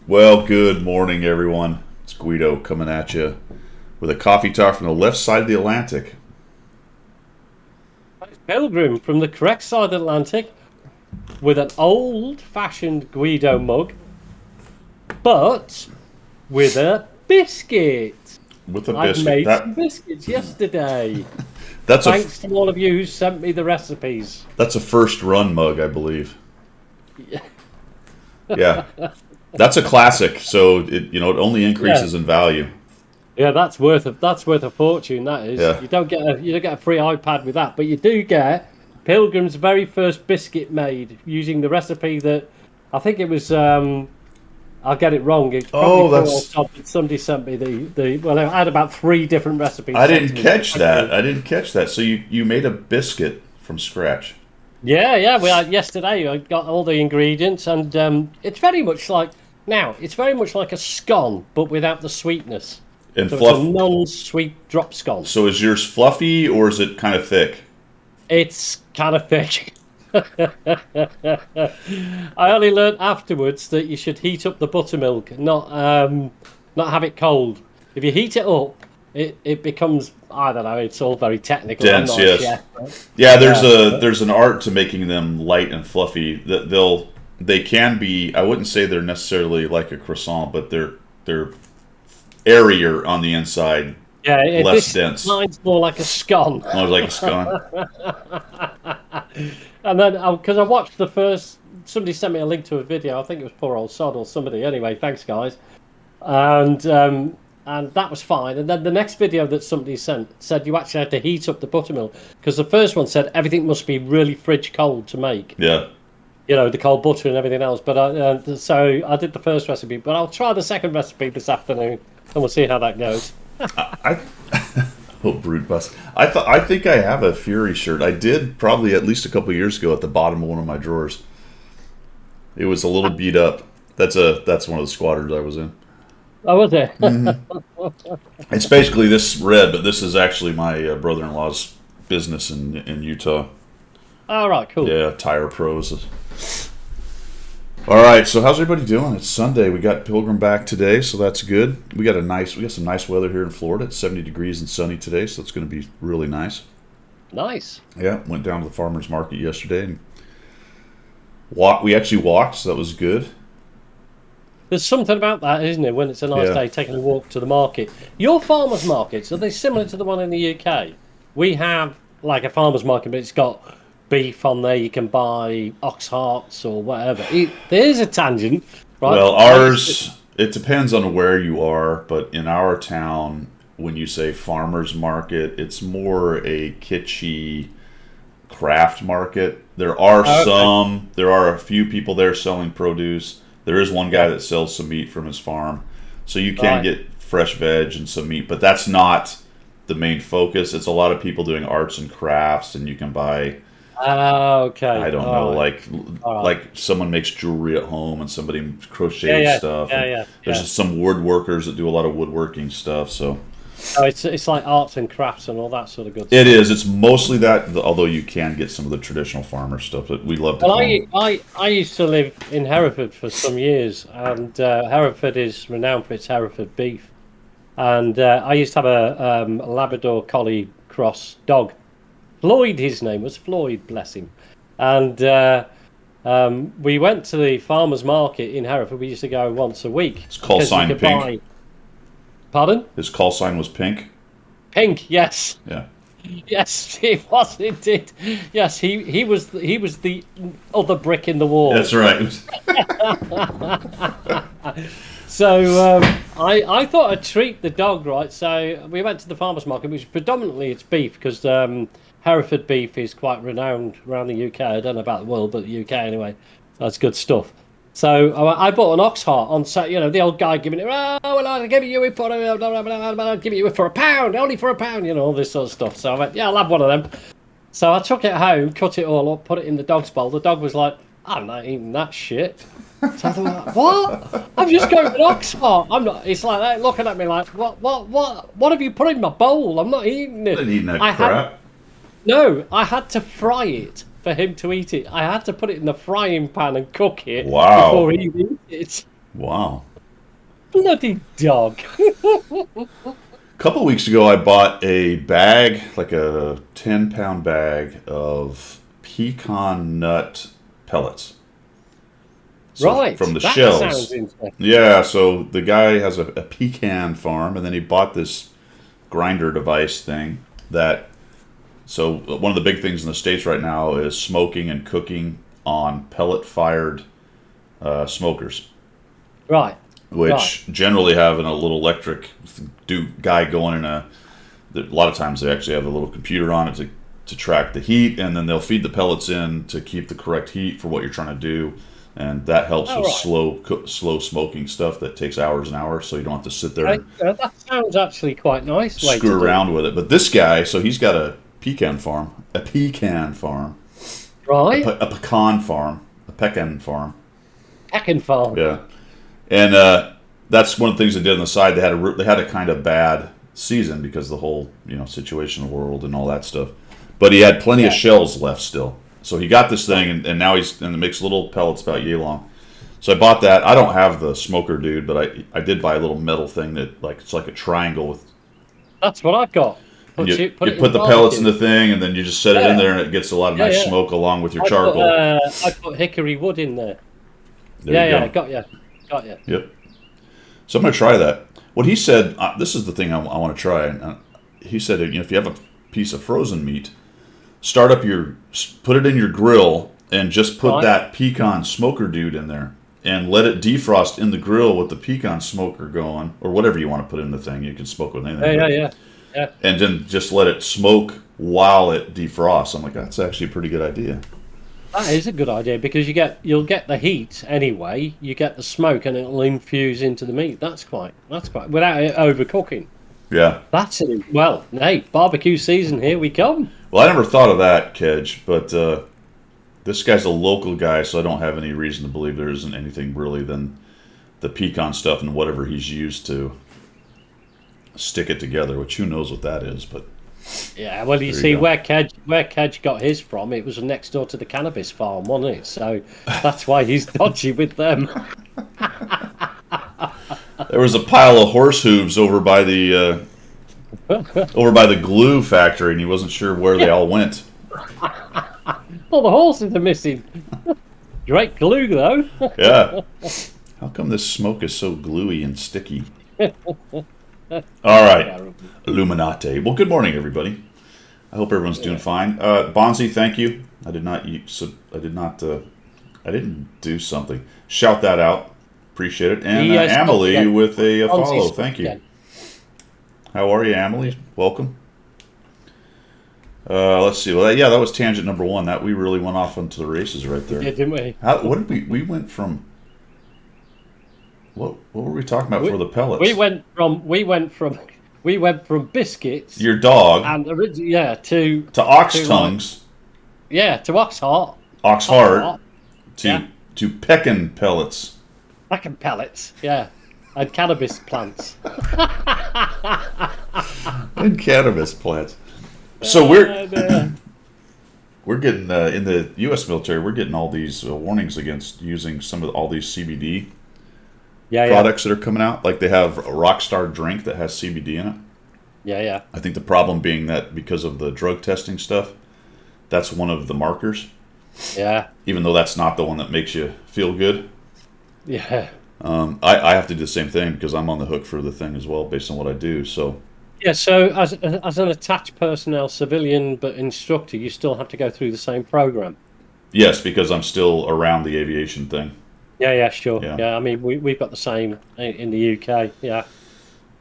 Well, good morning, everyone. It's Guido coming at you with a coffee talk from the left side of the Atlantic. Pilgrim from the correct side of the Atlantic with an old-fashioned Guido mug, but with a biscuit. With a I've biscuit. made That some biscuits yesterday. that's a Thanks to all of you who sent me the recipes. that's a first run mug, I believe. Yeah, that's a classic. So it only Yeah, increases in value. yeah, that's worth a fortune. That is. Yeah. You don't get a free iPad with that, but you do get Pilgrim's very first biscuit made using the recipe that I think it was. I'll get it wrong. It's probably Oh, poor old that's Todd, but somebody sent me the. Well, I had about three different recipes I sent to didn't me. So catch thank that. you. I didn't catch that. So you made a biscuit from scratch. Yeah, yeah. We had yesterday. I got all the ingredients, and it's very much like now. It's very much like a scone, but without the sweetness. And So it's a fluff. non-sweet drop scone. So is yours fluffy or is it kind of thick? It's kind of thick. I only learned afterwards that you should heat up the buttermilk, not have it cold. If you heat it up, it becomes, I don't know. It's all very technical. I'm Dense, not a yes. chef. Yeah, there's Yeah, a but there's an art to making them light and fluffy. That they can be. I wouldn't say they're necessarily like a croissant, but they're airier on the inside, yeah, less this dense. mine's more like a scone. More like a scone. And then because I watched the first, somebody sent me a link to a video. I think it was poor old Sod or somebody. Anyway, thanks guys. And that was fine. And then the next video that somebody sent said you actually had to heat up the buttermilk because the first one said everything must be really fridge cold to make. Yeah, The cold butter and everything else. But so I did the first recipe, but I'll try the second recipe this afternoon, and we'll see how that goes. I oh brute bus. I think I have a Fury shirt. I did probably at least a couple years ago at the bottom of one of my drawers. It was a little beat up. That's one of the squatters I was in. Oh, was it? It's basically this red, but this is actually my brother-in-law's business in Utah. All right, cool. Yeah, Tire Pros. All right, so how's everybody doing? It's Sunday. We got Pilgrim back today, so that's good. We got some nice weather here in Florida. It's 70 degrees and sunny today, so it's going to be really nice. Nice. Yeah, went down to the farmers market yesterday and walked. We actually walked, so that was good. There's something about that, isn't it? When it's a nice Yeah. day, taking a walk to the market. Your farmers' markets, are they similar to the one in the UK? We have like a farmers' market, but it's got beef on there. You can buy ox hearts or whatever. There's a tangent, right? Well, I used to- ours, it depends on where you are, but in our town, when you say farmers market, it's more a kitschy craft market. Oh, okay. There are a few people there selling produce. There is one guy that sells some meat from his farm. So you can Right. get fresh veg and some meat, but that's not the main focus. It's a lot of people doing arts and crafts, and you can buy, Okay. I don't know, All right. All right. like someone makes jewelry at home and somebody Yeah, crochets yeah, stuff, yeah, and yeah, there's yeah. just some woodworkers that do a lot of woodworking stuff. So Oh, it's like arts and crafts and all that sort of good it stuff. is. It's mostly that, although you can get some of the traditional farmer stuff that we love to Well, call them. I used to live in Hereford for some years, and Hereford is renowned for its Hereford beef. And I used to have a Labrador Collie cross dog. Floyd, his name was Floyd, bless him. And we went to the farmers market in Hereford. We used to go once a week His call because you sign could Pink. buy. Pardon? His call sign was Pink. Pink, yes. Yeah. Yes, it was indeed. Yes, he was the other brick in the wall. That's right. So I thought I'd treat the dog right. So we went to the farmers market, which predominantly it's beef because Hereford beef is quite renowned around the UK. I don't know about the world, but the UK anyway. That's good stuff. So I bought an ox heart on, so the old guy giving it. Oh, well, I'll give you it for I'll give you it for £1, only for £1. All this sort of stuff. So I went, yeah, I'll have one of them. So I took it home, cut it all up, put it in the dog's bowl. The dog was like, I'm not eating that shit. So I thought, what? I'm just going with ox heart. I'm not. It's like that, looking at me like, what have you put in my bowl? I'm not eating I it. didn't eat that I had crap. no. I had to fry it for him to eat it. I had to put it in the frying pan and cook it Wow. before he eat it. Wow. Bloody dog. A couple of weeks ago, I bought a bag, like a 10-pound bag of pecan nut pellets. So Right. from the That sounds shells. interesting. Yeah, so the guy has a pecan farm, and then he bought this grinder device thing that. So one of the big things in the States right now is smoking and cooking on pellet-fired smokers, Right. Right. which generally have a little electric guy going in a. A lot of times they actually have a little computer on it to track the heat, and then they'll feed the pellets in to keep the correct heat for what you're trying to do, and that helps Oh, with right. slow smoking stuff that takes hours and hours, so you don't have to sit there Okay, and that sounds actually quite nice way to screw do it. around with it. But this guy, so he's got a pecan farm, Right. a pecan farm, a pecan farm. Pecan farm. Yeah, and that's one of the things they did on the side. They had a kind of bad season because of the whole situation in the world and all that stuff. But he had plenty of Yeah. shells left still, so he got this thing, and now and it makes little pellets about yay long. So I bought that. I don't have the smoker, dude, but I did buy a little metal thing that it's like a triangle with. That's what I've got. And Put you, it, put you it in the put the pellets in barbecue. the thing, and then you just set it in Yeah. there, and it gets a lot of Yeah, nice yeah. smoke along with your I put charcoal. I put hickory wood in there. There Yeah, you yeah, go. got you. Got you. Yep. So I'm going to try that. What he said, this is the thing I want to try. He said, if you have a piece of frozen meat, put it in your grill, and just put Right. that pecan smoker dude in there, and let it defrost in the grill with the pecan smoker going, or whatever you want to put in the thing. You can smoke with anything. Yeah, yeah, But yeah. Yeah. and then just let it smoke while it defrosts. I'm like, that's actually a pretty good idea. That is a good idea because you'll get the heat anyway. You get the smoke and it'll infuse into the meat. That's quite without it overcooking. Yeah. That's it. Well, hey, barbecue season, here we come. Well, I never thought of that, Kedge, but this guy's a local guy, so I don't have any reason to believe there isn't anything really than the pecan stuff and whatever he's used to stick it together, which who knows what that is, but Yeah, well, you there you see go. where Kedge got his from, it was next door to the cannabis farm, wasn't it? So that's why he's dodgy with them. There was a pile of horse hooves over by the glue factory, and he wasn't sure where they all went. Well, the horses are missing. Great glue, though. Yeah. How come this smoke is so gluey and sticky? All right. Illuminati. Well, good morning, everybody. I hope everyone's doing fine. Bonzi, thank you. I did not. I did not. I didn't do something. Shout that out. Appreciate it. And He, stopped Amelie again. with a Bonzi follow. stopped Thank you. again. How are you, Amelie? Welcome. Let's see. Well, yeah, that was tangent number one. That we really went off into the races right there. Yeah, didn't we? What did we? We went from. What were we talking about for the pellets? We went from biscuits Your dog and yeah to ox to tongues, to ox heart, ox ox heart heart, to yeah, pecan pellets. and pellets, yeah, and cannabis plants. And cannabis plants. So we're Uh, we're getting in the U.S. military. We're getting all these warnings against using all these CBD yeah, products that are coming out. Like they have a Rockstar drink that has CBD in it. yeah. I think the problem being that because of the drug testing stuff, that's one of the markers. Yeah, Even though that's not the one that makes you feel good. yeah. I have to do the same thing because I'm on the hook for the thing as well based on what I do. So Yeah, so as an attached personnel civilian but instructor, you still have to go through the same program. yes, because I'm still around the aviation thing. Yeah, sure. Yeah. Yeah, I mean we've got the same in the UK. Yeah,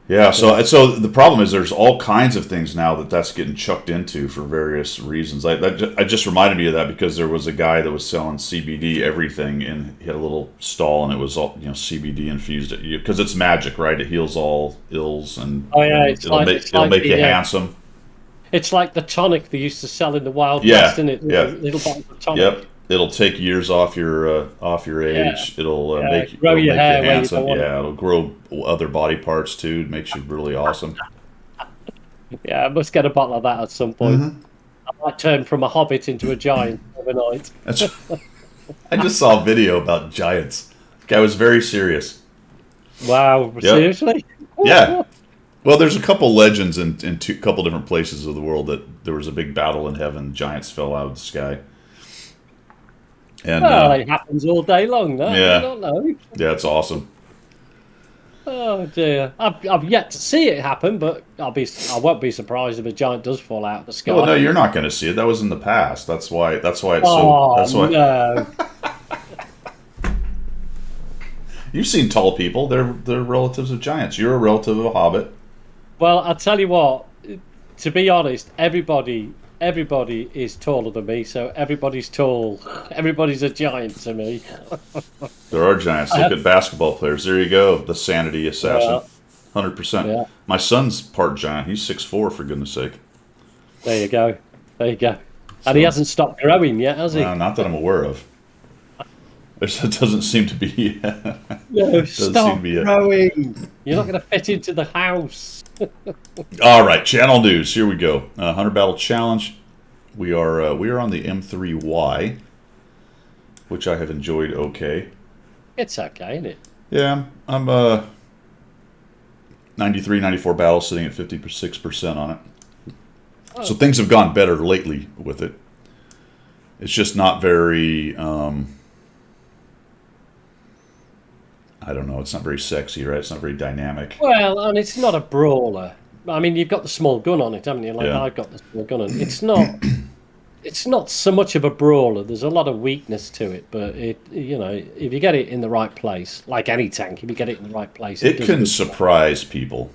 Yeah, so the problem is there's all kinds of things now that's getting chucked into for various reasons. I just reminded me of that because there was a guy that was selling CBD everything, and he had a little stall, and it was all CBD infused because it's magic, right? It heals all ills, and oh yeah, it'll make you handsome. It's like the tonic they used to sell in the Wild Yeah, West, isn't it? yeah. Little bottles of tonic. Yep, it'll take years off your Yeah. age. It'll Yeah, make grow it'll your make hair you where you handsome. don't want it. Yeah, it'll grow other body parts too. It makes you really awesome. Yeah, I must get a bottle of that at some point. I might turn from a hobbit into a giant overnight. That's. I just saw a video about giants. The guy was very serious. Wow, Yep. seriously? Yeah. Well, there's a couple legends in two couple different places of the world that there was a big battle in heaven. Giants fell out of the sky, and Well, it happens all day long, that. Do you yeah, not know? yeah, it's awesome. Oh dear. I've yet to see it happen, but I won't be surprised if a giant does fall out of the Well, no, sky. you're not going to see it. That was in the past. That's why. That's why it's so. Oh That's why no. you've seen tall people. They're relatives of giants. You're a relative of a hobbit. Well, I'll tell you what, to be honest, everybody is taller than me, so everybody's tall. Everybody's a giant to me. There are giants. Look at basketball players. There you go. The sanity assassin. Well, 100%. yeah, My son's part giant. He's 6'4", for goodness sake. there you go. There you go. And he So, hasn't stopped growing yet, has he? not that I'm aware of. It doesn't seem to be. No, Doesn't seem stop to be it. growing. You're not going to fit into the house. All right, channel news. Here we go. 100 battle challenge. We are on the M3Y, which I have enjoyed. Okay. It's okay, isn't it? Yeah, I'm 93, 94 battles, sitting at 56% on it. Oh. So things have gone better lately with it. It's just not very. I don't know. It's not very sexy, right? It's not very dynamic. Well, and it's not a brawler. I mean, you've got the small gun on it, haven't you? Like Yeah. I've got the small gun on it. It's not. It's not so much of a brawler. There's a lot of weakness to it, but if you get it in the right place, like any tank, if you get it in the right place, It does can good. surprise people,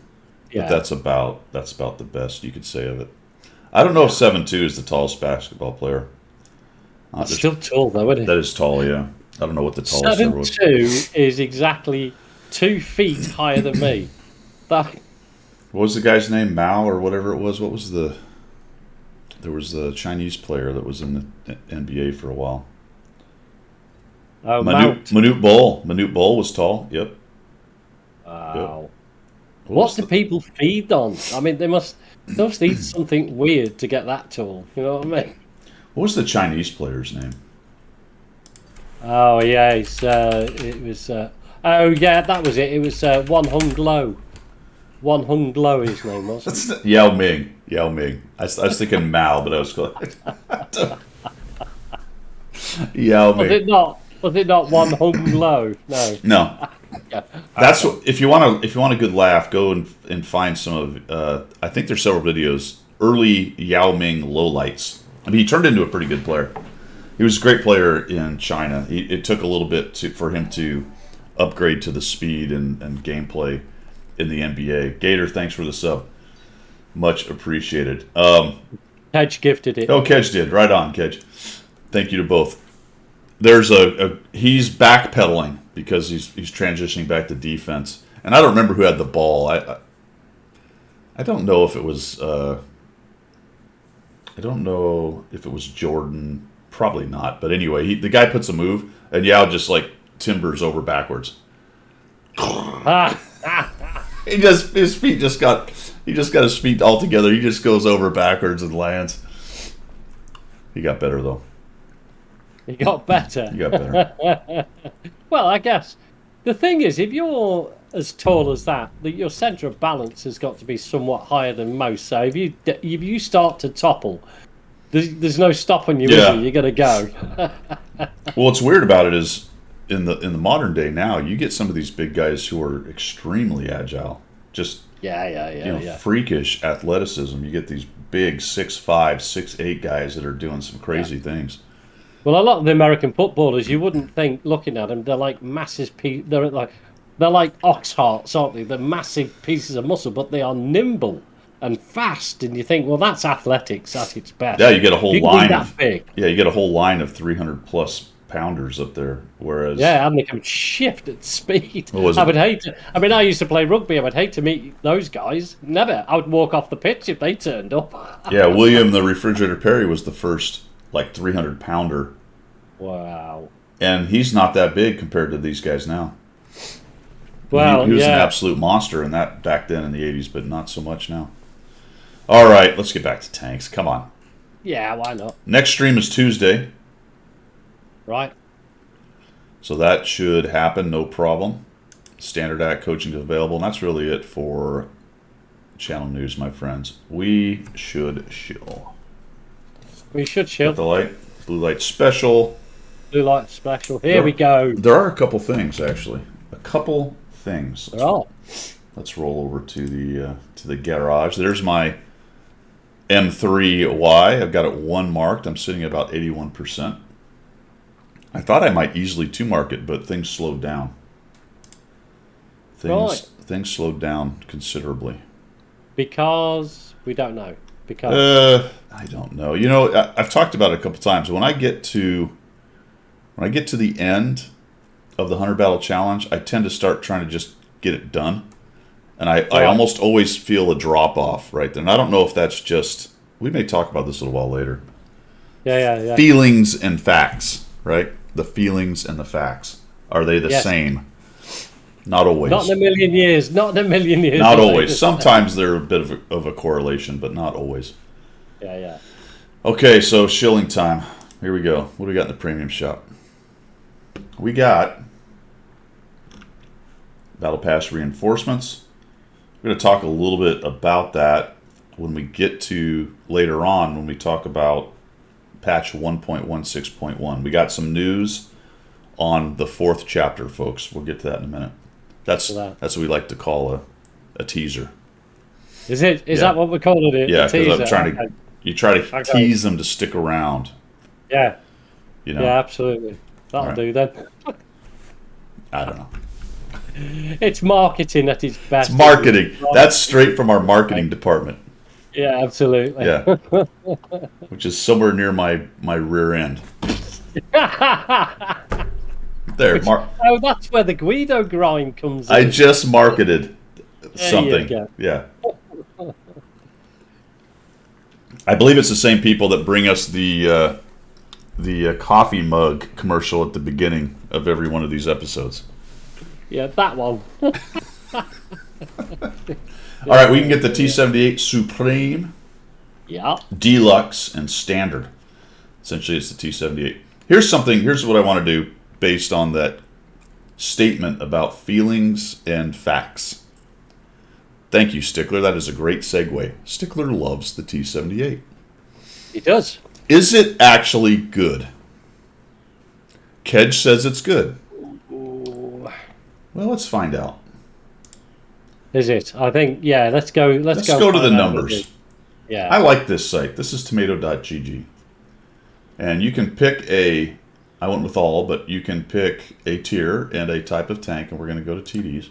but Yeah, that's about the best you could say of it. I don't know if 7'2" is the tallest basketball player. it's There's- still tall though, isn't that it? is tall, yeah. I don't know what the tallest ever was. 7'2" is exactly 2 feet higher than me. That What was the guy's name? Mao or whatever it was? What was the? There was the Chinese player that was in the NBA for a while. Mount. Manute Bol. Manute Bol was tall. Yep. Wow. What What was do people feed on? I mean, they must eat something weird to get that tall. You know what I mean? what was the Chinese player's name? Oh yeah, it was. Oh yeah, that was it. It was One Hung Lo. One Hung Lo, his name was. That's Yao Ming. Yao Ming. I was thinking Mao, but I was close. Yao Was Ming. it not? Was it not One Hung Lo? No. No. Yeah. That's what, if you want a good laugh, go and find some of. I think there's several videos. Early Yao Ming lowlights. I mean, he turned into a pretty good player. He was a great player in China. It took a little bit for him to upgrade to the speed and gameplay in the NBA. Gator, thanks for the sub. Much appreciated. Hedge gifted it. Oh, Kedge did. Right on, Kedge. Thank you to both. There's he's backpedaling because he's transitioning back to defense. And I don't remember who had the ball. I don't know if it was I don't know if it was Jordan. Probably not. But anyway, the guy puts a move and Yao just like timbers over backwards. He just his feet just got his feet all together. He just goes over backwards and lands. He got better though. He got better. He got better. Well, I guess the thing is, if you're as tall as that, your centre of balance has got to be somewhat higher than most. So if you start to topple, there's no stopping you. Yeah. Is there? You're gonna go. Well, what's weird about it is in the modern day now, you get some of these big guys who are extremely agile, just Yeah. freakish athleticism. You get these big 6'5", 6'8" guys that are doing some crazy things. Well, a lot of the American footballers, you wouldn't think looking at them, they're like massive. They're like ox hearts, aren't they? They're massive pieces of muscle, but they are nimble and fast. And you think, well, that's athletics at its best. Yeah, you get a whole You can be line that of big. you get a whole line of 300+ pounders up there. Whereas Yeah, and they can shift at speed. What was I it? would hate to. I mean, I used to play rugby. I would hate to meet those guys. Never. I would walk off the pitch if they turned up. yeah, William the Refrigerator Perry was the first like 300-pounder, Wow. and he's not that big compared to these guys now. Well, he was an yeah. absolute monster in that back then in the 80s, but not so much now. All right, let's get back to tanks. Come on. Yeah, why not? Next stream is Tuesday, Right. so that should happen, no problem. Standard Act coaching is available, and that's really it for channel news, my friends. We should shill. We should Got shill. the light, blue light special. Blue light special. Here we go. There are a couple things, actually. A couple things. Let's roll over to the garage. There's my M3Y. I've got it 1 marked. I'm sitting at about 81%. I thought I might easily 2 mark it, but things slowed down. Things slowed down considerably. Because we don't know. Because I don't know. You know, I've talked about it a couple times. When I get to the end of the 100 Battle Challenge, I tend to start trying to just get it done. And I almost always feel a drop-off right there. And I don't know if that's just... We may talk about this a little while later. Yeah. Feelings and facts, right? The feelings and the facts. Are they the same? Not always. Not in a million years. Not always. Sometimes they're a bit of a correlation, but not always. Yeah. Okay, so shilling time. Here we go. What do we got in the premium shop? We got Battle Pass reinforcements. We're going to talk a little bit about that when we get to later on when we talk about patch 1.16.1. We got some news on the 4th chapter, folks. We'll get to that in a minute. That's what we like to call a teaser. Is it? Is that what we're calling it? Yeah, because I'm trying to. You try to tease them to stick around. Yeah. You know. Yeah, absolutely. That'll do then. I don't know. It's marketing at its best. It's marketing. That's straight from our marketing department. Yeah, absolutely. Yeah. Which is somewhere near my rear end. There, oh, that's where the Guido grind comes in. I just marketed something. Yeah. I believe it's the same people that bring us the coffee mug commercial at the beginning of every one of these episodes. Yeah, that one. All right, we can get the T78 Supreme, Deluxe, and Standard. Essentially, it's the T78. Here's what I want to do based on that statement about feelings and facts. Thank you, Stickler. That is a great segue. Stickler loves the T78. He does. Is it actually good? Kedge says it's good. Ooh. Well, let's find out. Is it? I think, let's go. Let's go to the numbers. Yeah. I like this site. This is tomato.gg. And you can pick I went with all, but you can pick a tier and a type of tank, and we're going to go to TDs.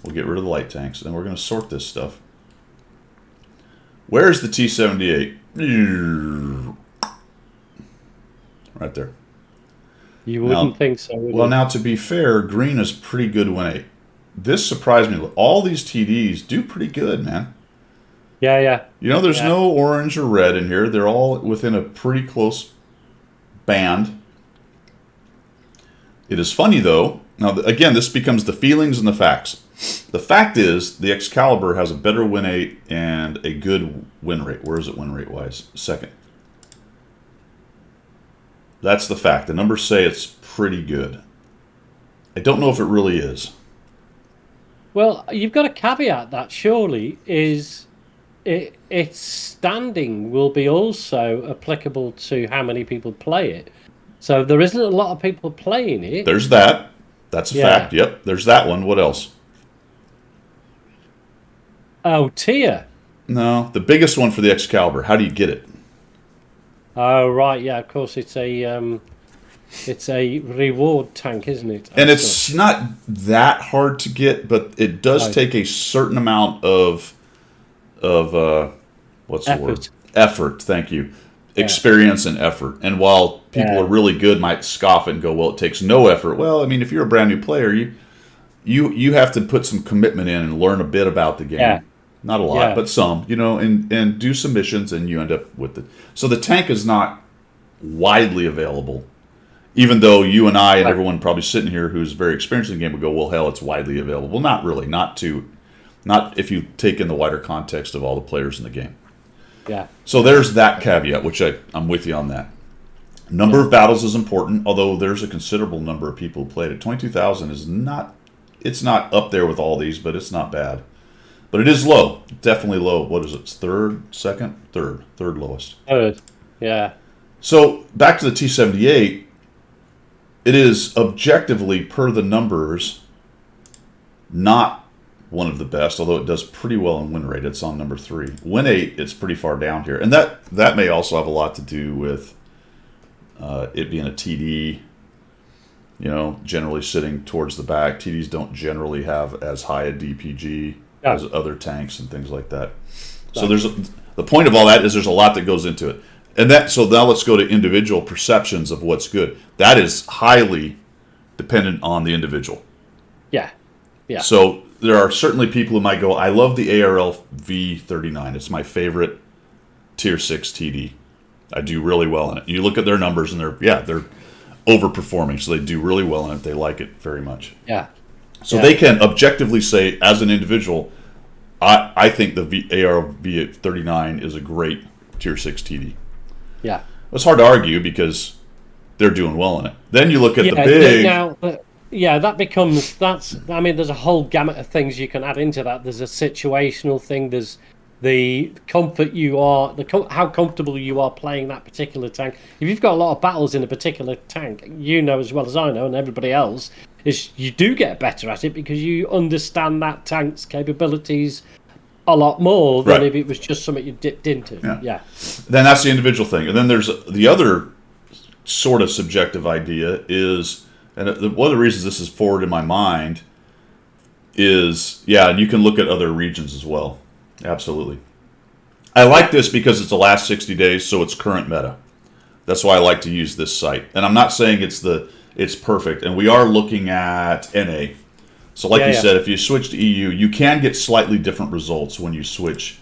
We'll get rid of the light tanks, and we're going to sort this stuff. Where's the T78? Right there. You wouldn't think so, would you? Now, to be fair, green is pretty good win 8. This surprised me. All these TDs do pretty good, man. Yeah. You know, there's no orange or red in here. They're all within a pretty close band. It is funny, though. Now, again, this becomes the feelings and the facts. The fact is, the Excalibur has a better win 8 and a good win rate. Where is it win rate-wise? Second. That's the fact. The numbers say it's pretty good. I don't know if it really is. Well, you've got to caveat that, surely, its standing will be also applicable to how many people play it. So there isn't a lot of people playing it. There's that. That's a fact. Yep. There's that one. What else? Oh, tier. No, the biggest one for the Excalibur. How do you get it? Oh, right. Yeah, of course. It's a reward tank, isn't it? And it's not that hard to get, but it does take a certain amount of what's the word? Effort. Thank you. Experience and effort. And while people are really good might scoff and go, well, it takes no effort. Well, I mean, if you're a brand new player, you have to put some commitment in and learn a bit about the game. Yeah. Not a lot, but some, and do some missions, and you end up with it. So the tank is not widely available, even though you and I and everyone probably sitting here who's very experienced in the game would go, well, hell, it's widely available. Not really. Not if you take in the wider context of all the players in the game. Yeah. So there's that caveat, which I'm with you on that. Number of battles is important, although there's a considerable number of people who played it. 22,000 is not It's not up there with all these, but it's not bad. But it is low. Definitely low. What is it? Third, second, third. Third lowest. Third. Yeah. So back to the T78. It is objectively, per the numbers, not one of the best, although it does pretty well in win rate. It's on number 3. Win 8, it's pretty far down here. And that may also have a lot to do with it being a TD, generally sitting towards the back. TDs don't generally have as high a DPG as other tanks and things like that. So the point of all that is there's a lot that goes into it. And so now let's go to individual perceptions of what's good. That is highly dependent on the individual. Yeah. Yeah. So there are certainly people who might go, I love the ARL V39. It's my favorite Tier 6 TD. I do really well in it. You look at their numbers and they're overperforming. So they do really well in it. They like it very much. Yeah. So they can objectively say, as an individual, I think the ARL V39 is a great Tier 6 TD. Yeah. It's hard to argue because they're doing well in it. Then you look at the big... there's a whole gamut of things you can add into that. There's a situational thing. There's the comfort how comfortable you are playing that particular tank. If you've got a lot of battles in a particular tank, as well as I know, and everybody else, is you do get better at it because you understand that tank's capabilities a lot more than if it was just something you dipped into. Yeah. Then that's the individual thing. And then there's the other sort of subjective idea is, and one of the reasons this is forward in my mind is, and you can look at other regions as well. Absolutely. I like this because it's the last 60 days, so it's current meta. That's why I like to use this site. And I'm not saying it's perfect. And we are looking at NA. So like you said, if you switch to EU, you can get slightly different results when you switch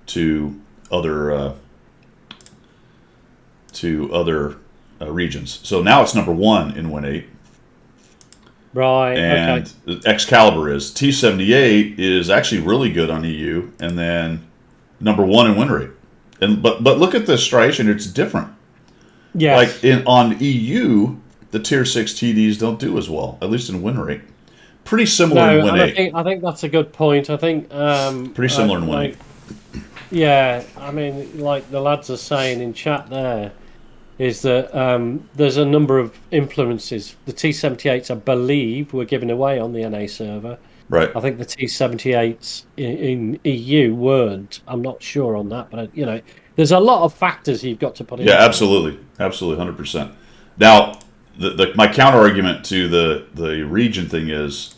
to other regions. So now it's number 1 in Win 8. Right, and Excalibur is. T78 is actually really good on EU, and then number 1 in win rate. But look at the striation, it's different. Yeah. Like on EU, the Tier 6 TDs don't do as well, at least in win rate. Pretty similar in Win 8. I think that's a good point. I think pretty similar in Win 8. Yeah, I mean, like the lads are saying in chat there, is that there's a number of influences. The T78s, I believe, were given away on the NA server. Right. I think the T78s in EU weren't. I'm not sure on that, but there's a lot of factors you've got to put in. Yeah, absolutely, 100%. Now, my counter argument to the region thing is,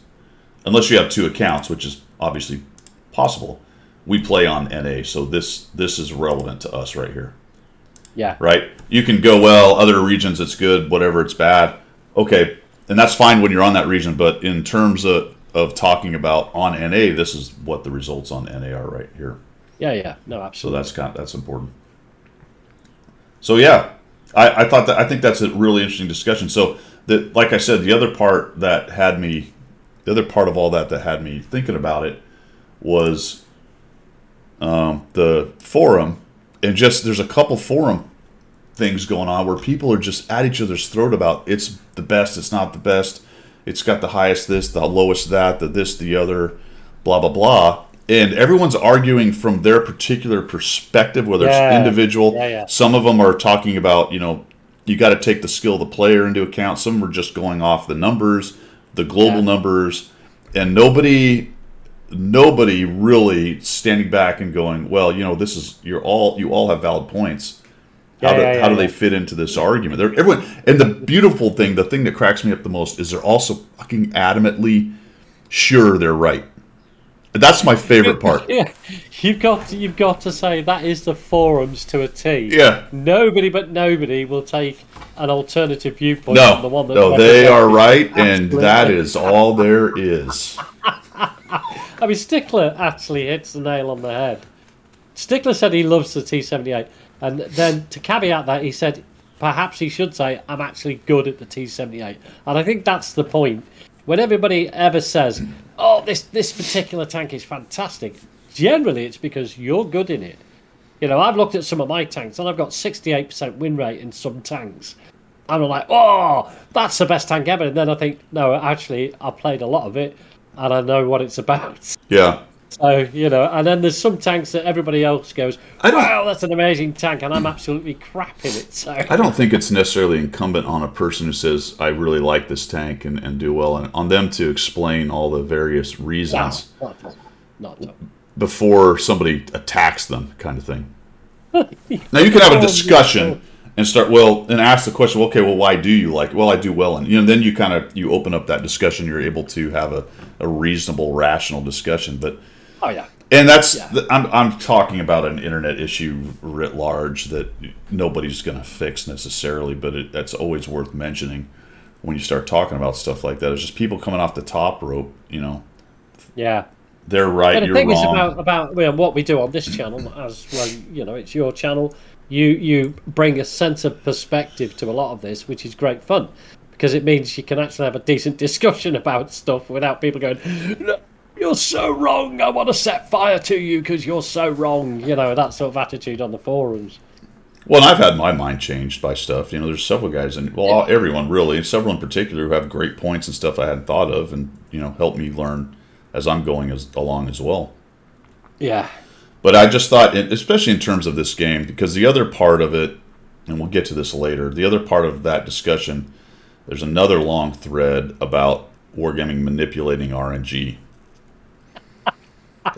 unless you have 2 accounts, which is obviously possible, we play on NA, so this is relevant to us right here. Yeah. Right? You can go, well, other regions it's good, whatever it's bad. Okay, and that's fine when you're on that region, but in terms of talking about on NA, this is what the results on NA are right here. Yeah. No, absolutely. So that's important. So yeah, I think that's a really interesting discussion. So like I said, the other part of all that had me thinking about it was the forum. And just there's a couple forum things going on where people are just at each other's throat about it's the best, it's not the best, it's got the highest this, the lowest that, the this, the other, blah, blah, blah. And everyone's arguing from their particular perspective, whether it's individual. Yeah. Some of them are talking about, you got to take the skill of the player into account. Some are just going off the numbers, the global numbers, and nobody really standing back and going, well, this is you all have valid points. How do they fit into this argument? Everyone, and the beautiful thing, the thing that cracks me up the most, is they're also fucking adamantly sure they're right. That's my favorite part. Yeah, you've got to say that is the forums to a T. Yeah, nobody will take an alternative viewpoint. No, from the one that they are right, and that is all there is. I mean, Stickler actually hits the nail on the head. Stickler said he loves the T78, and then to caveat that, he said perhaps he should say, I'm actually good at the T78. And I think that's the point. When everybody ever says, oh, this particular tank is fantastic, generally it's because you're good in it. I've looked at some of my tanks, and I've got 68% win rate in some tanks. I'm like, oh, that's the best tank ever. And then I think, no, actually, I played a lot of it, and I know what it's about. Yeah. So, and then there's some tanks that everybody else goes, I don't. wow, that's an amazing tank, and I'm absolutely crap in it. So I don't think it's necessarily incumbent on a person who says, I really like this tank and do well, and on them to explain all the various reasons not at all. Before somebody attacks them, kind of thing. Now, you can have a discussion and start, and ask the question, okay, well, why do you like it? Well, I do well. And, then you open up that discussion. You're able to have a reasonable, rational discussion. But Oh, yeah. And I'm talking about an internet issue writ large that nobody's going to fix necessarily, but that's always worth mentioning when you start talking about stuff like that. It's just people coming off the top rope, Yeah. They're right, But the you're thing wrong. is about what we do on this channel, as well, it's your channel. You bring a sense of perspective to a lot of this, which is great fun, because it means you can actually have a decent discussion about stuff without people going, "No, you're so wrong, I want to set fire to you because you're so wrong," that sort of attitude on the forums. Well, and I've had my mind changed by stuff. There's several guys, and everyone really, several in particular, who have great points and stuff I hadn't thought of, and help me learn as I'm going along as well. Yeah. But I just thought, especially in terms of this game, because the other part of it, and we'll get to this later, the other part of that discussion, there's another long thread about wargaming manipulating RNG.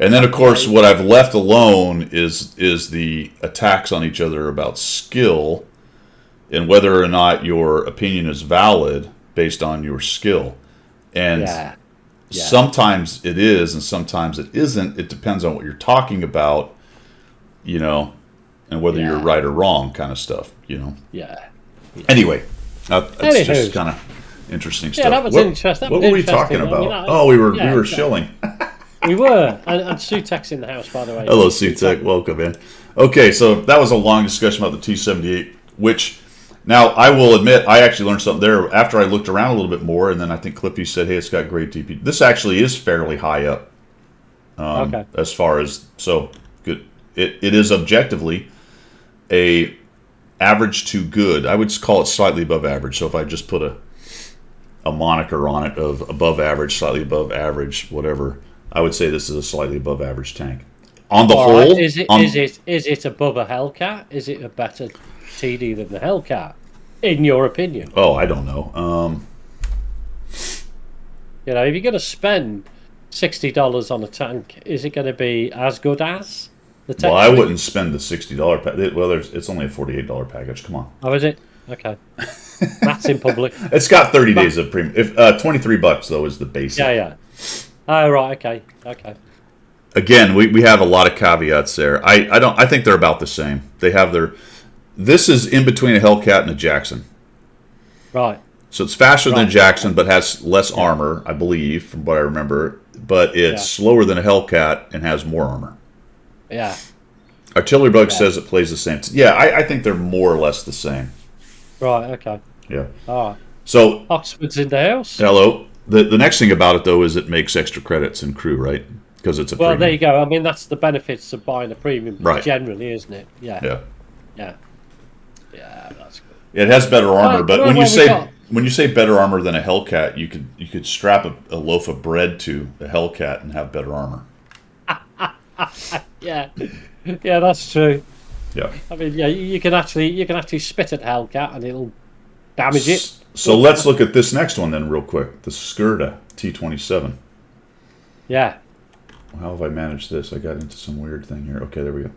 And then, of course, what I've left alone is the attacks on each other about skill and whether or not your opinion is valid based on your skill. And sometimes it is, and sometimes it isn't. It depends on what you're talking about, and whether you're right or wrong, kind of stuff, Yeah. Anyway, it's just kind of interesting stuff. Yeah, that was interesting. What were we talking about? We were shilling. We were, and Sutek's in the house, by the way. Hello, Sutek. Welcome in. Okay, so that was a long discussion about the T-78, which, now, I will admit, I actually learned something there after I looked around a little bit more, and then I think Clippy said, hey, it's got great DP. This actually is fairly high up. Okay. As far as, so, good. It is objectively a average to good. I would call it slightly above average, so if I just put a moniker on it of above average, slightly above average, whatever, I would say this is a slightly above average tank. On the whole, is it above a Hellcat? Is it a better TD than the Hellcat, in your opinion? Oh, I don't know. If you're going to spend $60 on a tank, is it going to be as good as the tank? Well, I wouldn't spend the $60 package. Well, it's only a $48 package. Come on. Oh, is it? Okay. That's in public. It's got 30 days of premium. If $23 though is the basic. Yeah. Oh, right. Okay. Again, we have a lot of caveats there. I think they're about the same. They have their. This is in between a Hellcat and a Jackson. Right. So it's faster than a Jackson, but has less armor, I believe, from what I remember. But it's slower than a Hellcat and has more armor. Yeah. Artillery Bug says it plays the same. Yeah, I think they're more or less the same. Right. Okay. Yeah. All right. So Oxford's in the house. Hello. The next thing about it though is it makes extra credits in crew, right? Because it's a premium. There you go. I mean, that's the benefits of buying a premium, right? Generally, isn't it? Yeah. That's good. It has better armor, but when you say better armor than a Hellcat, you could strap a loaf of bread to a Hellcat and have better armor. Yeah, that's true. Yeah. I mean, you can actually spit at Hellcat and it'll damage it. So let's look at this next one then real quick. The Skirta T-27. Yeah. How have I managed this? I got into some weird thing here. Okay, there we go.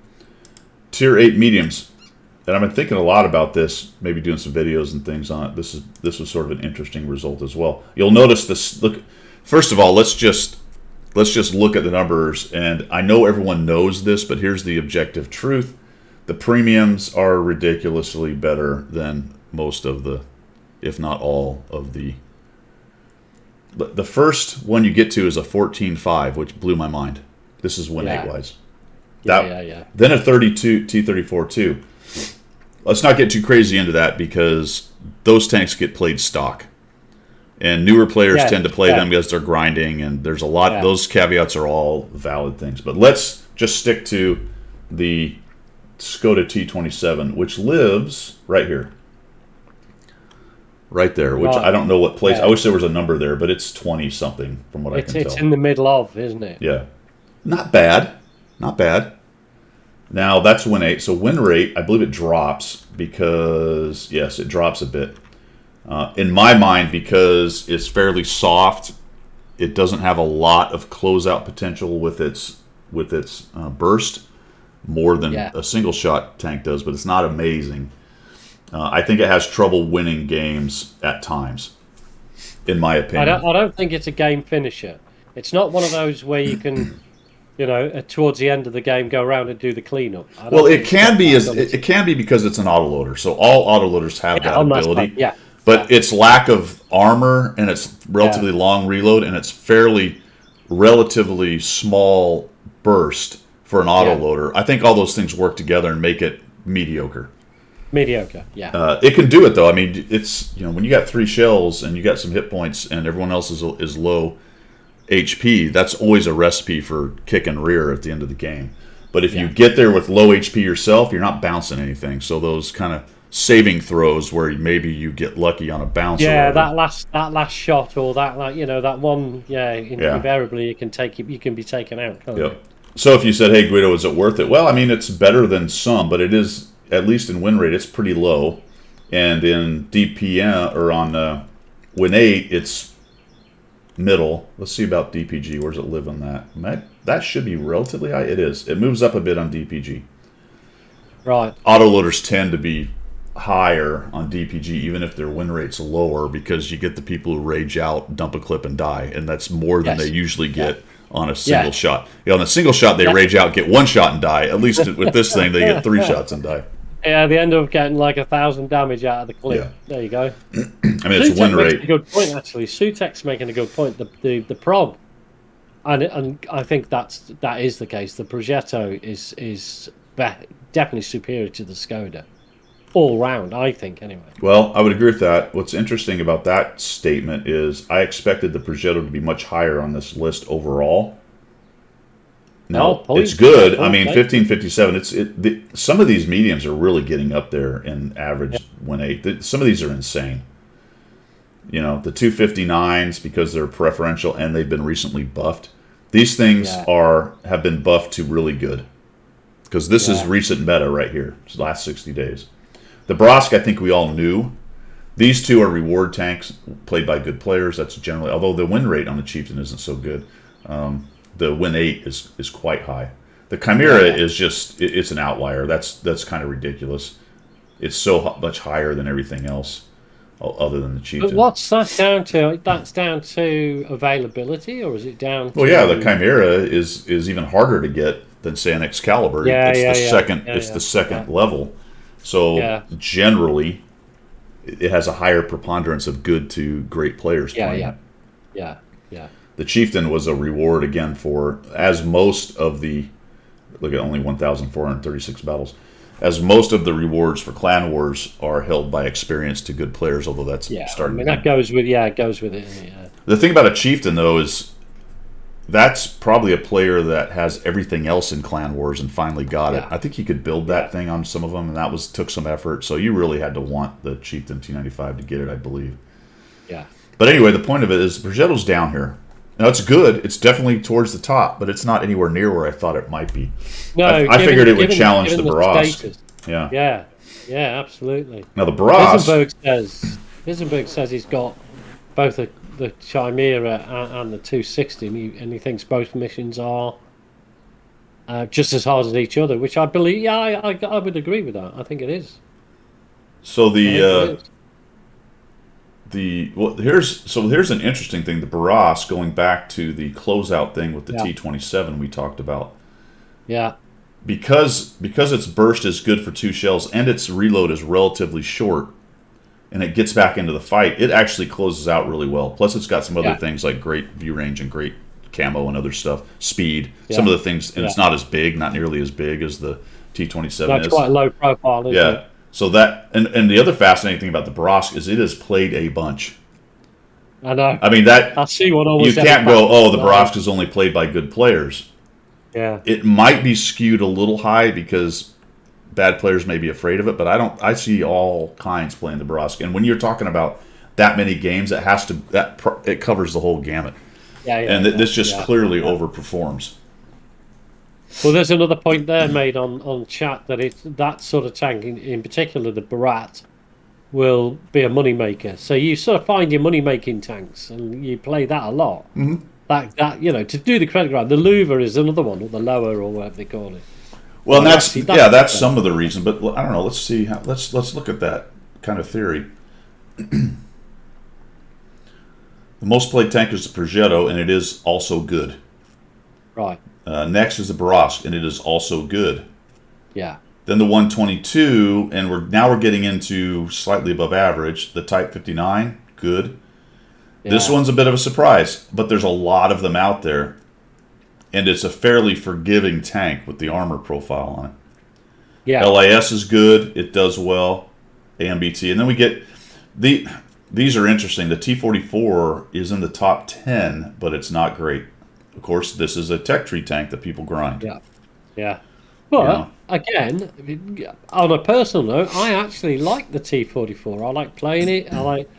Tier 8 mediums. And I've been thinking a lot about this, maybe doing some videos and things on it. This was sort of an interesting result as well. You'll notice this. Look, first of all, let's just look at the numbers. And I know everyone knows this, but here's the objective truth. The premiums are ridiculously better than most of the, if not all of the. The first one you get to is a 14.5, which blew my mind. This is win 8-wise. Yeah. Then a 32 T-34-2. Let's not get too crazy into that because those tanks get played stock. And newer players tend to play them because they're grinding, and there's a lot. Those caveats are all valid things. But let's just stick to the Skoda T-27, which lives right here. right there, which Right. I don't know what place. Yeah. I wish there was a number there, but it's 20 something from what I can It's tell. in the middle of, isn't it? Yeah, not bad, not bad. Now that's win 8. So win rate, I believe it drops because yes, it drops a bit. In my mind, because it's fairly soft, it doesn't have a lot of closeout potential with its burst, more than Yeah. a single shot tank does, but it's not amazing. I think it has trouble winning games at times, in my opinion. I don't think it's a game finisher. It's not one of those where you can, towards the end of the game, go around and do the cleanup. I don't Well, think it it's got can be that as ability. it can be because it's an autoloader. So all autoloaders have Yeah, that on that side. ability. Yeah. Yeah. But its lack of armor and its Yeah. relatively long reload and its relatively small burst for an Yeah. autoloader, I think all those things work together and make it mediocre. Mediocre. Yeah. It can do it though. I mean, it's when you got 3 shells and you got some hit points and everyone else is low HP, that's always a recipe for kicking rear at the end of the game. But if you Yeah. get there with low HP yourself, you're not bouncing anything. So those kind of saving throws where maybe you get lucky on a bounce. Yeah, or whatever. that last shot or that that one. Yeah, Yeah. invariably you can be taken out. Can't Yep. So if you said, "Hey Guido, is it worth it?" Well, I mean, it's better than some, but it is at least in win rate, it's pretty low, and in DPM or on win 8, it's middle. Let's see about DPG. Where's it live on that? That should be relatively high. It is. It moves up a bit on DPG. you? Right. Autoloaders tend to be higher on DPG, even if their win rate's lower, because you get the people who rage out, dump a clip, and die, and that's more than Yes. they usually get Yeah. on a single Yeah. shot. On a single shot, they Yeah. rage out, get 1 shot, and die. At least with this thing, they get 3 shots and die. Yeah, they end up getting like 1,000 damage out of the clip. Yeah. There you go. I mean, it's win Sutek's making a rate. good point actually. Sutek's making a good point. The prog, and I think that is the case. The Progetto is definitely superior to the Skoda, all round. I think anyway. Well, I would agree with that. What's interesting about that statement is I expected the Progetto to be much higher on this list overall. No, point. it's good. I Point, mean, right? 1557. Some of these mediums are really getting up there in average win 8. Some of these are insane. The 259s, because they're preferential and they've been recently buffed. These things have been buffed to really good, because this is recent meta right here. It's the last 60 days. The Brosk, I think we all knew. These two are reward tanks played by good players. That's generally, although the win rate on the Chieftain isn't so good. The win 8 is quite high. The Chimera is just it's an outlier. That's kind of ridiculous. It's so much higher than everything else, other than the But Chieftain. what's that down to? That's down to availability, or is it down to? Well, yeah, the Chimera is even harder to get than say an Excalibur. Yeah, it's yeah, the yeah. second. Yeah, it's yeah. the second level. So generally, it has a higher preponderance of good to great players playing it. Yeah. The Chieftain was a reward again for, as most of the, look at only 1,436 battles, as most of the rewards for Clan Wars are held by experience to good players, although that's starting. I mean, that goes with it goes with it. Yeah. The thing about a Chieftain though is that's probably a player that has everything else in Clan Wars and finally got it. I think he could build that thing on some of them, and that took some effort. So you really had to want the Chieftain T95 to get it, I believe. Yeah. But anyway, the point of it is Progetto's down here. Now, it's good. It's definitely towards the top, but it's not anywhere near where I thought it might be. No, I figured it would challenge the Baross. status. Yeah. Yeah, absolutely. Now, the Baross... Heisenberg says he's got both the Chimera and the 260, and he thinks both missions are just as hard as each other, which I believe, I would agree with that. I think it is. So here's an interesting thing. The Baross, going back to the closeout thing with the T27 we talked about. Yeah. Because its burst is good for 2 shells and its reload is relatively short, and it gets back into the fight, it actually closes out really well. Plus, it's got some other things like great view range and great camo and other stuff, speed. Some of the things, and it's not as big, not nearly as big as the T27 That's is. quite low profile, isn't it? So that, and the other fascinating thing about the Baross is it is played a bunch. I know. I mean, I see what always you can't go, the Baross is only played by good players. Yeah. It might be skewed a little high because bad players may be afraid of it, but I see all kinds playing the Baross. And when you're talking about that many games, it covers the whole gamut. And this just clearly overperforms. Well, there's another point there made on chat that that sort of tank, in particular the Barat, will be a money maker. So you sort of find your money making tanks, and you play that a lot. Mm-hmm. That to do the credit grind. The Louver is another one, or the lower, or whatever they call it. Well, that's some of the reason. But I don't know. Let's see. Let's look at that kind of theory. The most played tank is the Progetto, and it is also good. Right. Next is the Barask, and it is also good. Yeah. Then the 122, and we're getting into slightly above average. The Type 59, good. Yeah. This one's a bit of a surprise, but there's a lot of them out there, and it's a fairly forgiving tank with the armor profile on it. Yeah. LAS is good. It does well. AMBT, and then we get these are interesting. The T-44 is in the top 10, but it's not great. Of course, this is a tech tree tank that people grind. Yeah. Yeah. But, again, on a personal note, I actually like the T-44. I like playing it. I like,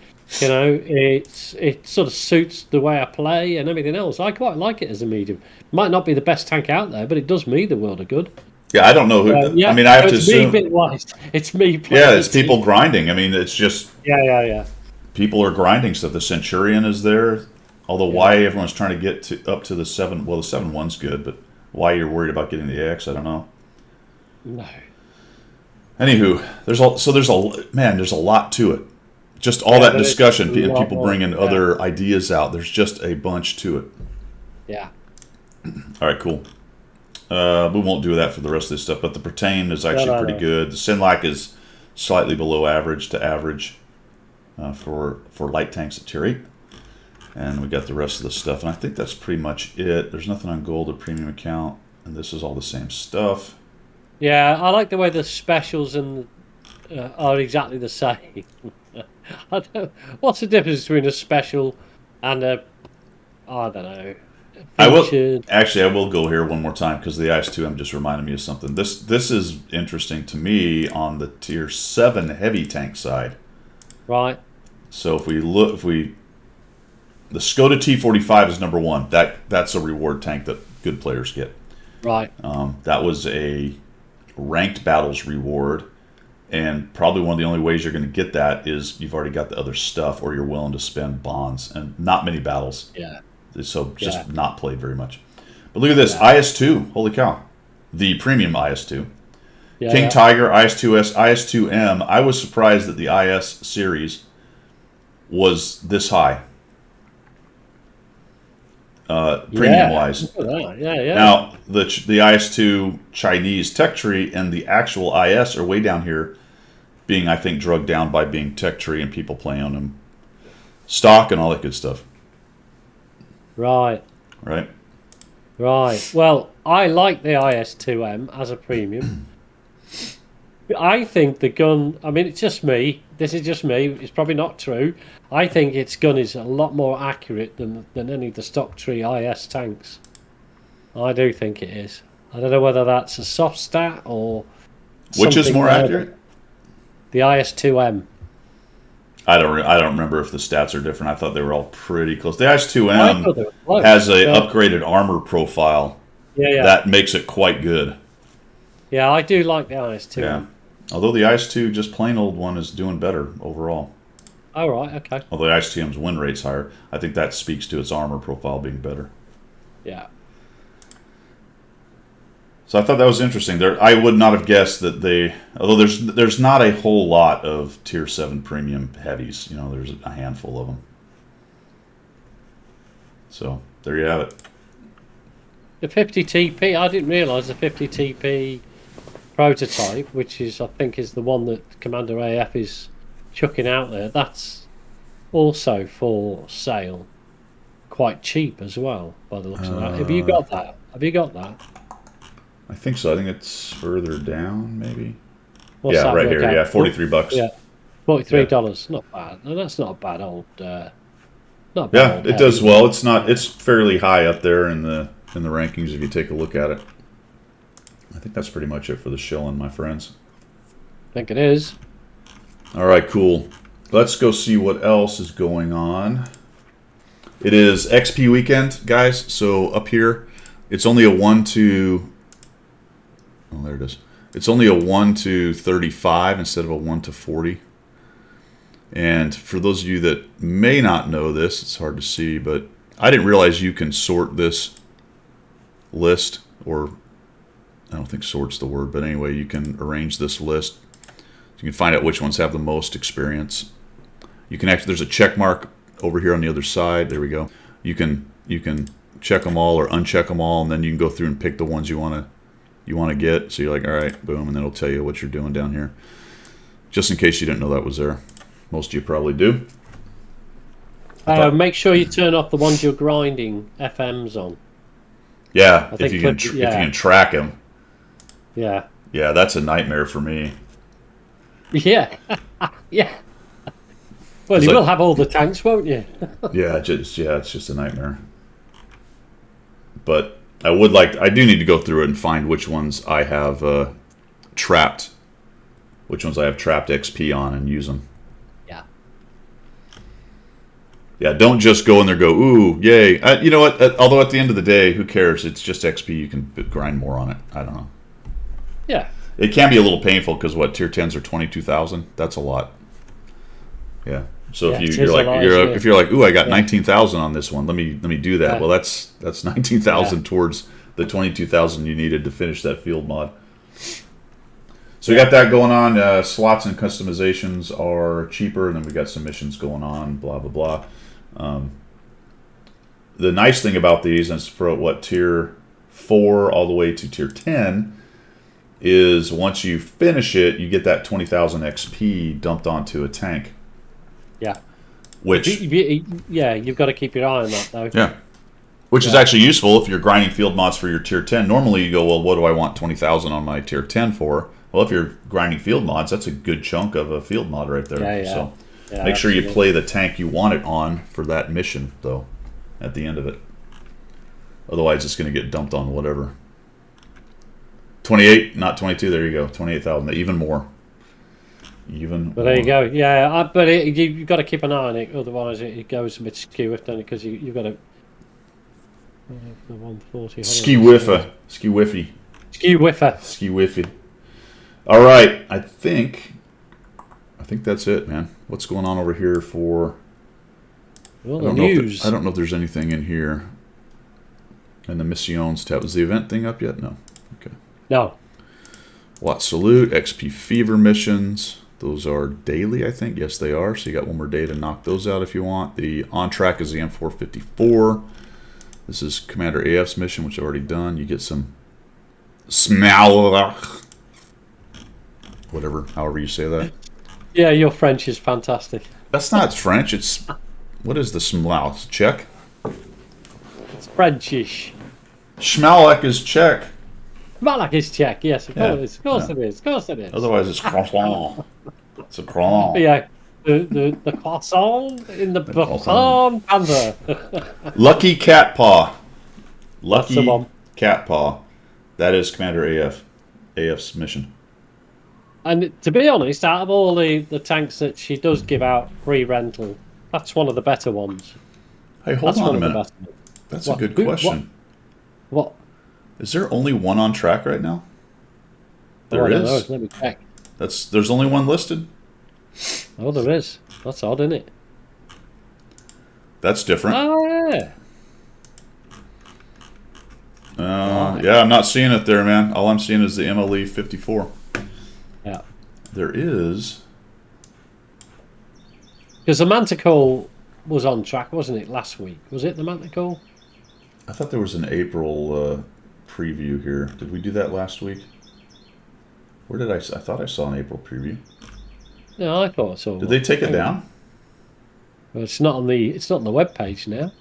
it sort of suits the way I play and everything else. I quite like it as a medium. Might not be the best tank out there, but it does me the world of good. Yeah, I don't know who. I mean, I have to assume. It's me playing. Yeah, it's people grinding. I mean, it's just. Yeah. People are grinding stuff. The Centurion is there. Although why everyone's trying to get up to the 7, well, the 7.1's good, but why you're worried about getting the AX, I don't know. No. Anywho, there's a lot to it. Just all that discussion and people bringing other ideas out. There's just a bunch to it. Yeah. All right, cool. We won't do that for the rest of this stuff, but the Pertain is actually pretty good. The Sinlac is slightly below average to average for light tanks at Tier 8. And we got the rest of the stuff, and I think that's pretty much it. There's nothing on gold or premium account, and this is all the same stuff. Yeah, I like the way the specials are exactly the same. What's the difference between a special and a, I don't know, featured? I will go here one more time because the IS-2M just reminded me of something. This is interesting to me on the Tier 7 heavy tank side. Right. So the Skoda T-45 is number 1. That's a reward tank that good players get. Right. That was a ranked battles reward, and probably one of the only ways you're going to get that is you've already got the other stuff, or you're willing to spend bonds, and not many battles. Yeah. So just not played very much. But look at this, IS-2. Holy cow. The premium IS-2. King Tiger, IS-2S, IS-2M. I was surprised that the IS series was this high. Premium-wise. Yeah. Now, the IS-2 Chinese tech tree and the actual IS are way down here, being, I think, drugged down by being tech tree and people playing on them. Stock and all that good stuff. Right. Well, I like the IS-2M as a premium. I think the gun, I mean, it's just me. This is just me. It's probably not true. I think its gun is a lot more accurate than any of the stock tree IS tanks. I do think it is. I don't know whether that's a soft stat or which is more accurate? The IS-2M. I don't remember if the stats are different. I thought they were all pretty close. The IS-2M has a upgraded armor profile. Yeah. That makes it quite good. Yeah, I do like the IS-2M. Yeah. Although the IS-2, just plain old one, is doing better overall. Oh, right, okay. Although the IS-2M's win rate's higher, I think that speaks to its armor profile being better. Yeah. So I thought that was interesting. I would not have guessed that although there's not a whole lot of Tier 7 premium heavies. There's a handful of them. So there you have it. The 50 TP, I didn't realise the 50 TP prototype, which I think is the one that Commander AF is chucking out there, that's also for sale, quite cheap as well, by the looks of that. Have you got that? I think so. I think it's further down, maybe. What's that right here. Yeah, $43. Yeah, $43. Not bad. No, that's not a bad old. Not bad. Yeah, it does well. It's not. It's fairly high up there in the rankings if you take a look at it. I think that's pretty much it for the shilling, my friends. I think it is. All right, cool. let's go see what else is going on. It is XP weekend, guys. So up here, it's only a 1 to... Oh, there it is. It's only a 1 to 35 instead of a 1 to 40. And for those of you that may not know this, it's hard to see, but I didn't realize you can sort this list, or I don't think sort's the word, but anyway, you can arrange this list. You can find out which ones have the most experience. You can actually, there's a check mark over here on the other side. There we go. You can check them all or uncheck them all, and then you can go through and pick the ones you want to get. So you're like, all right, boom, and then it'll tell you what you're doing down here. Just in case you didn't know that was there. Most of you probably do. Make sure you turn off the ones you're grinding FMs on. Yeah, if you can track them. Yeah. Yeah, that's a nightmare for me. Yeah. Yeah. Well, you will have all the tanks, won't you? Yeah, it's just a nightmare. But I do need to go through it and find which ones I have trapped, which ones I have trapped XP on, and use them. Yeah. Yeah, don't just go in there and go, ooh, yay. You know what? Although at the end of the day, who cares? It's just XP. You can grind more on it. I don't know. Yeah. It can be a little painful because tier 10s are 22,000. That's a lot. Yeah. So if you're like, ooh, I got 19,000 on this one. Let me do that. Yeah. Well, that's 19,000 towards the 22,000 you needed to finish that field mod. So we got that going on. Slots and customizations are cheaper, and then we got some missions going on. Blah blah blah. The nice thing about these, and it's for tier 4 all the way to tier 10, is once you finish it, you get that 20,000 XP dumped onto a tank. Yeah. Which you've got to keep your eye on that though. Yeah. Which is actually useful if you're grinding field mods for your tier 10. Normally you go, well, what do I want 20,000 on my tier 10 for? Well, if you're grinding field mods, that's a good chunk of a field mod right there. Yeah. So make sure you play the tank you want it on for that mission, though, at the end of it. Otherwise, it's going to get dumped on whatever. 28, not 22. There you go. 28,000. Even more. But there you go. Yeah, but you've got to keep an eye on it. Otherwise, it goes a bit skew, because you've got to. 140. Ski whiffy. All right, I think that's it, man. What's going on over here for? Well, the news. I don't know if there's anything in here. And the missions tab. Is the event thing up yet? No. Okay. No. Watt Salute, XP Fever missions. Those are daily, I think. Yes, they are. So you got one more day to knock those out if you want. The on track is the M454. This is Commander AF's mission, which I've already done. You get some smell, whatever, however you say that. Yeah, your French is fantastic. That's not French. It's, what is the smell? Czech? It's Frenchish. Schmalek is Czech. Schmalek is Czech, yes, of course. Of course it is. Of course it is. Otherwise, it's croissant. It's a croissant. Yeah, the croissant in the croissant panther. Lucky Cat Paw. Lucky Cat Paw. That is Commander AF's mission. And to be honest, out of all the tanks that she does give out free rental, that's one of the better ones. Hey, hold on a minute. That's a good question. What? Is there only one on track right now? There is. Let me check. There's only one listed? Oh, there is. That's odd, isn't it? That's different. Oh, yeah. Yeah, I'm not seeing it there, man. All I'm seeing is the MLE 54. Yeah. There is. Because the Manticore was on track, wasn't it, last week? Was it the Manticore? I thought there was an April preview here. Did we do that last week? Where did I thought I saw an April preview. No, I thought so. Did they take it down? Well, it's not on the web page now.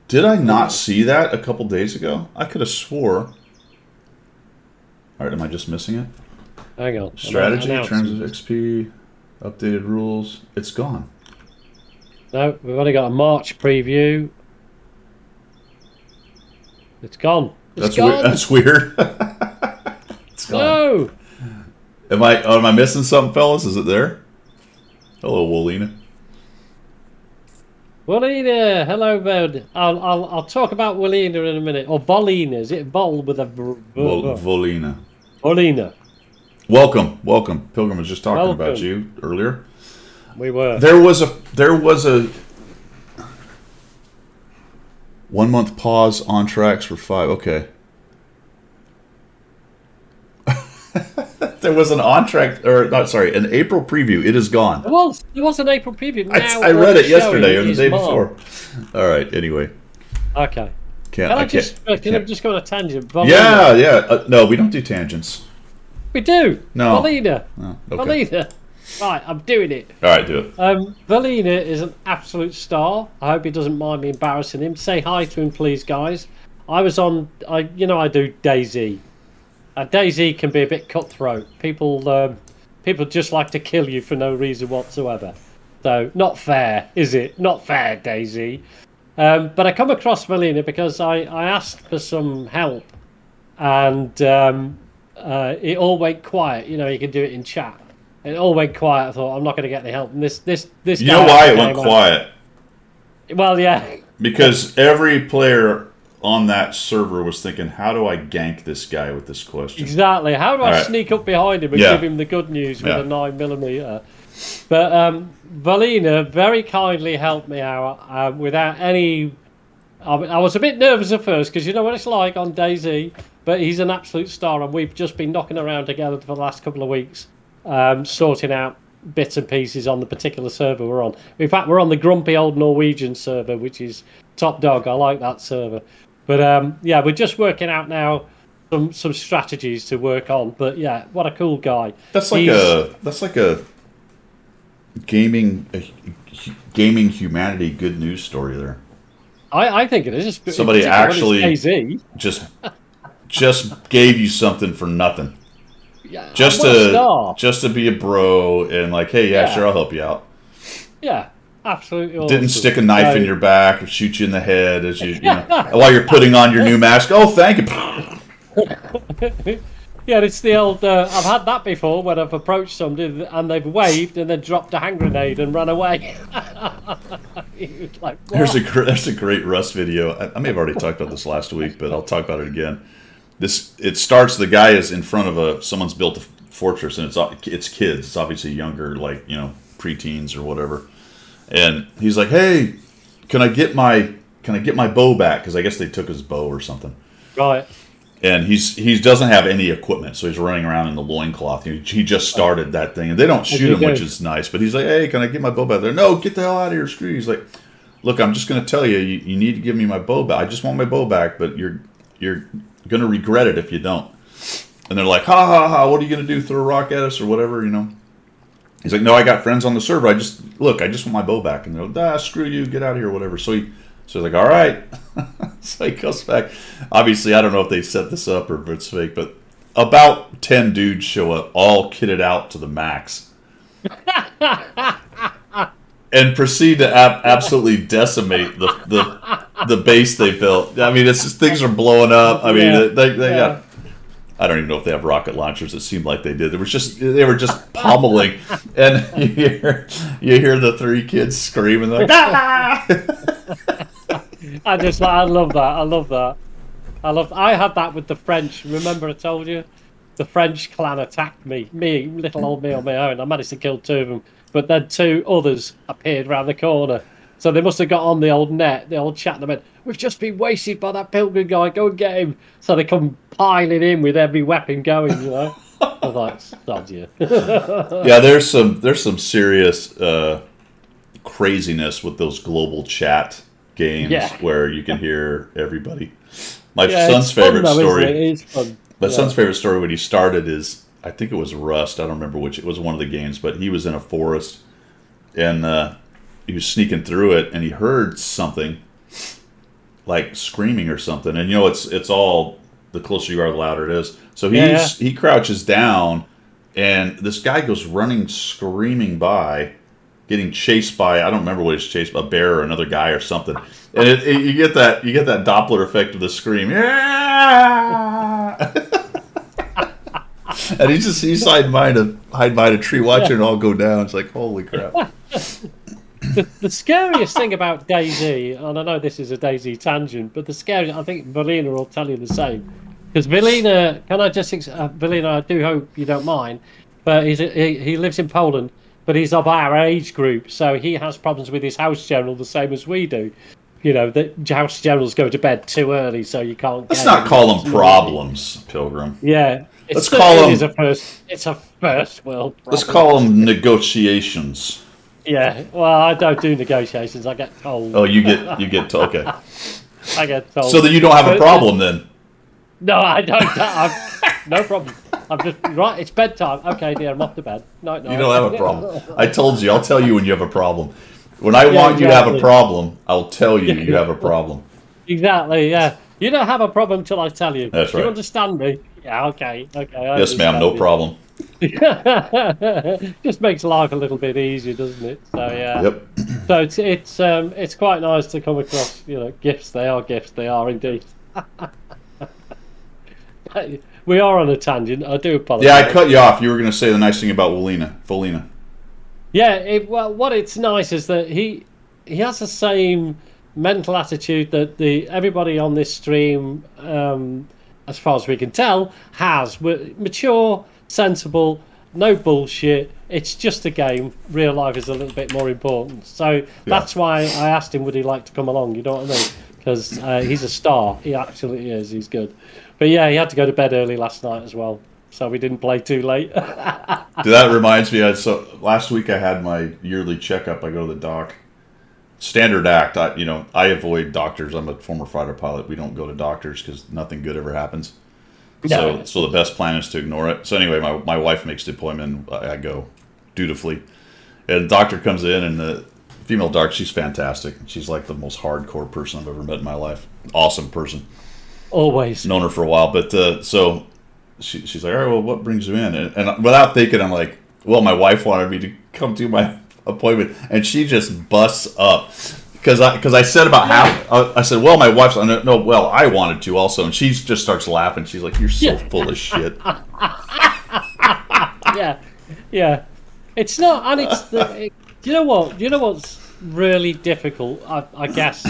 Did I not see that a couple days ago? I could have swore. All right, am I just missing it? Hang on. Strategy, terms of XP, updated rules. It's gone. No, we've only got a March preview. It's gone. It's gone. That's weird. It's gone. No. Am I missing something, fellas? Is it there? Hello, Wolina. Wallina, hello, bud. I'll talk about Wallina in a minute. Or Volina, is it Vol with a Volina. Wallina. Welcome, welcome. Pilgrim was just talking about Welcome. you earlier. We were. There was a 1 month pause on tracks for 5. Okay. There was an on track, or not, sorry, an April preview. It is gone. There was an April preview. Now I read it yesterday or showing the is day March. before. All right. Anyway, Okay. can Can I I just can I can't. just go on a tangent? Volina. Yeah. No, we don't do tangents. We do. No. Volina. No. Okay. Volina. Right, I'm doing it. All right, do it. Volina is an absolute star. I hope he doesn't mind me embarrassing him. Say hi to him, please, guys. I do DayZ. DayZ can be a bit cutthroat. People just like to kill you for no reason whatsoever. So not fair, is it? Not fair, DayZ. But I come across Volina because I asked for some help, and it all went quiet. You know, you can do it in chat. It all went quiet. I thought I'm not going to get any help. And this You guy know why it came went out. quiet? Well, yeah. Because every player on that server was thinking, how do I gank this guy with this question? Exactly. How do I Alright. sneak up behind him and Yeah. give him the good news with Yeah. a 9mm? But Valina very kindly helped me out without any. I was a bit nervous at first because you know what it's like on DayZ, but he's an absolute star, and we've just been knocking around together for the last couple of weeks, sorting out bits and pieces on the particular server we're on. In fact, we're on the grumpy old Norwegian server, which is top dog. I like that server. But yeah, we're just working out now some strategies to work on. But yeah, what a cool guy. That's like a gaming humanity good news story there. I think it is. Somebody particularly when actually it's DayZ. just gave you something for nothing. Yeah, Just what a star. to be a bro and like, hey, yeah, sure, I'll help you out. Yeah, absolutely. Didn't awesome. stick a knife So- in your back or shoot you in the head as you know while you're putting on your new mask. Oh, thank you. Yeah, it's the old. I've had that before when I've approached somebody and they've waved and then dropped a hand grenade and run away. Like, There's a great Rust video. I may have already talked about this last week, but I'll talk about it again. It starts. The guy is in front of someone's built a fortress, and it's kids. It's obviously younger, like preteens or whatever. And he's like, "Hey, can I get my bow back? Because I guess they took his bow or something." right. And he doesn't have any equipment, so he's running around in the loincloth. He just started that thing, and they don't shoot him, which is nice. But he's like, "Hey, can I get my bow back?" There, no, get the hell out of here, screw you. He's like, "Look, I'm just going to tell you, you need to give me my bow back. I just want my bow back, but you're going to regret it if you don't." And they're like, "Ha ha ha! What are you going to do? Throw a rock at us or whatever?" He's like, "No, I got friends on the server. I just want my bow back." And they're like, "Screw you, get out of here, whatever." So he's like, "All right." So he goes back. Obviously, I don't know if they set this up or if it's fake, but about 10 dudes show up, all kitted out to the max, and proceed to absolutely decimate the base they built. I mean, it's just, things are blowing up. I mean, they got. I don't even know if they have rocket launchers. It seemed like they did. They were just pummeling, and you hear the three kids screaming like, "Ah!" I love that. I had that with the French. Remember I told you? The French clan attacked me, little old me on my own. I managed to kill 2 of them, but then 2 others appeared round the corner. So they must have got on the old net, the old chat, and they went, "We've just been wasted by that pilgrim guy, go and get him." So they come piling in with every weapon going, I was like, "Sod you." Yeah, there's some serious craziness with those global chat games where you can hear everybody. My son's favorite story. It's fun. My son's favorite story when he started is, I think it was Rust. I don't remember which. It was one of the games, but he was in a forest and he was sneaking through it, and he heard something like screaming or something. And it's all, the closer you are, the louder it is. So he crouches down, and this guy goes running, screaming by, getting chased by, I don't remember what he's chased by, a bear or another guy or something. And you get that Doppler effect of the scream. Yeah! And he's hiding behind a tree watching it all go down. It's like, holy crap. The scariest thing about Daisy, and I know this is a Daisy tangent, but I think Velina will tell you the same. Because Velina, Velina, I do hope you don't mind, but he lives in Poland, but he's of our age group, so he has problems with his house general the same as we do. The house generals go to bed too early, so you can't. Let's not call them problems, Pilgrim. Yeah, let's call them. It's a first world problem. Let's call them negotiations. Yeah, well, I don't do negotiations. I get told. Oh, you get told. Okay. I get told. So then you don't have a problem then. No, I don't. No problem. I'm just right. It's bedtime. Okay, dear, I'm off to bed. No. You don't have a problem. I told you. I'll tell you when you have a problem. When I want you to have a problem, I'll tell you you have a problem. Exactly. Yeah. You don't have a problem till I tell you. That's right. You understand me? Yeah. Okay. Yes, ma'am. No problem. Just makes life a little bit easier, doesn't it? So yeah. Yep. So it's quite nice to come across gifts. They are gifts. They are indeed. We are on a tangent. I do apologize. Yeah, I cut you off. You were going to say the nice thing about Felina. Yeah. What it's nice is that he has the same mental attitude that everybody on this stream, as far as we can tell, has. We're mature, sensible, no bullshit. It's just a game. Real life is a little bit more important. So that's why I asked him would he like to come along. You know what I mean? Because he's a star. He absolutely is. He's good. But yeah, he had to go to bed early last night as well, so we didn't play too late. That reminds me. So last week I had my yearly checkup. I go to the doc. Standard act. I avoid doctors. I'm a former fighter pilot. We don't go to doctors because nothing good ever happens. So the best plan is to ignore it. So anyway, my wife makes the appointment. I go dutifully, and the doctor comes in, and the female doctor, she's fantastic. She's like the most hardcore person I've ever met in my life. Awesome person. Always known her for a while, but so she's like, all right, well, what brings you in? And without thinking, I'm like, well, my wife wanted me to come to my appointment, and she just busts up because I said about half. I said, well, my wife's no, well, I wanted to also, and she just starts laughing. She's like, you're so full of shit. Yeah. It's not, and it's you know what's really difficult, I guess.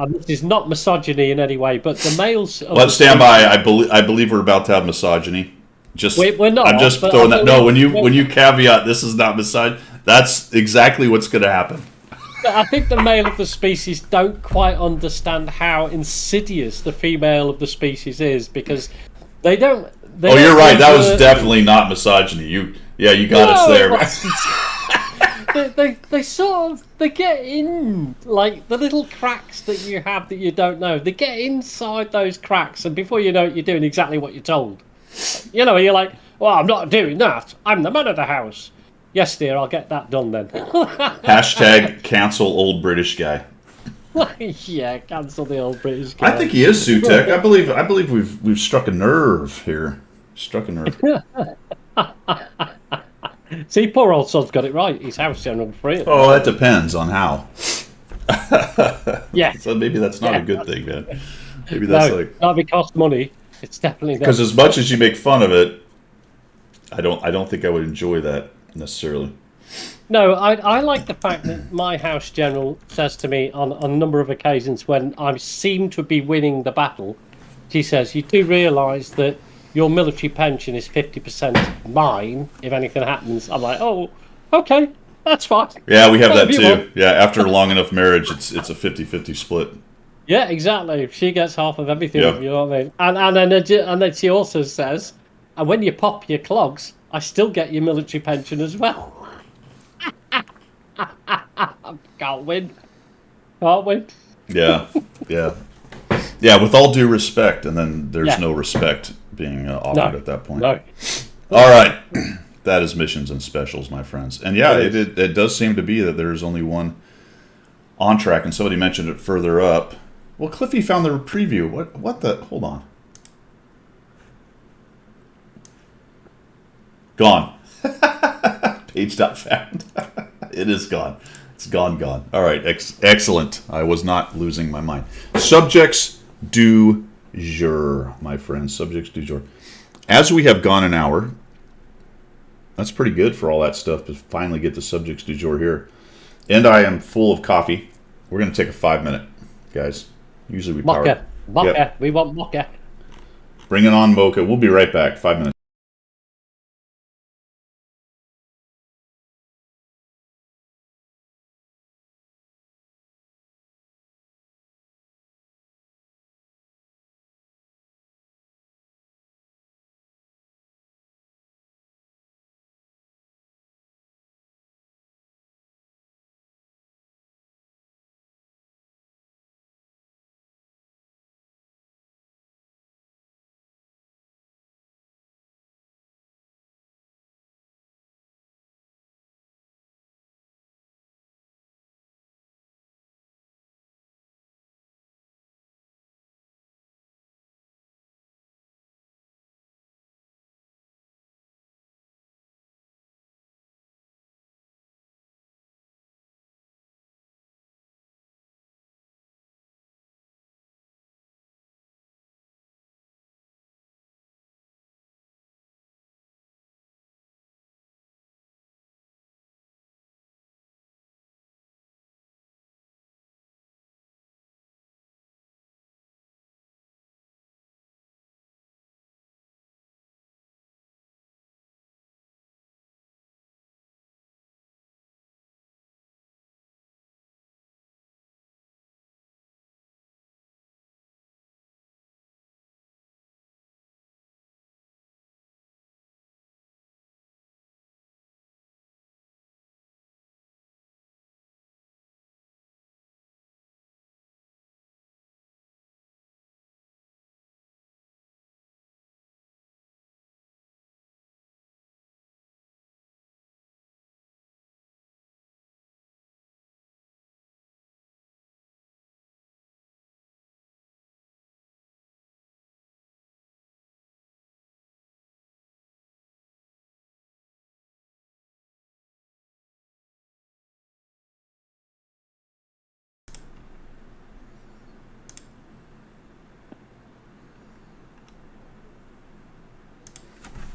This is not misogyny in any way, but the males. Let's stand by. I believe we're about to have misogyny. We're not. I'm just throwing that. No, when you caveat this is not misogyny, that's exactly what's going to happen. I think the male of the species don't quite understand how insidious the female of the species is because they don't. You're right. That was definitely not misogyny. You got us there. They get in like the little cracks that you have that you don't know. They get inside those cracks, and before you know it, you're doing exactly what you're told. You're like, well, I'm not doing that. I'm the man of the house. Yes, dear, I'll get that done then. Hashtag cancel old British guy. Yeah, cancel the old British guy. I think he is Sutek. I believe we've struck a nerve here. Struck a nerve. See, poor old son's got it right. He's house general for it. Oh, that depends on how. Yeah. So maybe that's not a good thing, man. Maybe that's not if it costs money. It's definitely not. Because as much as you make fun of it, I don't think I would enjoy that necessarily. No, I like the fact that my house general says to me on a number of occasions when I seem to be winning the battle, she says, you do realise that your military pension is 50% mine if anything happens. I'm like, oh, okay, that's fine. Yeah, we have that too. Yeah, after a long enough marriage, it's a 50-50 split. Yeah, exactly. She gets half of everything, You know what I mean? And then she also says, and when you pop your clogs, I still get your military pension as well. Can't win. Yeah. With all due respect, and then there's no respect being offered at that point. No. All right. That is missions and specials, my friends. And yeah, it does seem to be that there's only one on track, and somebody mentioned it further up. Well, Cliffy found the preview. What the? Hold on. Gone. Page not found. It is gone. It's gone. All right. Excellent. I was not losing my mind. Subjects du jour, my friends. Subjects du jour. As we have gone an hour, That's pretty good for all that stuff to finally get the subjects du jour here. And I am full of coffee. We're going to take a 5-minute, guys. Usually we power. Mocha. Mocha. Yep. We want mocha. Bring it on, mocha. We'll be right back. 5 minutes.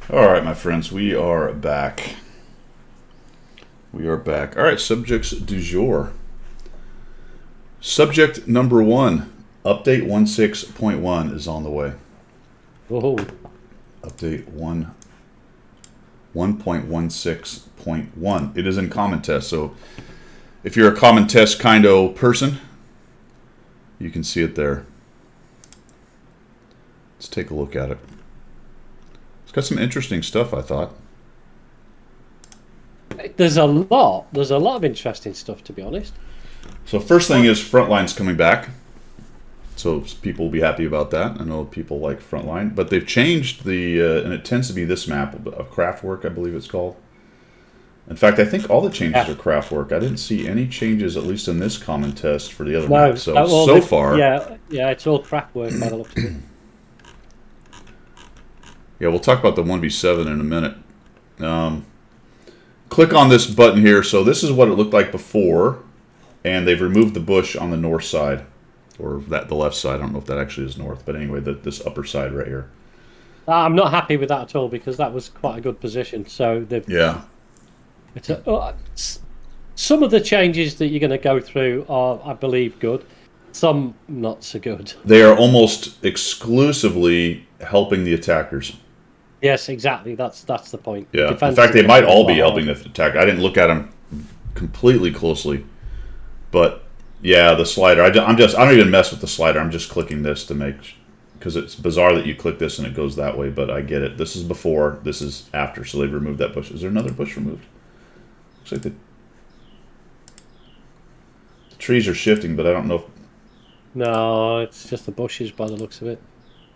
All right, my friends, we are back. We are back. All right, subjects du jour. Subject number 1, update 16.1 is on the way. Whoa. Update 1.16.1. It is in common test, so if you're a common test kind-o person, you can see it there. Let's take a look at it. It's got some interesting stuff, I thought. There's a lot of interesting stuff, to be honest. So first thing is Frontline's coming back. So people will be happy about that. I know people like Frontline. But they've changed the, and it tends to be this map, a Craftwork, I believe it's called. In fact, I think all the changes are Craftwork. I didn't see any changes, at least in this common test, for the other maps. So far... Yeah, it's all Craftwork by the looks of it. Yeah, we'll talk about the 1v7 in a minute. Click on this button here. So this is what it looked like before, and they've removed the bush on the north side, or the left side. I don't know if that actually is north, but anyway, this upper side right here. I'm not happy with that at all, because that was quite a good position. So they've some of the changes that you're going to go through are, I believe, good. Some not so good. They are almost exclusively helping the attackers. Yes, exactly. That's the point. Yeah. In fact, they might all be helping the attacker. I didn't look at them completely closely, but yeah, the slider. I don't even mess with the slider. I'm just clicking this to make, because it's bizarre that you click this and it goes that way. But I get it. This is before. This is after. So they've removed that bush. Is there another bush removed? Looks like the trees are shifting, but I don't know if... No, it's just the bushes by the looks of it.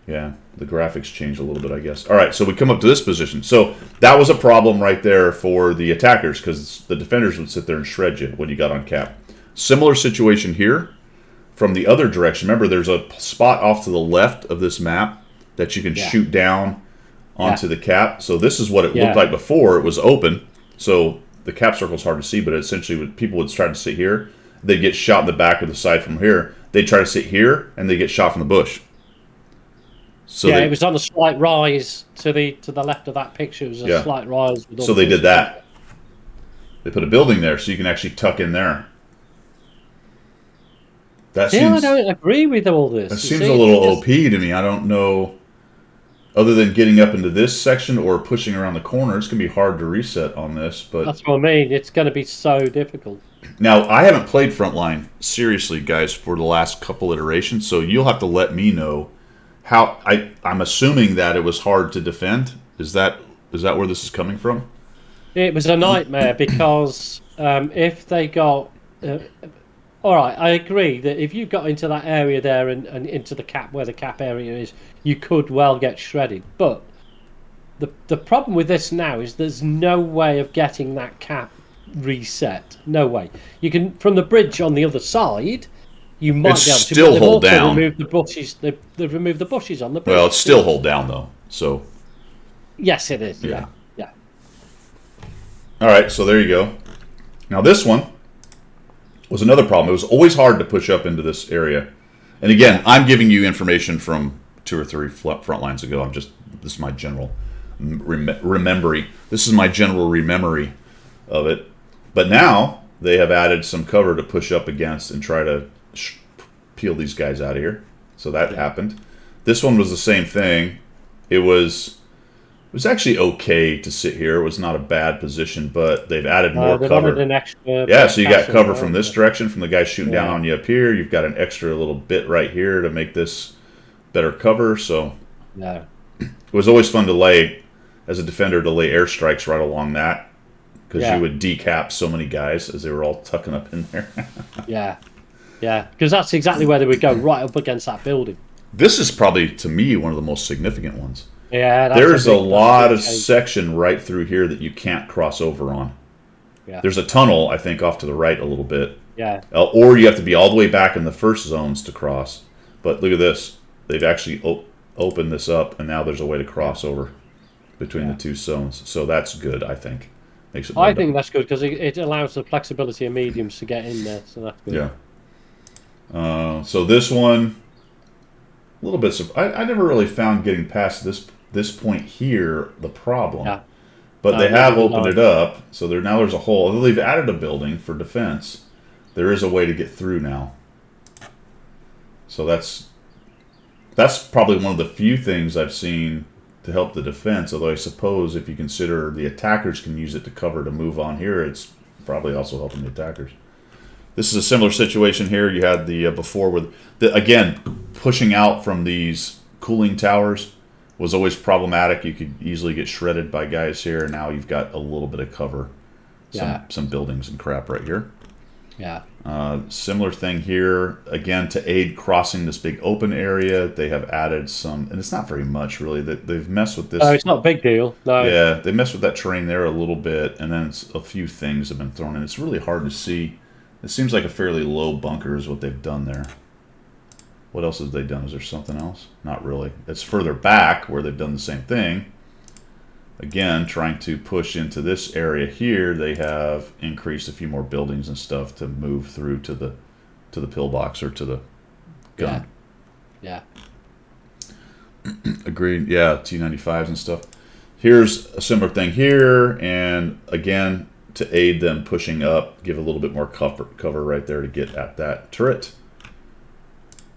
Yeah, the graphics change a little bit, I guess. All right, so we come up to this position. So that was a problem right there for the attackers, because the defenders would sit there and shred you when you got on cap. Similar situation here from the other direction. Remember, there's a spot off to the left of this map that you can shoot down onto the cap. So this is what it looked like before. It was open, so the cap circle is hard to see, but essentially people would try to sit here. They'd get shot in the back or the side from here. They'd try to sit here, and they get shot from the bush. So Yeah, they it was on a slight rise to the left of that picture. It was a yeah. slight rise. With all So the they did bushes. that. They put a building there, so you can actually tuck in there. That See, I seems don't agree with all that this. You seems a see, little because OP to me. I don't know. Other than getting up into this section or pushing around the corner, it's gonna be hard to reset on this. But that's what I mean. It's going to be so difficult. now I haven't played Frontline seriously, guys, for the last couple iterations. So you'll have to let me know how. I'm assuming that it was hard to defend. Is that where this is coming from? It was a nightmare because if they got. All right, I agree that if you got into that area there and into the cap where the cap area is, you could well get shredded. But the problem with this now is there's no way of getting that cap reset. No way. You can from the bridge on the other side, you might It's be able to. still But they've hold also down. removed the bushes. They've removed the bushes on the Well, bridge it's still too. hold down though. So Yes, it is. yeah. Yeah, yeah, All right. So there you go. Now this one was another problem. It was always hard to push up into this area. And again, I'm giving you information from 2 or 3 front lines ago. This is my general remembering. This is my general rememory of it. But now they have added some cover to push up against and try to peel these guys out of here. So that happened. This one was the same thing. It was actually okay to sit here. It was not a bad position, but they've added more they cover. wanted an extra. Yeah, so you got castle, cover right? from this direction, from the guy shooting down Yeah. on you up here. You've got an extra little bit right here to make this better cover. So Yeah. it was always fun to lay, as a defender, to lay airstrikes right along that, because Yeah. you would decap so many guys as they were all tucking up in there. Yeah, yeah, because that's exactly where they would go, right up against that building. This is probably, to me, one of the most significant ones. Yeah, There's a that's lot big of change. section right through here that you can't cross over on. Yeah, There's a tunnel, I think, off to the right a little bit. yeah, Or you have to be all the way back in the first zones to cross. But look at this. They've actually opened this up, and now there's a way to cross over between the two zones. So that's good, I think. Makes it more I think that's good because it allows the flexibility of mediums to get in there, so that's good. Yeah. So this one, a little bit. I never really found getting past this point here the problem. Yeah. But they No, have neither opened did it up, so now there's a hole. Although they've added a building for defense, there is a way to get through now. So that's probably one of the few things I've seen to help the defense. Although I suppose if you consider the attackers can use it to cover to move on here, it's probably also helping the attackers. This is a similar situation here. You had the before with again pushing out from these cooling towers was always problematic. You could easily get shredded by guys here. Now you've got a little bit of cover, some buildings and crap right here. Yeah. Similar thing here. Again, to aid crossing this big open area, they have added some, and it's not very much really. They've messed with this. Oh, it's not a big deal. No. Yeah, they messed with that terrain there a little bit, and then a few things have been thrown in. It's really hard to see. It seems like a fairly low bunker is what they've done there. What else have they done? Is there something else? Not really. It's further back where they've done the same thing. Again, trying to push into this area here, they have increased a few more buildings and stuff to move through to the pillbox or to the gun. Yeah. Agreed. Yeah, T95s and stuff. Here's a similar thing here, and again, to aid them pushing up, give a little bit more cover right there to get at that turret.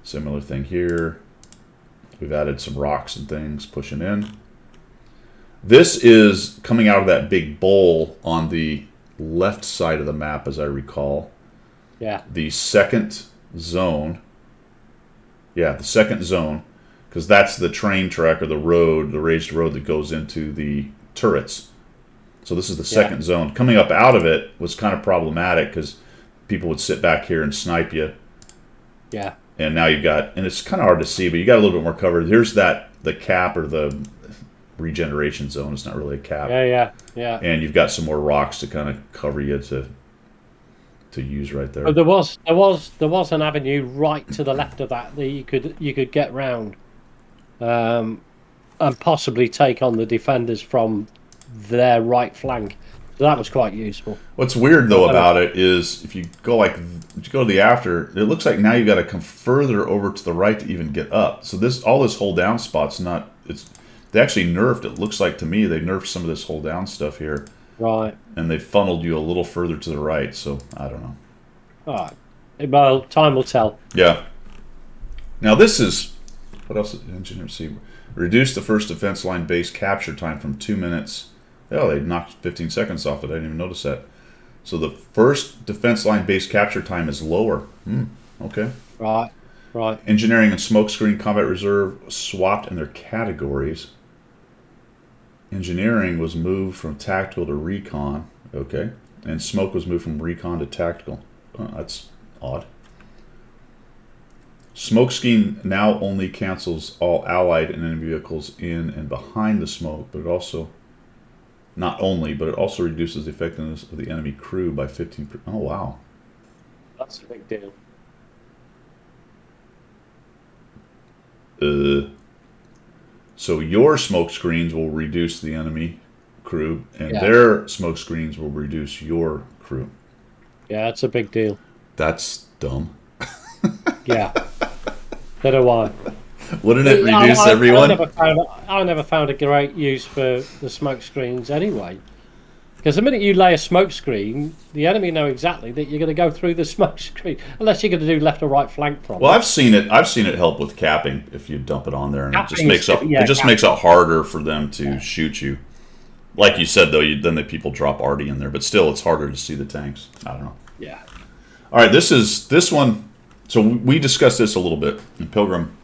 Similar thing here. We've added some rocks and things pushing in. This is coming out of that big bowl on the left side of the map, as I recall. Yeah. The second zone. Yeah, the second zone, because that's the train track or the road, the raised road that goes into the turrets. So this is the second zone. Coming up out of it was kind of problematic because people would sit back here and snipe you. Yeah. And now you've got, and it's kind of hard to see, but you got a little bit more cover. Here's the cap or the regeneration zone. It's not really a cap. Yeah. And you've got some more rocks to kind of cover you to use right there. But there was an avenue right to the left of that you could get round, and possibly take on the defenders from their right flank. So that was quite useful. What's weird though about it is if you go to the after, it looks like now you got to come further over to the right to even get up. So all this hold down spot's not. They actually nerfed. It looks like to me they nerfed some of this hold down stuff here. Right. And they funneled you a little further to the right. So I don't know. All right. Well, time will tell. Yeah. Now this is what else did the engineer see? Reduce the first defense line base capture time from 2 minutes. Oh, they knocked 15 seconds off it. I didn't even notice that. So the first defense line base capture time is lower. Okay. Right. Engineering and smokescreen combat reserve swapped in their categories. Engineering was moved from tactical to recon. Okay. And smoke was moved from recon to tactical. That's odd. Smokescreen now only cancels all allied and enemy vehicles in and behind the smoke, but it also reduces the effectiveness of the enemy crew by 15%. Oh, wow. That's a big deal. So your smoke screens will reduce the enemy crew, and their smoke screens will reduce your crew. Yeah, that's a big deal. That's dumb. Yeah. Don't know why. Wouldn't it reduce everyone? I never found a great use for the smoke screens anyway. Because the minute you lay a smoke screen, the enemy know exactly that you're going to go through the smoke screen, unless you're going to do left or right flank from. Well, I've seen it help with capping if you dump it on there, and Capping makes it harder for them to shoot you. Like you said, though, then the people drop arty in there, but still, it's harder to see the tanks. I don't know. Yeah. All right, this one. So we discussed this a little bit in Pilgrim.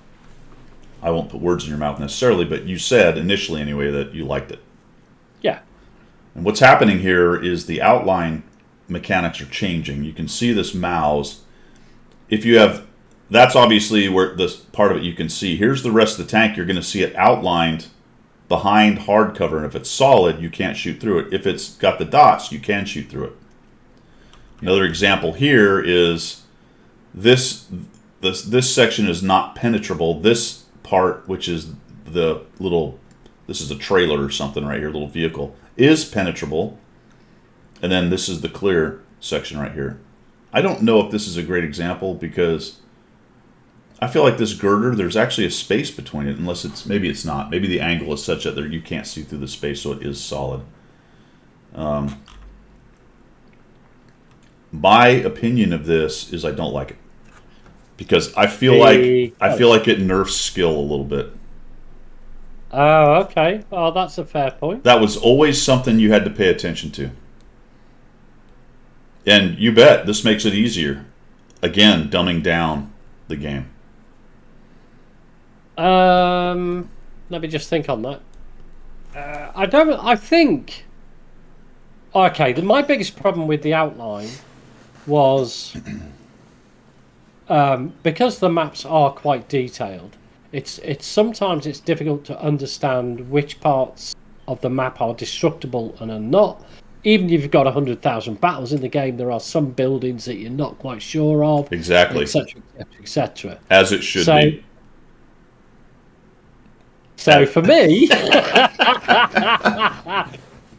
I won't put words in your mouth necessarily, but you said initially anyway that you liked it. Yeah. And what's happening here is the outline mechanics are changing. You can see this mouse. That's obviously where this part of it you can see. Here's the rest of the tank. You're going to see it outlined behind hardcover, and if it's solid, you can't shoot through it. If it's got the dots, you can shoot through it. Another example here is this section is not penetrable. This part, which is this is a trailer or something right here, little vehicle, is penetrable. And then this is the clear section right here. I don't know if this is a great example because I feel like this girder, there's actually a space between it, unless maybe it's not. Maybe the angle is such that you can't see through the space, so it is solid. My opinion of this is I don't like it because I feel like it nerfs skill a little bit. Oh, okay. Oh, that's a fair point. That was always something you had to pay attention to. And you bet this makes it easier. Again, dumbing down the game. Let me just think on that. I think... Okay, my biggest problem with the outline was because the maps are quite detailed, it's sometimes it's difficult to understand which parts of the map are destructible and are not. Even if you've got 100,000 battles in the game, there are some buildings that you're not quite sure of. Exactly. Etc. Etc. As it should be. So for me,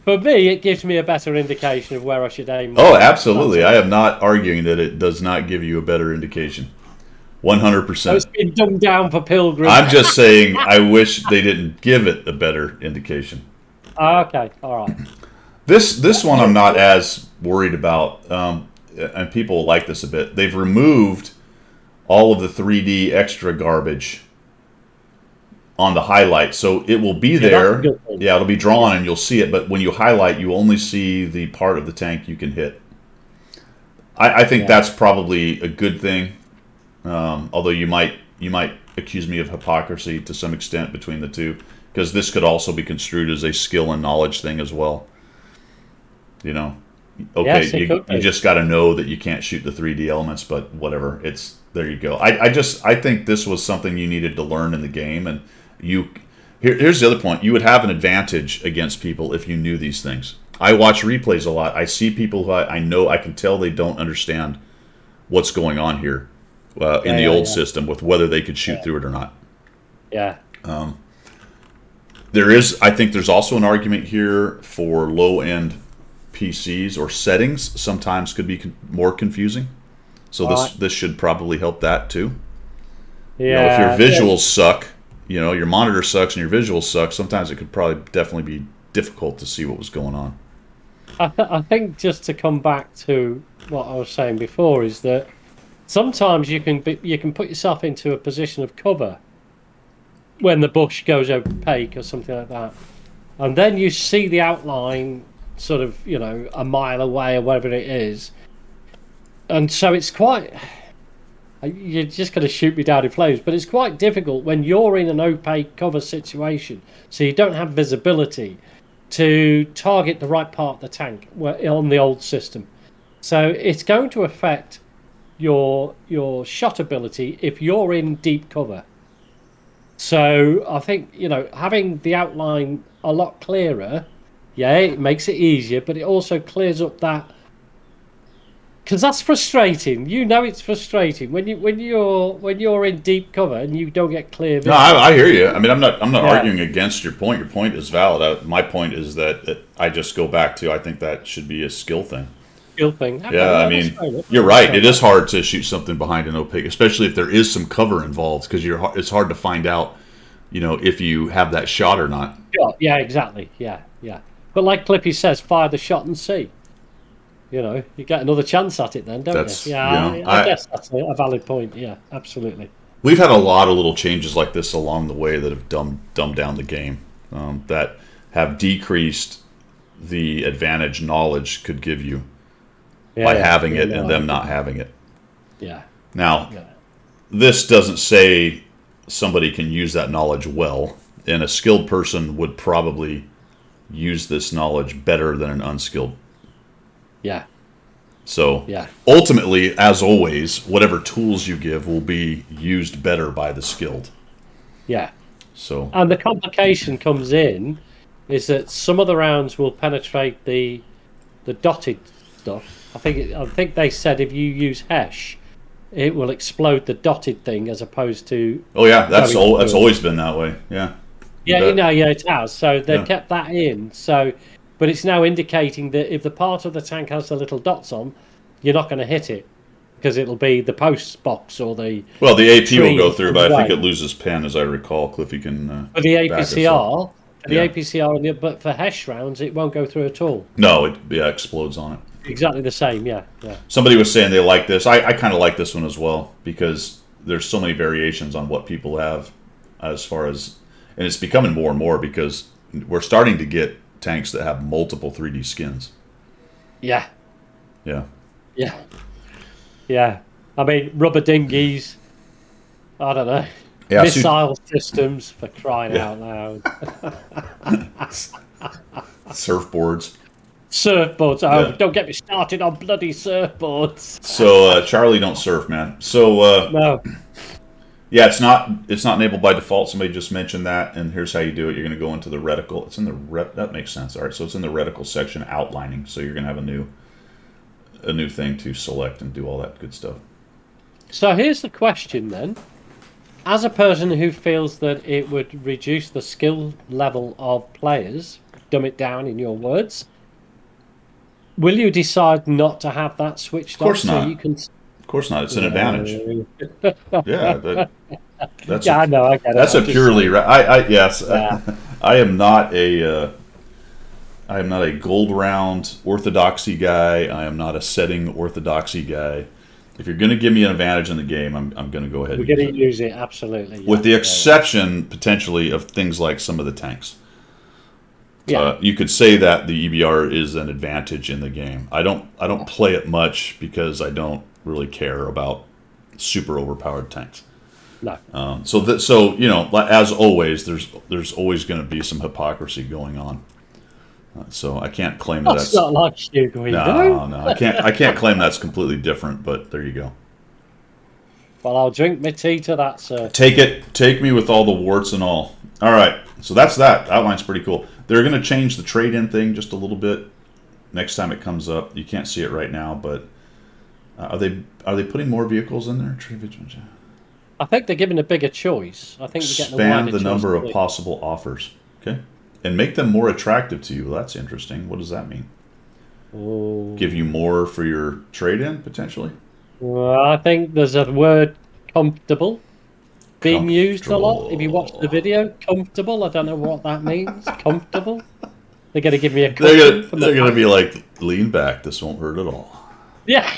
it gives me a better indication of where I should aim. Oh, absolutely. I am not arguing that it does not give you a better indication. 100%. So it's been dumbed down for Pilgrim. I'm just saying I wish they didn't give it a better indication. Okay, all right. This one I'm not as worried about, and people like this a bit. They've removed all of the 3D extra garbage on the highlight, so it will be there. Yeah, it'll be drawn and you'll see it, but when you highlight, you only see the part of the tank you can hit. I think that's probably a good thing, although you might accuse me of hypocrisy to some extent between the two, because this could also be construed as a skill and knowledge thing as well. You know, okay, yes, you just got to know that you can't shoot the 3D elements, but whatever. There you go. I think this was something you needed to learn in the game, and here's the other point. You would have an advantage against people if you knew these things. I watch replays a lot. I see people who I can tell they don't understand what's going on here in the old system with whether they could shoot through it or not. Yeah. I think there's also an argument here for low-end PCs or settings sometimes could be more confusing. So this should probably help that too. If your visuals suck, your monitor sucks and your visuals suck, sometimes it could probably definitely be difficult to see what was going on. I think just to come back to what I was saying before is that sometimes you can put yourself into a position of cover when the bush goes opaque or something like that, and then you see the outline sort of a mile away or whatever it is, and so it's quite. You're just going to shoot me down in flames, but it's quite difficult when you're in an opaque cover situation, so you don't have visibility to target the right part of the tank on the old system. So it's going to affect your shot ability if you're in deep cover. So I think having the outline a lot clearer, it makes it easier, but it also clears up that. Because that's frustrating. It's frustrating when you're in deep cover and you don't get clear vision. No, I hear you. I mean, I'm not arguing against your point. Your point is valid. My point is that I just go back to I think that should be a skill thing. Okay, yeah, I mean, you're right. It is hard to shoot something behind an opaque, especially if there is some cover involved, because it's hard to find out, if you have that shot or not. Yeah, exactly. Yeah. But like Clippy says, fire the shot and see. You get another chance at it then, don't you? Yeah, I guess that's a valid point. Yeah, absolutely. We've had a lot of little changes like this along the way that have dumbed down the game, that have decreased the advantage knowledge could give you by having it and them not having it. Yeah. Now, this doesn't say somebody can use that knowledge well, and a skilled person would probably use this knowledge better than an unskilled. Yeah. So ultimately, as always, whatever tools you give will be used better by the skilled. Yeah. So and the complication comes in is that some of the rounds will penetrate the dotted stuff. I think they said if you use HESH, it will explode the dotted thing as opposed to. Oh yeah, that's always been that way. Yeah. Yeah, it has. So they kept that in. So. But it's now indicating that if the part of the tank has the little dots on, you're not going to hit it because it'll be the post box or the. Well, the AP will go through, but I think it loses pen, as I recall. Cliffy can. But the APCR, APCR, but for HESH rounds, it won't go through at all. No, it explodes on it. Exactly the same, yeah. Somebody was saying they like this. I kind of like this one as well because there's so many variations on what people have, as far as, and it's becoming more and more because we're starting to get tanks that have multiple 3D skins. Yeah. Yeah. I mean, rubber dinghies. I don't know. Yeah, missile systems, for crying out loud. Surfboards. Don't get me started on bloody surfboards. So Charlie don't surf, man. So no. Yeah, it's not enabled by default. Somebody just mentioned that, and here's how you do it. You're going to go into the reticle. It's in the that makes sense. All right, so it's in the reticle section, outlining. So you're going to have a new thing to select and do all that good stuff. So here's the question then: as a person who feels that it would reduce the skill level of players, dumb it down in your words, will you decide not to have that switched off? Of course not. So you can. Of course not. It's an advantage. Yeah, that's I know. I get it. That's a purely. Yes. Yeah. I am not a gold round orthodoxy guy. I am not a setting orthodoxy guy. If you're going to give me an advantage in the game, I'm going to go ahead. We're going to use it absolutely. With the exception potentially of things like some of the tanks. Yeah. You could say that the EBR is an advantage in the game. I don't play it much because I don't really care about super overpowered tanks. No. So as always, there's always going to be some hypocrisy going on. So I can't claim that that's not like you, Guido. No, I can't claim that's completely different. But there you go. Well, I'll drink my tea to that, sir. Take me with all the warts and all. All right, so that's that. Outline's pretty cool. They're going to change the trade-in thing just a little bit next time it comes up. You can't see it right now, but are they putting more vehicles in there? I think they're giving a bigger choice. I think they're getting a wider expand the number of possible offers. Okay, and make them more attractive to you. Well, that's interesting. What does that mean? Oh. Give you more for your trade-in, potentially? Well, I think there's a word comfortable being used a lot. If you watch the Comfortable. video, comfortable. I don't know what that means. Comfortable. They're going to give me a They're cushion gonna for my they're gonna back. be like, lean back. This won't hurt at all. Yeah.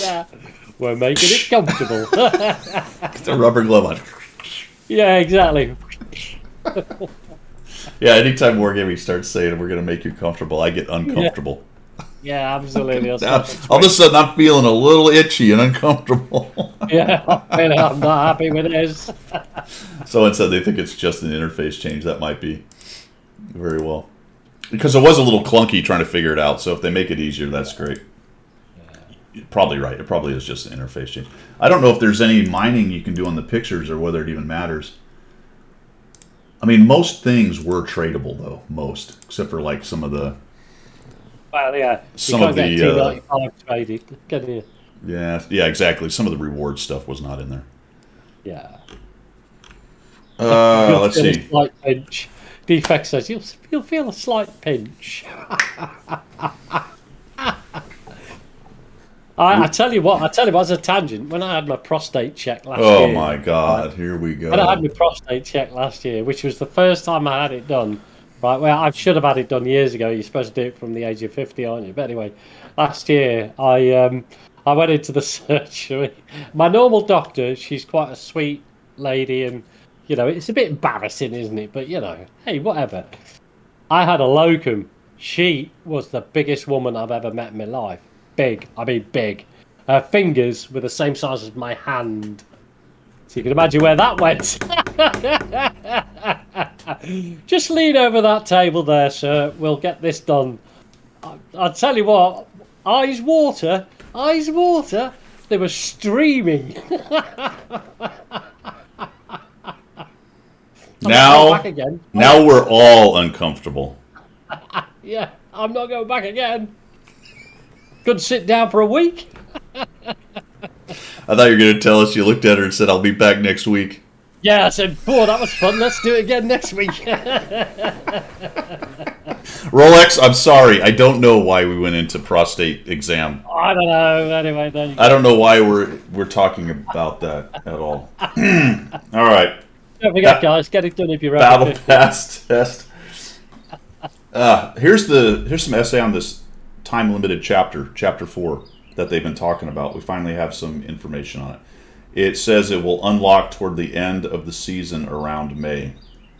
Yeah. We're making it comfortable. Get the rubber glove on. Yeah, exactly. Yeah, anytime Wargaming starts saying we're gonna make you comfortable, I get Yeah, uncomfortable. yeah, absolutely. I'll Now, start to all of a twitch. sudden, I'm feeling a little itchy and uncomfortable. Yeah, I'm not happy with this. Someone said they think it's just an interface change. That might be very well because it was a little clunky trying to figure it out. So if they make it easier, that's great. You're probably right. It probably is just an interface change. I don't know if there's any mining you can do on the pictures or whether it even matters. I mean, most things were tradable though. Most, except for like some of the Well, yeah, you some can't of get the T95 traded, can you? yeah, exactly. Some of the reward stuff was not in there. Yeah. You'll Let's feel a see. slight pinch. Defect says you'll feel a slight pinch. I tell you what, as a tangent, when I had my prostate check last Oh year, my God! Here we when I had go. my prostate check last year, which was the first time I had it done, right? Well, I should have had it done years ago. You're supposed to do it from the age of 50, aren't you? But anyway, last year I went into the surgery. My normal doctor, she's quite a sweet lady, and it's a bit embarrassing, isn't it? But hey, whatever. I had a locum. She was the biggest woman I've ever met in my life. Big, I mean big. Her fingers were the same size as my hand. So you can imagine where that went. Just lean over that table there, sir. We'll get this done. I'll tell you what, eyes water, they were streaming. I'm not going back Now, again. now we're all uncomfortable. Yeah, I'm not going back again. Couldn't sit down for a week. I thought you were going to tell us you looked at her and said, "I'll be back next week." Yeah, I said, boy, that was fun. Let's do it again next week. Rolex, I'm sorry. I don't know why we went into prostate exam. I don't know. Anyway, there you I go. don't know why we're talking about that at all. All right. Don't forget, Ba- guys, get it done if you're over Battle 50. Pass test. Here's some essay on this time limited chapter 4 that they've been talking about. We finally have some information on it. It says it will unlock toward the end of the season around May.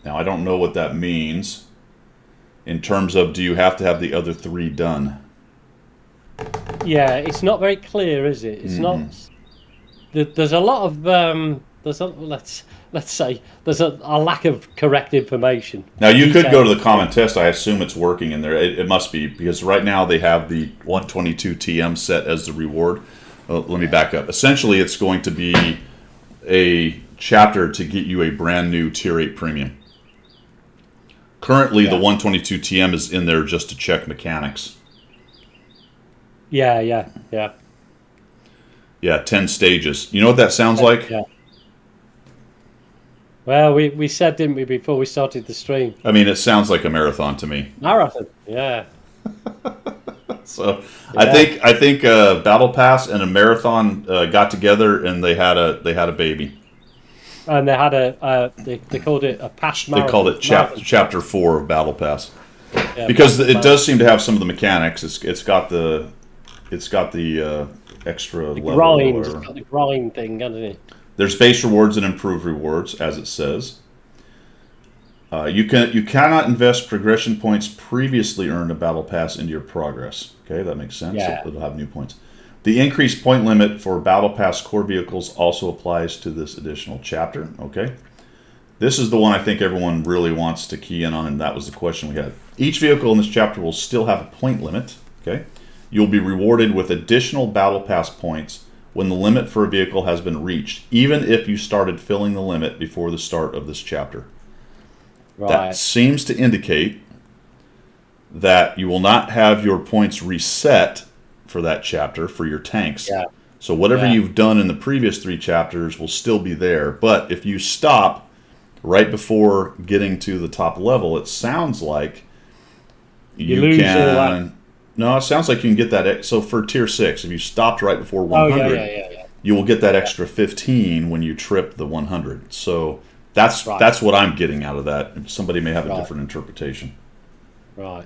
Now I don't know what that means in terms of do you have to have the other 3 done? Yeah, it's not very clear, is it? It's not. There's a lot of let's say there's a lack of correct information. Now you could go to Detail. the common test. I assume it's working in there. It must be because right now they have the 122 TM set as the reward. Let me back up. Essentially, it's going to be a chapter to get you a brand new Tier 8 premium. Currently, the Yeah. 122 TM is in there just to check mechanics. Yeah. Yeah, 10 stages. You know what that sounds like? Yeah. Well, we said, didn't we, before we started the stream? I mean, it sounds like a marathon to me. Marathon. Yeah. So Yeah. I think Battle Pass and a marathon got together and they had a baby. And they had they called it a past They marathon. called it chapter 4 of Battle Pass Yeah, because past it marathon. does seem to have some of the mechanics. It's got the extra The level or grind. It's whatever. got the grind thing, hasn't it? There's base rewards and improved rewards, as it says. You cannot invest progression points previously earned in Battle Pass into your progress. Okay, that makes sense. Yeah. It'll have new points. The increased point limit for Battle Pass core vehicles also applies to this additional chapter. Okay. This is the one I think everyone really wants to key in on, and that was the question we had. Each vehicle in this chapter will still have a point limit. Okay. You'll be rewarded with additional Battle Pass points when the limit for a vehicle has been reached, even if you started filling the limit before the start of this chapter. Right. That seems to indicate that you will not have your points reset for that chapter for your tanks. Yeah. So whatever Yeah. you've done in the previous 3 chapters will still be there. But if you stop right before getting to the top level, it sounds like You You lose all that. can. No, it sounds like you can get that. So for tier 6, if you stopped right before Oh yeah, 100, yeah, yeah, yeah. you will get that Yeah. extra 15 when you trip the 100. So that's Right, that's what I'm getting out of that. Somebody may have a right, different interpretation. right.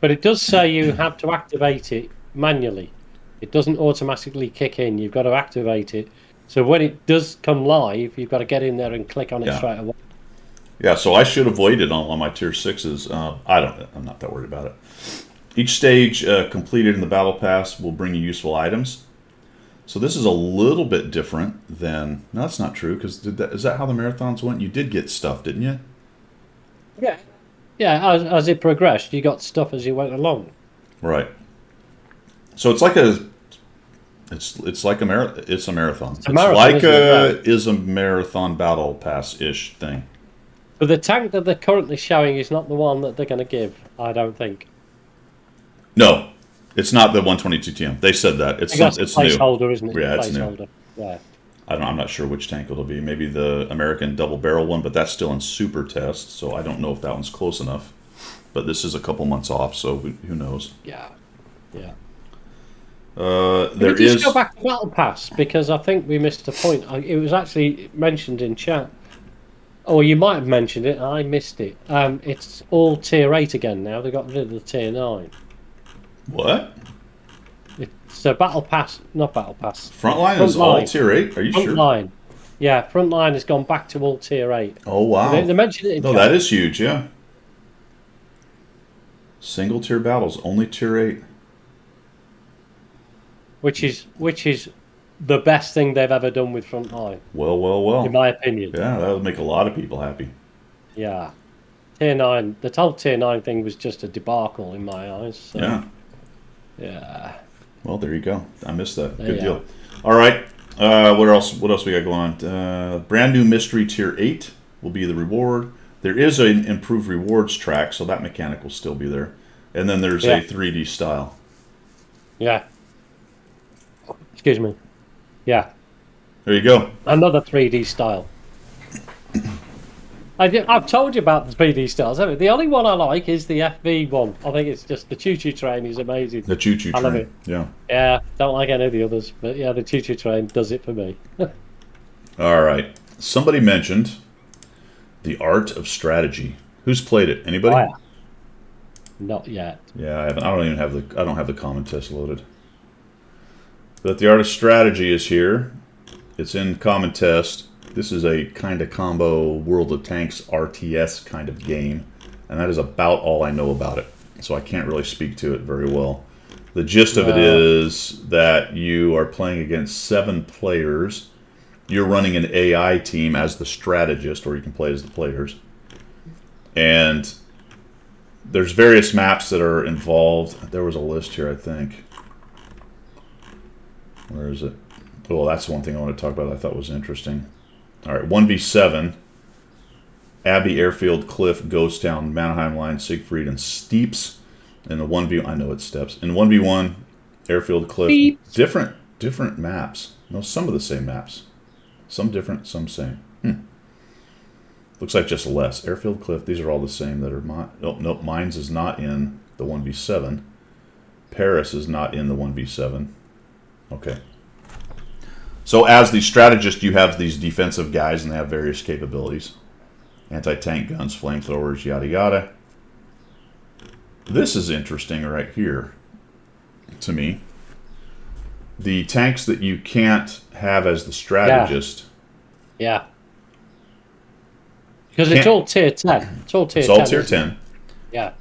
But it does say you have to activate it manually. It doesn't automatically kick in. You've got to activate it. So when it does come live, you've got to get in there and click on it Yeah. straight away. Yeah, so I should have waited on my tier 6s. I'm not that worried about it. Each stage completed in the battle pass will bring you useful items. So this is a little bit different than. No, that's not true, because is that how the marathons went? You did get stuff, didn't you? Yeah. Yeah, as it progressed, you got stuff as you went along. Right. So it's like a it's like a it's a marathon. It's a It's marathon, like isn't it? Yeah. a marathon battle pass ish thing. But the tank that they're currently showing is not the one that they're going to give, I don't think. No, it's not the 122 TM. They said that I think that's a it's new. placeholder, isn't it? Yeah, it's new. Placeholder. Yeah. I'm not sure which tank it'll be. Maybe the American double barrel one, but that's still in super test, so I don't know if that one's close enough. But this is a couple months off, so who knows? Yeah. Yeah. There Can we just is. go back to Battle Pass? Because I think we missed a point. It was actually mentioned in chat. Or you might have mentioned it, I missed it. It's all tier 8 again now. They got rid of the tier 9. What? It's a Battle Pass, not Battle Pass. Frontline is all tier 8? Are you sure? Frontline. Yeah, Frontline has gone back to all tier 8. Oh, wow. They mentioned it in No, chat. that is huge, yeah. Single tier battles, only tier 8. Which is the best thing they've ever done with Frontline, Well. in my opinion. Yeah, that would make a lot of people happy. Yeah. Tier 9, the whole tier 9 thing was just a debacle in my eyes. So, Yeah. yeah. Well, there you go. I missed that. There Good you deal. All right. What else? What else we got going on? Brand new mystery tier 8 will be the reward. There is an improved rewards track, so that mechanic will still be there. And then there's Yeah. a 3D style. Yeah. Excuse me. Yeah. There you go. Another 3D style. I've told you about the 3D styles, haven't I? The only one I like is the FV one. I think it's just the choo-choo train is amazing. The choo-choo I love train. it. Yeah. Yeah, don't like any of the others, but yeah, the choo-choo train does it for me. All right. Somebody mentioned the art of strategy. Who's played it? Anybody? Oh, yeah. Not yet. Yeah, I haven't. I don't have the common test loaded. But the art of strategy is here. It's in common test. This is a kind of combo World of Tanks RTS kind of game, and that is about all I know about it. So I can't really speak to it very well. The gist of it is that you are playing against 7 players. You're running an AI team as the strategist, or you can play as the players. And there's various maps that are involved. There was a list here, I think. Where is it? Oh, that's one thing I want to talk about that I thought was interesting. All right, 1v7. Abbey, Airfield, Cliff, Ghost Town, Mannheim Line, Siegfried, and Steeps. In the 1v, I know it's steps. In 1v1, Airfield, Cliff, Steeps. different maps. No, some of the same maps. Some different, some same. Looks like just less. Airfield, Cliff, these are all the same that are mine. Nope, Mines is not in the 1v7. Paris is not in the 1v7. Okay. So as the strategist, you have these defensive guys, and they have various capabilities. Anti-tank guns, flamethrowers, yada yada. This is interesting right here, to me. The tanks that you can't have as the strategist. Yeah. Because it's all tier 10. It's all tier 10. It's all tier 10. Yeah.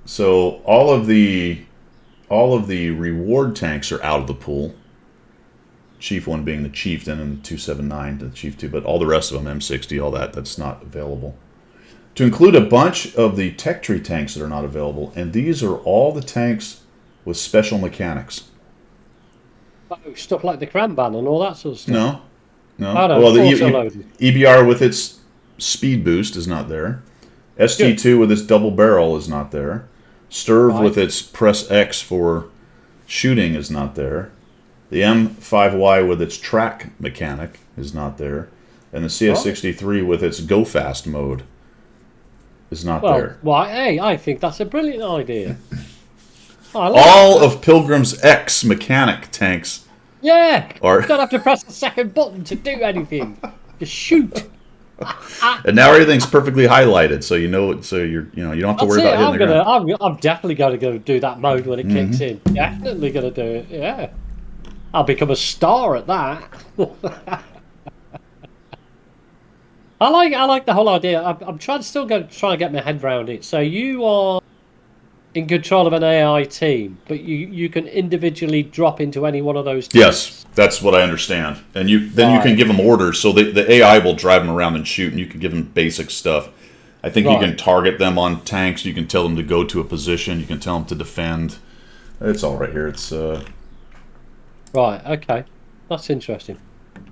So all of the reward tanks are out of the pool. Chief 1 being the Chieftain and the 279 the Chief 2, but all the rest of them, M60, all that's not available. To include a bunch of the tech tree tanks that are not available, and these are all the tanks with special mechanics. Oh, stuff like the Cramban and all that sort of stuff. No. Oh, no, Well, the auto-loaded. EBR with its speed boost is not there. ST2 with its double barrel is not there. Sturv with its press X for shooting is not there. The M5Y with its track mechanic is not there. And the CS63 with its go fast mode is not Well, there. why? Hey, I think that's a brilliant idea. I like All that. of Pilgrim's X mechanic tanks Yeah, are, don't have to press the second button to do anything. Just shoot. and now everything's perfectly highlighted, so you know, so you don't have to That's worry it. about hitting the ground. I'm definitely going to go do that mode when it kicks in. Definitely going to do it. Yeah, I'll become a star at that. I like the whole idea. I'm trying to still try and get my head around it. So you are in control of an AI team, but you can individually drop into any one of those Yes, tanks. that's what I understand. And you can Right, give them orders, so the AI will drive them around and shoot, and you can give them basic stuff. I think you right, can target them on tanks. You can tell them to go to a position. You can tell them to defend. It's all right here. It's right. Okay, that's interesting.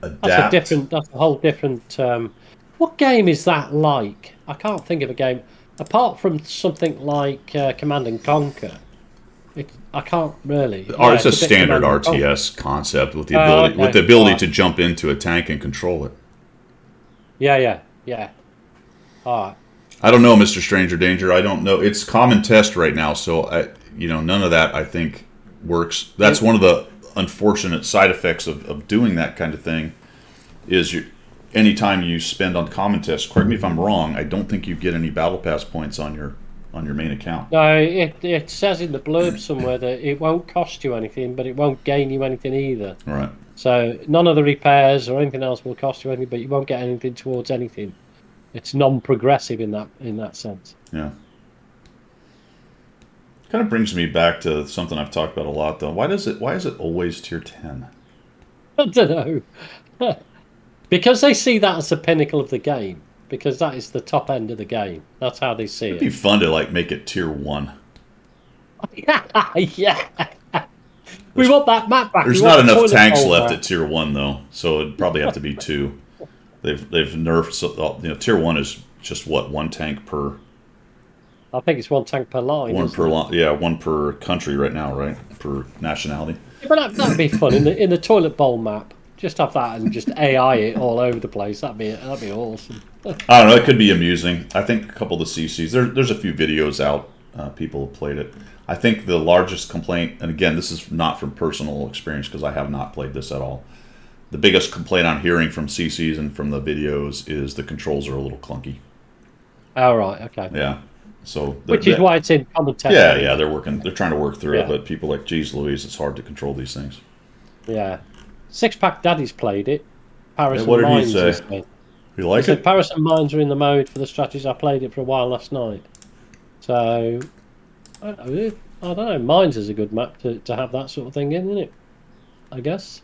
adapt. That's a whole different. What game is that like? I can't think of a game apart from something like Command and Conquer. I can't really. Or Yeah, it's a it's a bit standard Command and Conquer. RTS concept with the Oh, ability okay. to Right. jump into a tank and control it. Yeah, yeah, yeah. All right. I don't know, Mr. Stranger Danger. I don't know. It's common test right now, so none of that I think works. That's It, one of the unfortunate side effects of doing that kind of thing. Is anytime you spend on common test, correct me if I'm wrong, I don't think you get any battle pass points on your main account. no, it says in the blurb somewhere that it won't cost you anything, but it won't gain you anything either. All right. So none of the repairs or anything else will cost you anything, but you won't get anything towards anything. It's non-progressive in that sense. Yeah. Kind of brings me back to something I've talked about a lot though. Why is it always tier 10? I don't know. Because they see that as the pinnacle of the game. Because that is the top end of the game. That's how they see It'd be it. fun to like make it tier 1. Yeah. We want that map back. There's We not want the enough toilet tanks bowl left back. at tier 1 though, so it'd probably have to be 2. They've nerfed, so tier 1 is just what, one tank per I think it's one tank per line. one Isn't per it? yeah, one per country right now, right? Per nationality. Yeah, but that'd be fun in the toilet bowl map. Just have that and just AI it all over the place. That'd be awesome. I don't know. It could be amusing. I think a couple of the CCs. There's a few videos out. People have played it. I think the largest complaint, and again, this is not from personal experience because I have not played this at all. The biggest complaint I'm hearing from CCs and from the videos is the controls are a little clunky. All right, okay. Yeah. So Which is why it's in common test. yeah, they're trying to work through it, Yeah. but people like, geez Louise, it's hard to control these things. Yeah. Six Pack Daddy's played it. Paris Yeah, and what did he Mines. say? He said. You He like said it? Paris and Mines are in the mode for the strategies. I played it for a while last night. So I don't know. Mines is a good map to have that sort of thing in, isn't it? I guess.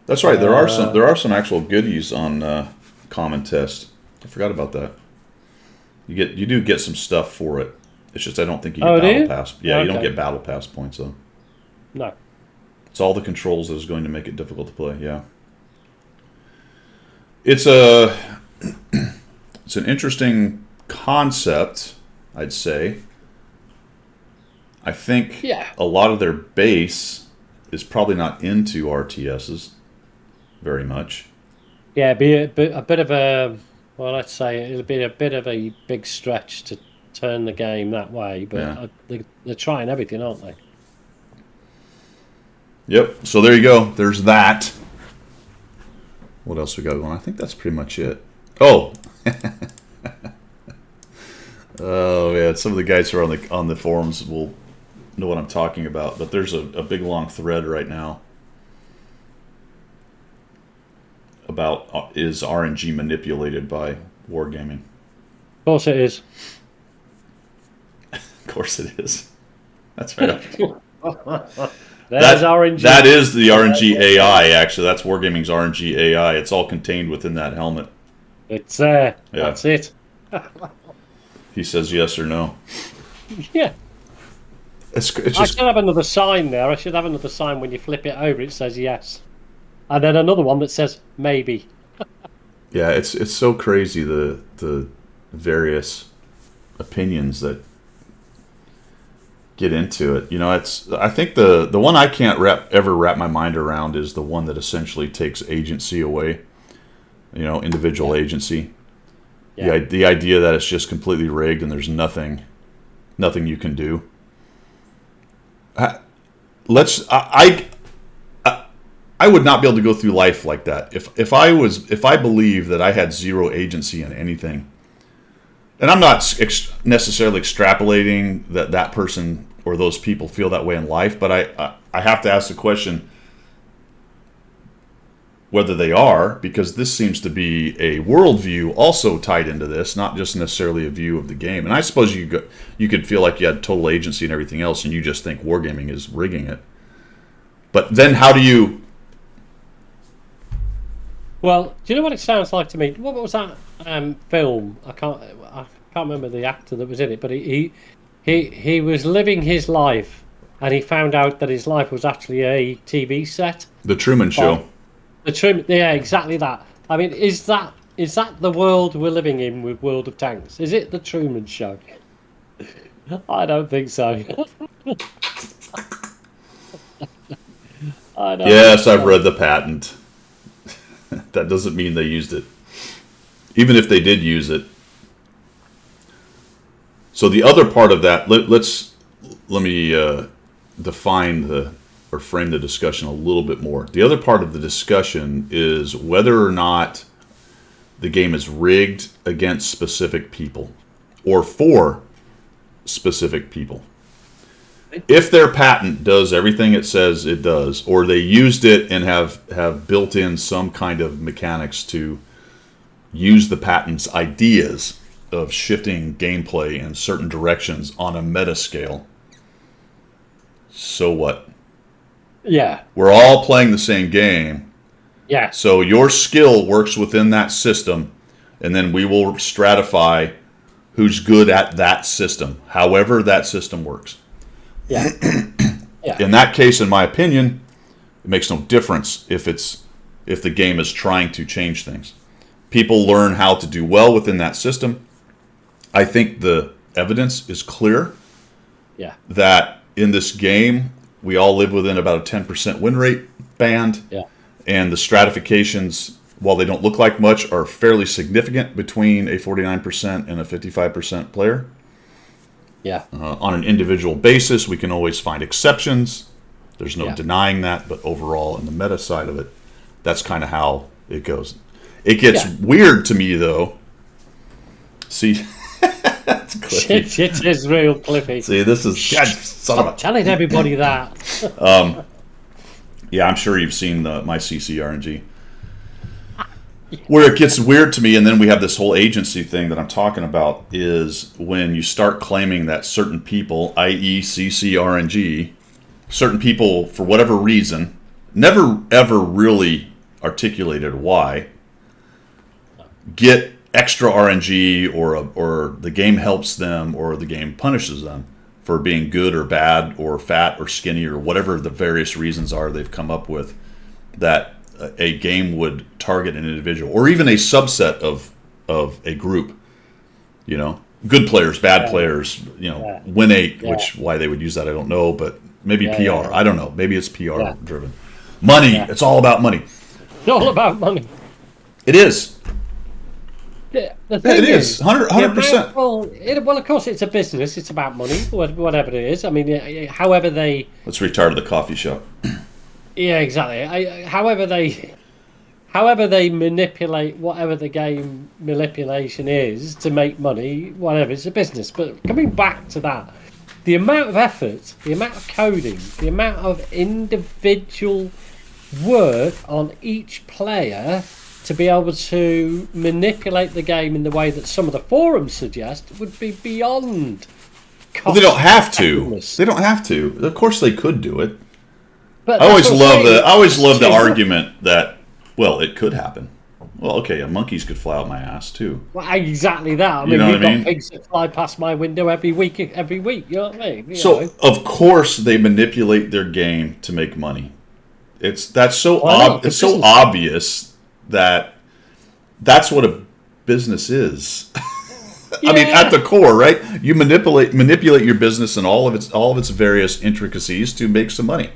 That's right. There are some actual goodies on Common Test. I forgot about that. You do get some stuff for it. It's just I don't think you get Oh, do battle you? pass. Yeah, you don't Okay. get battle pass points though. No. It's all the controls that is going to make it difficult to play. Yeah. It's a it's an interesting concept, I'd say. I think Yeah. a lot of their base is probably not into RTSs very much. Yeah, be a bit of a well, let's say it'll be a bit of a big stretch to turn the game that way, but Yeah. they're trying everything, aren't they? Yep. So there you go. There's that. What else we got going? I think that's pretty much it. Oh. Oh yeah. Some of the guys who are on the forums will know what I'm talking about. But there's a big long thread right now about is RNG manipulated by wargaming? Of course it is. Of course it is. That's right. There's RNG. That is the RNG AI. Actually, that's wargaming's RNG AI. It's all contained within that helmet. It's there. Yeah. That's it. He says yes or no. Yeah. It's I just should have another sign there. I should have another sign when you flip it over. It says yes, and then another one that says maybe. yeah. It's so crazy the various opinions that get into it. I think the one I can't ever wrap my mind around is the one that essentially takes agency away. Individual agency. Yeah. The idea that it's just completely rigged and there's nothing you can do. Let's I would not be able to go through life like that. If I believe that I had zero agency in anything, and I'm not necessarily extrapolating that person or those people feel that way in life, but I have to ask the question whether they are, because this seems to be a worldview also tied into this, not just necessarily a view of the game. And I suppose you could feel like you had total agency and everything else, and you just think wargaming is rigging it. But then how do you? Well, do you know what it sounds like to me? What was that film? I can't remember the actor that was in it, but he was living his life, and he found out that his life was actually a TV set. The Truman Show. Yeah, exactly that. I mean, is that the world we're living in with World of Tanks? Is it the Truman Show? I don't think so. Yes, I've read the patent. That doesn't mean they used it. Even if they did use it. So the other part of that, let me define or frame the discussion a little bit more. The other part of the discussion is whether or not the game is rigged against specific people or for specific people. If their patent does everything it says it does, or they used it and have built in some kind of mechanics to use the patent's ideas of shifting gameplay in certain directions on a meta scale, so what? Yeah. We're all playing the same game. Yeah. So your skill works within that system, and then we will stratify who's good at that system, however that system works. Yeah. Yeah. In that case, in my opinion, it makes no difference if the game is trying to change things. People learn how to do well within that system. I think the evidence is clear. Yeah. That in this game, we all live within about a 10% win rate band. Yeah. And the stratifications, while they don't look like much, are fairly significant between a 49% and a 55% player. Yeah. On an individual basis, we can always find exceptions. There's no Yeah. denying that. But overall, in the meta side of it, that's kind of how it goes. It gets weird to me, though. See, that's Cliffy. It is real Cliffy. See, this is Stop telling everybody that. Yeah, I'm sure you've seen my CCRNG. Where it gets weird to me, and then we have this whole agency thing that I'm talking about, is when you start claiming that certain people, i.e. CCRNG, certain people, for whatever reason, never ever really articulated why, get extra RNG, or the game helps them, or the game punishes them for being good or bad, or fat or skinny, or whatever the various reasons are they've come up with, that a game would target an individual, or even a subset of a group. You know, good players, bad players. You know, win 8, which why they would use that I don't know, but maybe PR. I don't know. Maybe it's PR driven. Money. Yeah. It's all about money. It's all about money. It is. Yeah, the thing is 100%. Well, of course, it's a business. It's about money, whatever it is. I mean, however they. Let's retire to the coffee shop. Yeah, exactly. However they manipulate whatever the game manipulation is to make money, whatever, it's a business. But coming back to that, the amount of effort, the amount of coding, the amount of individual work on each player to be able to manipulate the game in the way that some of the forums suggest would be beyond. Well, they don't have to. They don't have to. Of course, they could do it. But I always love the argument that, well, it could happen. Well, okay, monkeys could fly out my ass too. Well, exactly that. I mean, we've got pigs that fly past my window every week. You know what I mean? Of course, they manipulate their game to make money. It's so obvious that that's what a business is. Yeah. I mean, at the core, right? You manipulate your business and all of its various intricacies to make some money.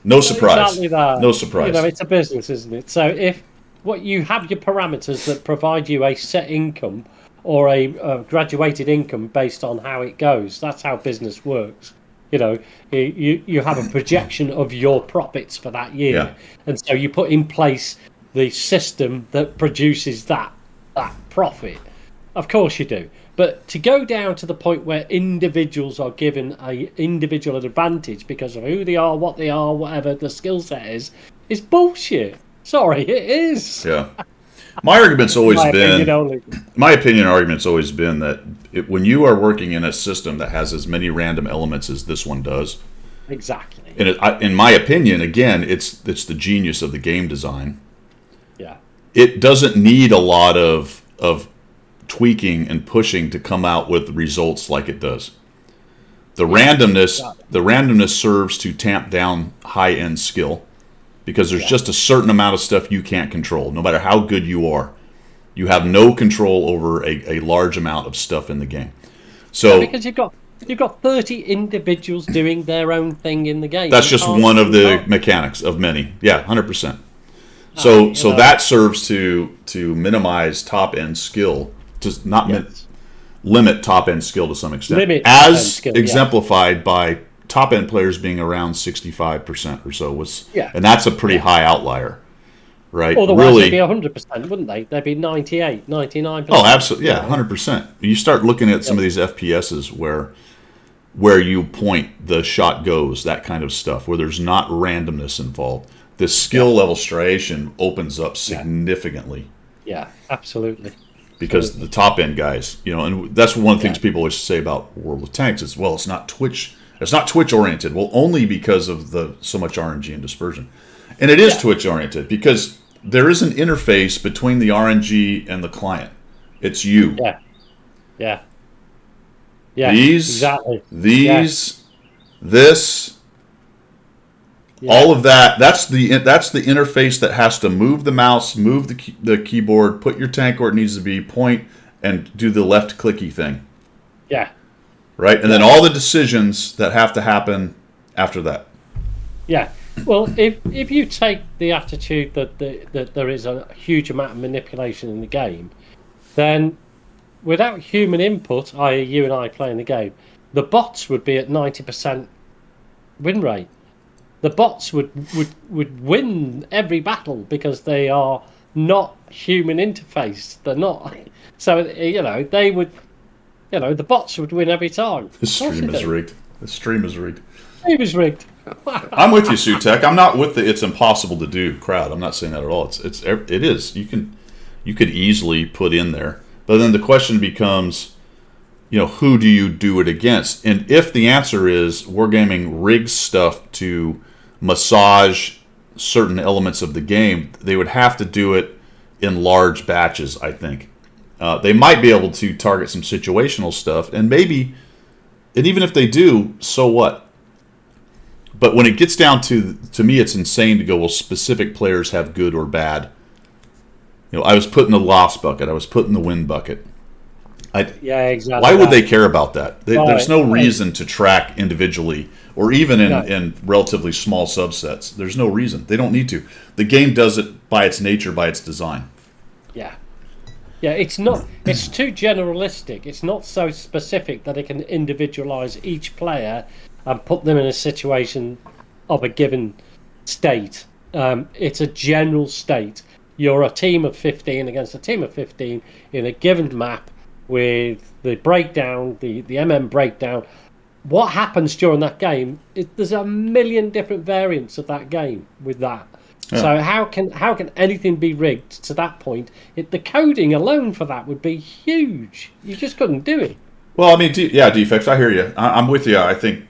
No surprise. Exactly that. No surprise. You know, it's a business, isn't it? So what you have your parameters that provide you a set income or a graduated income based on how it goes. That's how business works. You know, you have a projection of your profits for that year, Yeah. and so you put in place the system that produces that profit. Of course you do. But to go down to the point where individuals are given a individual advantage because of who they are, what they are, whatever the skill set is bullshit. Sorry, it is. Yeah. My argument's always My opinion been only. my opinion argument's always been that when you are working in a system that has as many random elements as this one does, Exactly. and in my opinion, again, it's the genius of the game design. Yeah. It doesn't need a lot of tweaking and pushing to come out with results like it does. The randomness serves to tamp down high end skill because there's just a certain amount of stuff you can't control. No matter how good you are, you have no control over a large amount of stuff in the game. So Because you've got 30 individuals doing their own thing in the game. that's You just can't one of do the that. mechanics of many. Yeah, 100%. So you so know. that serves to minimize top end skill, to not Yes. limit top end skill to some extent, Limit top-end as skill, yeah. exemplified by top end players being around 65% or so. Yeah. And that's a pretty high outlier, right? Otherwise, really, they'd be 100%, wouldn't they? They'd be 98, 99%. oh, absolutely, yeah, 100%. You start looking at some of these FPSs where you point the shot goes, that kind of stuff, where there's not randomness involved. The skill level striation opens up significantly. Yeah, absolutely. Because the top end guys, and that's one of the things people always say about World of Tanks is, well, it's not Twitch oriented. Well, only because of the so much RNG and dispersion, and it is Twitch oriented because there is an interface between the RNG and the client. It's you. Yeah. These, exactly. this, all of that. That's the interface that has to move the mouse, move the keyboard, put your tank where it needs to be, point, and do the left clicky thing. Yeah. Right, and then all the decisions that have to happen after that. Yeah. Well, if you take the attitude that there is a huge amount of manipulation in the game, then without human input, i.e. you and I playing the game, the bots would be at 90% win rate. The bots would win every battle because they are not human interface. They're not. So, they would, the bots would win every time. The stream is rigged. The stream is rigged. It was rigged. I'm with you, Sutek. I'm not with the it's impossible to do crowd. I'm not saying that at all. It is. You could easily put in there. But then the question becomes, who do you do it against? And if the answer is Wargaming rigs stuff to massage certain elements of the game, they would have to do it in large batches, I think. They might be able to target some situational stuff, and even if they do, so what? But when it gets down to me, it's insane to go, well, specific players have good or bad. I was put in the loss bucket. I was put in the win bucket. Yeah, exactly. Why would they care about that? There's no reason to track individually or even in relatively small subsets. There's no reason. They don't need to. The game does it by its nature, by its design. Yeah. Yeah, it's too generalistic. It's not so specific that it can individualize each player and put them in a situation of a given state. It's a general state. You're a team of 15 against a team of 15 in a given map with the breakdown, the MM breakdown. What happens during that game? There's a million different variants of that game with that. Yeah. So how can anything be rigged to that point? The coding alone for that would be huge. You just couldn't do it. Well, I mean, Defects, I hear you. I'm with you. I think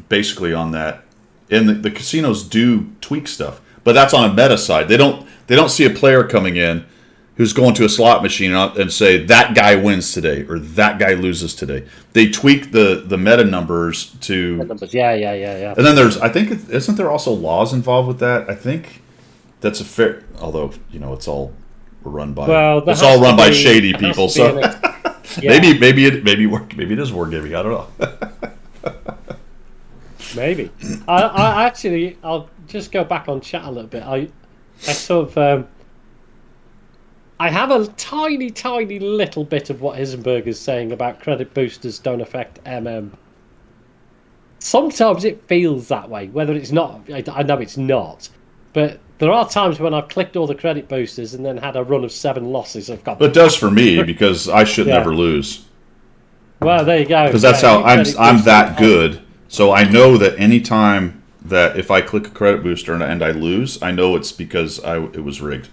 basically on that. And the casinos do tweak stuff, but that's on a meta side. They don't see a player coming in who's going to a slot machine and say that guy wins today or that guy loses today. They tweak the meta numbers to. Yeah. And then isn't there also laws involved with that? I think that's a fair. Although it's all run by shady people. So maybe it is wargaming. I don't know. Maybe. I'll just go back on chat a little bit. I sort of I have a tiny, tiny little bit of what Hisenberg is saying about credit boosters don't affect MM. Sometimes it feels that way, whether it's not. I know it's not. But there are times when I've clicked all the credit boosters and then had a run of 7 losses. I've got. It does for me because I should Yeah. never lose. Well, there you go. Because that's how I'm that good. So I know that any time that if I click a credit booster and I lose, I know it's because it was rigged.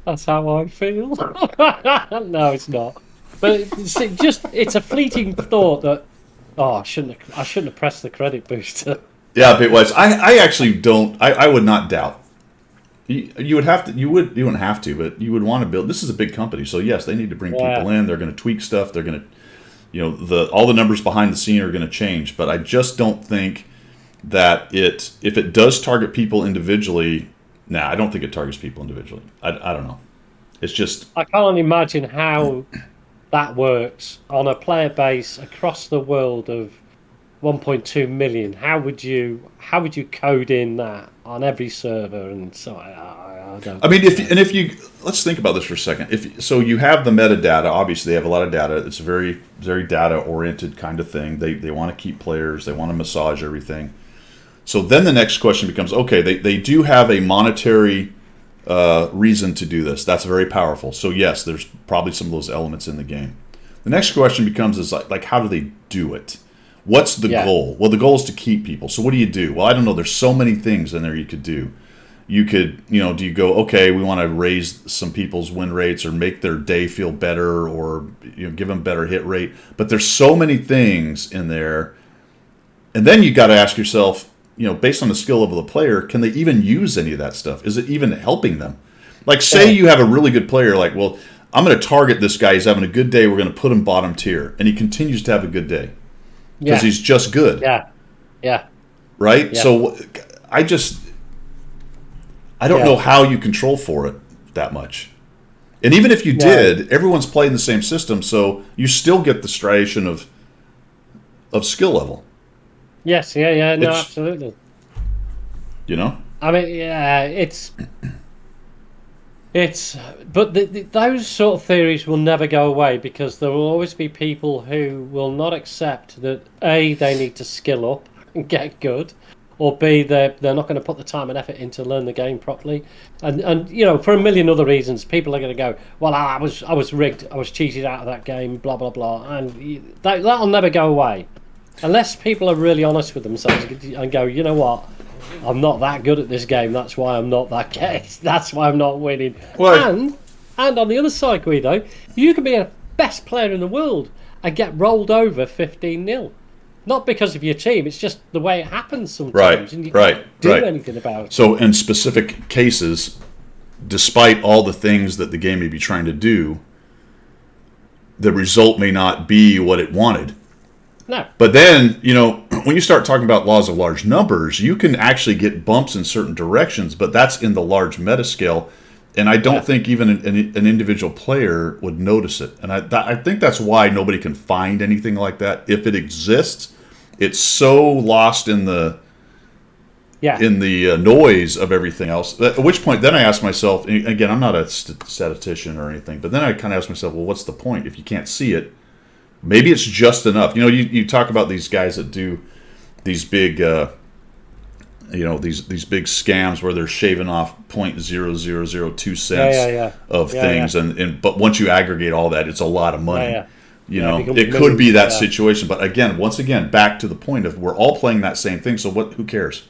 That's how I feel. No, it's not. But it's a fleeting thought that I shouldn't have pressed the credit booster. Yeah, but it was. I actually don't. I would not doubt. You would have to. You wouldn't have to, but you would want to build. This is a big company, so yes, they need to bring people in. They're going to tweak stuff. They're going to, all the numbers behind the scene are going to change. But I just don't think that if it does target people individually. Nah, I don't think it targets people individually. I don't know. It's just I can't imagine how that works on a player base across the world of 1.2 million. How would you code in that on every server? And so I don't. I mean, if you let's think about this for a second. So you have the metadata. Obviously, they have a lot of data. It's a very very data oriented kind of thing. They want to keep players. They want to massage everything. So then the next question becomes, okay, they do have a monetary reason to do this. That's very powerful. So yes, there's probably some of those elements in the game. The next question becomes like how do they do it? What's the goal? Well, the goal is to keep people. So what do? Well, I don't know. There's so many things in there you could do. You could, do you go, okay, we want to raise some people's win rates or make their day feel better or give them better hit rate. But there's so many things in there. And then you got to ask yourself, based on the skill level of the player, can they even use any of that stuff? Is it even helping them? Like, say you have a really good player, like, well, I'm going to target this guy. He's having a good day. We're going to put him bottom tier. And he continues to have a good day because he's just good. Yeah. Right? Yeah. So I don't know how you control for it that much. And even if you did, everyone's playing the same system, so you still get the striation of skill level. Yes, no, absolutely. I mean, but those sort of theories will never go away because there will always be people who will not accept that A, they need to skill up and get good, or B, they're not going to put the time and effort in to learn the game properly, and for a million other reasons, people are going to go, well, I was rigged, I was cheated out of that game, blah blah blah, and that'll never go away. Unless people are really honest with themselves and go, you know what, I'm not that good at this game. That's why I'm not that case. That's why I'm not winning. Well, and on the other side, Guido, you can be a best player in the world and get rolled over 15-0. Not because of your team. It's just the way it happens sometimes. Right, and you can't do anything about it. So in specific cases, despite all the things that the game may be trying to do, the result may not be what it wanted. No. But then, when you start talking about laws of large numbers, you can actually get bumps in certain directions, but that's in the large meta scale. And I don't think even an individual player would notice it. And I think that's why nobody can find anything like that. If it exists, it's so lost in the noise of everything else. At which point, then I ask myself, and again, I'm not a statistician or anything, but then I kind of ask myself, well, what's the point? If you can't see it, maybe it's just enough. You talk about these guys that do these big, these big scams where they're shaving off 0.0002 cents of things, but once you aggregate all that, it's a lot of money. It could be that situation, but once again, back to the point of we're all playing that same thing. So who cares?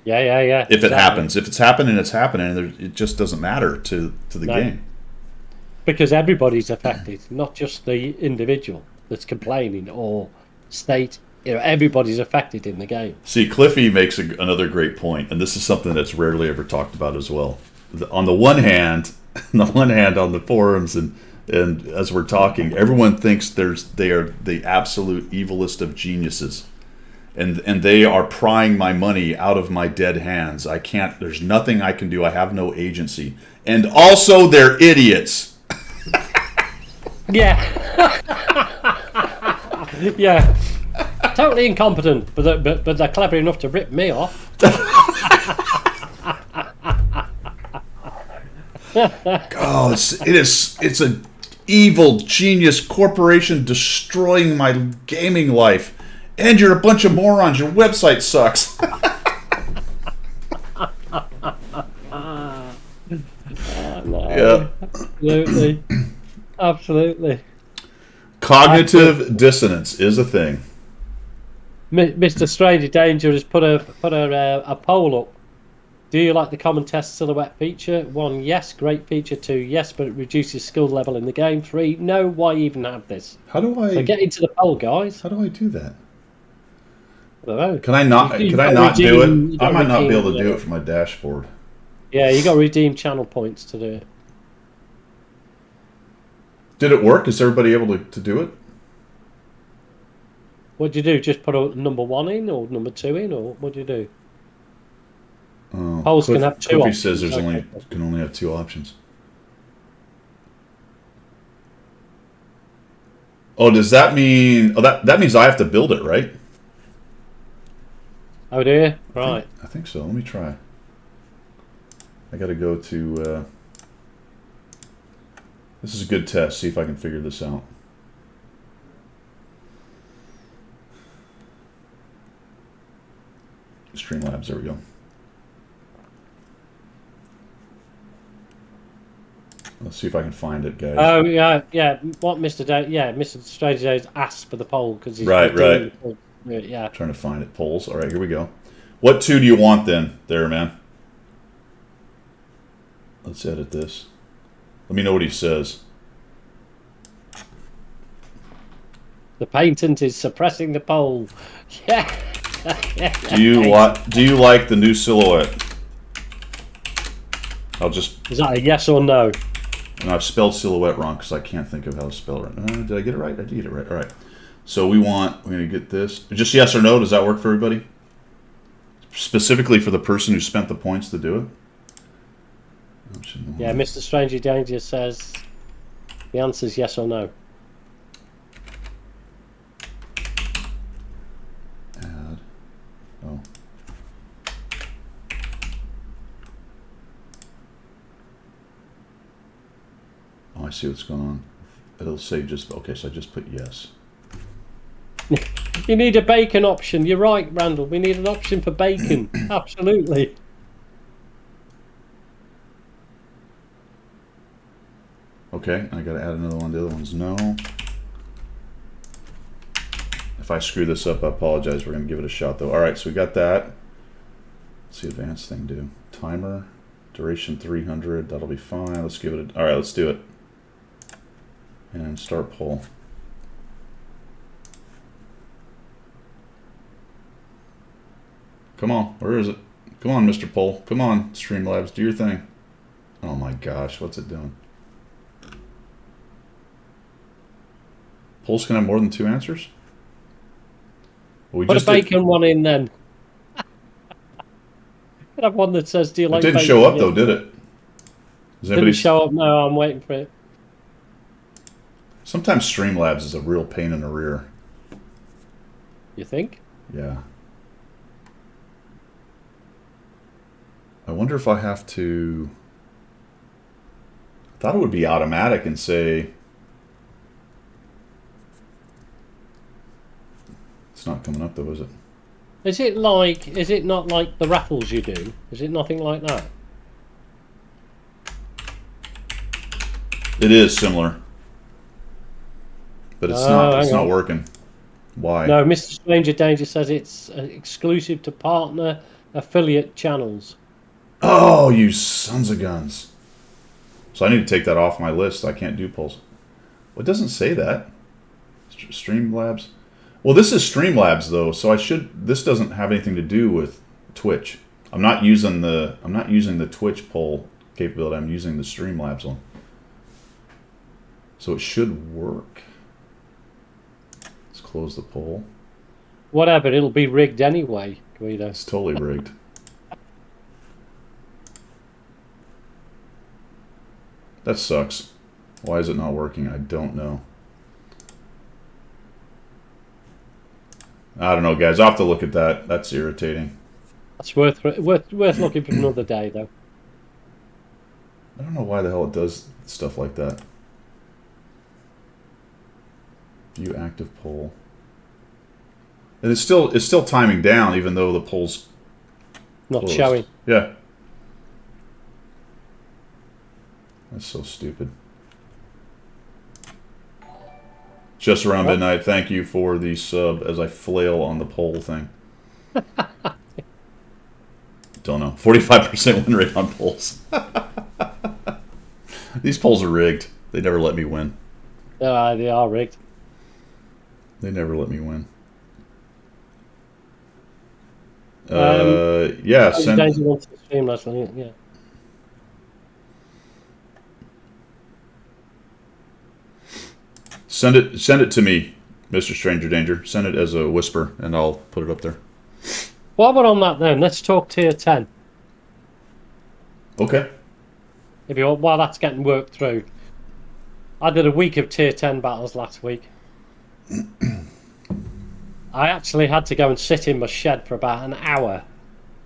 Yeah. If it happens, if it's happening, it's happening. It just doesn't matter to the game. Because everybody's affected, not just the individual that's complaining or state. Everybody's affected in the game. See, Cliffy makes another great point, and this is something that's rarely ever talked about as well. On the one hand, on the forums and as we're talking, everyone thinks they are the absolute evilest of geniuses, and they are prying my money out of my dead hands. I can't. There's nothing I can do. I have no agency, and also they're idiots. Yeah. Yeah. Totally incompetent, but they're clever enough to rip me off. Oh, it's a evil genius corporation destroying my gaming life. And you're a bunch of morons. Your website sucks. No, Yeah. absolutely, absolutely. Cognitive dissonance is a thing. Mr. Stranger Danger has put a poll up. Do you like the common test silhouette feature? 1, yes, great feature. 2, yes, but it reduces skill level in the game. 3, no, why even have this? How do I? So get into the poll, guys. How do I do that? I don't know. Can I not? You've Can I got to not do redeem- it? you've I got to might not be redeem, able to do it from my dashboard. Yeah, you got to redeem channel points to do it. Did it work? Is everybody able to do it? What do you do? Just put a number 1 in or number 2 in, or what do you do? Polls can have 2 Cliffy options. says there's Okay. can only have 2 options. Oh, does that mean? Oh, that means I have to build it, right? Oh dear. Right. I think so. Let me try. I got to go to. This is a good test. See if I can figure this out. Streamlabs. There we go. Let's see if I can find it, guys. Oh yeah, yeah. What Mr. Stranger Days asked for the poll because he's Right. Yeah. Trying to find it. Polls. All right, here we go. What 2 do you want then, there, man? Let's edit this. Let me know what he says. The patent is suppressing the poll. Yeah. Do you like the new silhouette? I'll just. Is that a yes or no? And I've spelled silhouette wrong because I can't think of how to spell it. Did I get it right? I did get it right. All right. So we're going to get this. Just yes or no. Does that work for everybody? Specifically for the person who spent the points to do it? Yeah, Mr. Stranger Danger says the answer is yes or no. Add. Oh. Oh, I see what's going on. It'll say just, okay, so I just put yes. You need a bacon option. You're right, Randall. We need an option for bacon. Absolutely. Okay, I got to add another one. The other one's no. If I screw this up, I apologize. We're going to give it a shot, though. All right, so we got that. What's the advanced thing do? Timer, duration 300. That'll be fine. Let's give it a... All right, let's do it. And start poll. Come on, where is it? Come on, Mr. Poll. Come on, Streamlabs, do your thing. Oh my gosh, what's it doing? Polls can have more than 2 answers? Well, Put a bacon one in then. Could have one that says, "Do you like?" It didn't bacon? show up though, did it? Didn't show up. No, I'm waiting for it. Sometimes Streamlabs is a real pain in the rear. You think? Yeah. I wonder if I have to... I thought it would be automatic and say... It's not coming up though, is it? Is it like? Is it not like the raffles you do? Is it nothing like that? It is similar. But it's not working. Why? No, Mr. Stranger Danger says it's exclusive to partner affiliate channels. Oh, you sons of guns. So I need to take that off my list. I can't do polls. Well, it doesn't say that. Streamlabs. Well, this is Streamlabs though, so I should. This doesn't have anything to do with Twitch. I'm not using the Twitch poll capability. I'm using the Streamlabs one. So it should work. Let's close the poll. Whatever, it'll be rigged anyway, Guido. It's totally rigged. That sucks. Why is it not working? I don't know. I don't know, guys. I'll have to look at that. That's irritating. That's worth looking for another day, though. I don't know why the hell it does stuff like that. View active poll. And it's still timing down even though the poll's Not closed. showing. Yeah. That's so stupid. Just around midnight. Thank you for the sub as I flail on the poll thing. Don't know. 45% win rate on polls. These polls are rigged. They never let me win. They are rigged. They never let me win. Yeah. Daisy wants to stream last night. Yeah. Send it to me, Mr. Stranger Danger. Send it as a whisper, and I'll put it up there. While we're on that, then let's talk tier 10. Okay. If you want, while that's getting worked through, I did a week of tier 10 battles last week. I actually had to go and sit in my shed for about an hour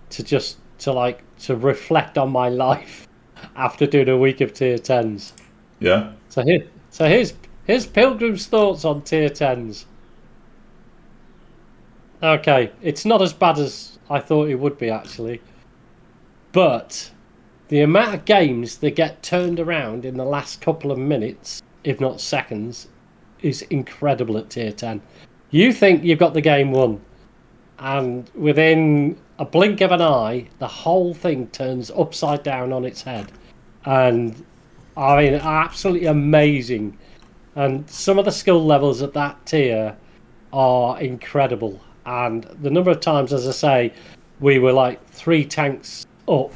to reflect on my life after doing a week of tier 10s. Yeah. So here's Pilgrim's thoughts on tier 10s. Okay, it's not as bad as I thought it would be actually, but the amount of games that get turned around in the last couple of minutes, if not seconds, is incredible at tier 10. You think you've got the game won, and within a blink of an eye, the whole thing turns upside down on its head. And I mean, absolutely amazing. And some of the skill levels at that tier are incredible. And the number of times, as I say, we were like 3 tanks up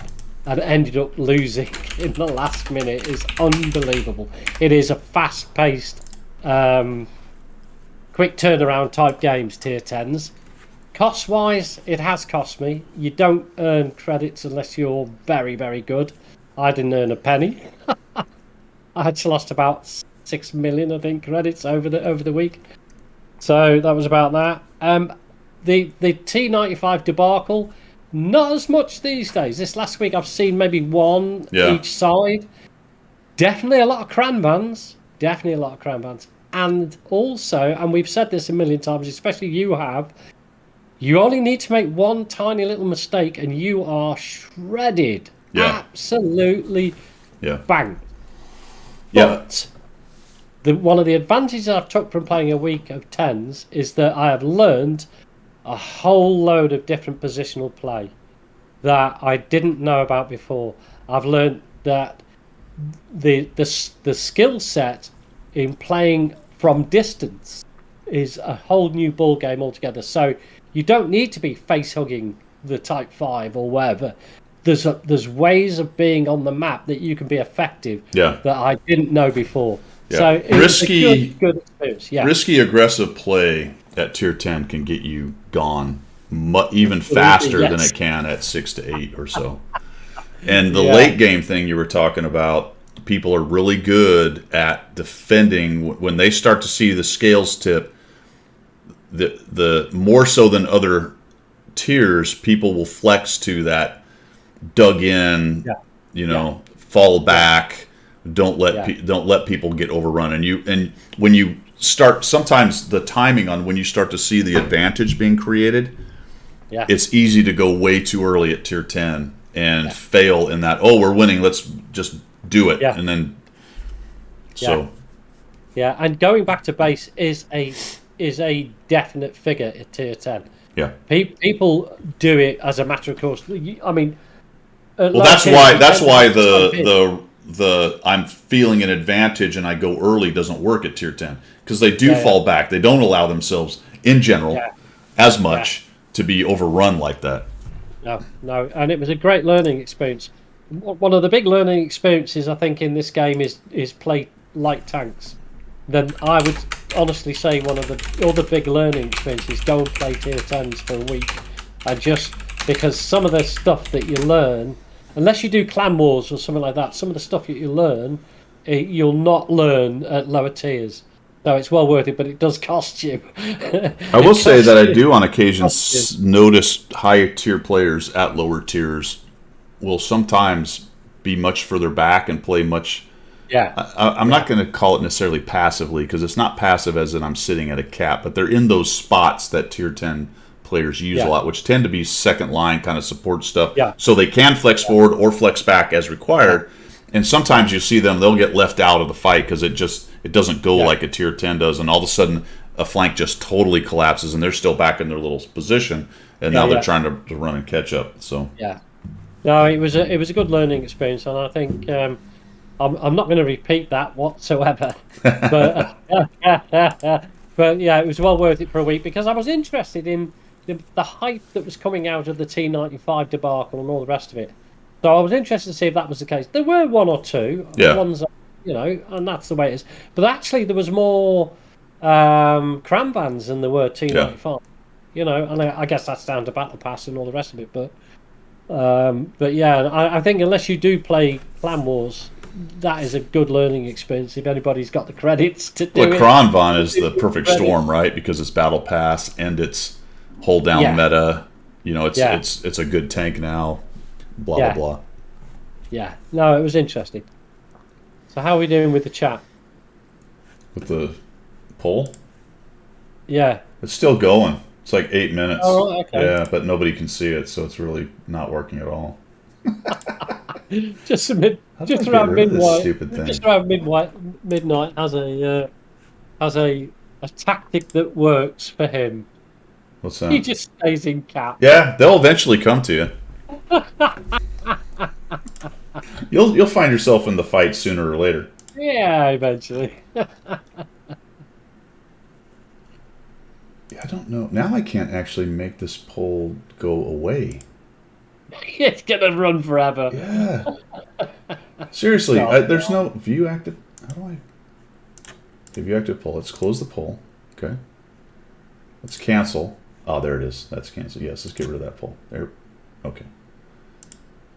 and ended up losing in the last minute is unbelievable. It is a fast-paced, quick turnaround type games, tier 10s. Cost-wise, it has cost me. You don't earn credits unless you're very, very good. I didn't earn a penny. I had lost about 6 million, I think, credits over the week. So that was about that. The T95 debacle, not as much these days. This last week I've seen maybe one each side. Definitely a lot of cran bans. And also, and we've said this a million times, especially you only need to make one tiny little mistake and you are shredded. Yeah. Absolutely bang. Yeah. But one of the advantages I've took from playing a week of 10s is that I have learned a whole load of different positional play that I didn't know about before. I've learned that the skill set in playing from distance is a whole new ball game altogether. So you don't need to be face hugging the Type 5 or whatever. There's ways of being on the map that you can be effective that I didn't know before. Yeah. So it's a good experience. Yeah. Risky aggressive play at tier 10 can get you gone even faster than it can at 6 to 8 or so. And the late game thing you were talking about, people are really good at defending when they start to see the scales tip. The more so than other tiers, people will flex to that dug in, fall back. Don't let people get overrun. And when you start, sometimes the timing on when you start to see the advantage being created, it's easy to go way too early at tier 10 and fail in that. Oh, we're winning. Let's just do it, and then and going back to base is a definite figure at tier 10. Yeah, people do it as a matter of course. I mean, well, that's why the I'm feeling an advantage and I go early doesn't work at tier 10 because they do fall back. They don't allow themselves in general as much to be overrun like that. No, and it was a great learning experience. One of the big learning experiences I think in this game is play light tanks. Then I would honestly say one of the other big learning experiences, go and play tier 10s for a week, and just because some of the stuff that you learn, unless you do clan wars or something like that, some of the stuff that you learn, you'll not learn at lower tiers. So it's well worth it, but it does cost you. I will say that I do on occasion notice higher tier players at lower tiers will sometimes be much further back and play much. Yeah. I'm not going to call it necessarily passively because it's not passive as in I'm sitting at a cap, but they're in those spots that tier 10 players use a lot, which tend to be second line kind of support stuff. Yeah. So they can flex forward or flex back as required. And sometimes you see them, they'll get left out of the fight because it doesn't go like a tier 10 does. And all of a sudden, a flank just totally collapses and they're still back in their little position. And now they're trying to run and catch up. So no, it was a good learning experience. And I think I'm not going to repeat that whatsoever. But, but yeah, it was well worth it for a week because I was interested in the hype that was coming out of the T95 debacle and all the rest of it. So I was interested to see if that was the case. There were one or two ones, and that's the way it is. But actually, there was more cram bans than there were T95. And I guess that's down to Battle Pass and all the rest of it. But yeah, I think unless you do play Clan Wars, that is a good learning experience if anybody's got the credits to do it. Cron Von is the perfect storm, right? Because it's Battle Pass and it's hold down meta. It's a good tank now. Blah blah blah. Yeah, no, it was interesting. So how are we doing with the chat? With the poll? Yeah, it's still going. It's like 8 minutes. Oh, okay. Yeah, but nobody can see it, so it's really not working at all. just around midnight. Just around midnight has a tactic that works for him. What's that? He just stays in cap. Yeah, they'll eventually come to you. You'll find yourself in the fight sooner or later. Yeah, eventually. I don't know. Now I can't actually make this poll go away. It's gonna run forever. Yeah. Seriously, there's no view active. How do I? Okay, view active poll. Let's close the poll. Okay. Let's cancel. Oh, there it is. That's cancel. Yes, let's get rid of that poll. There. Okay.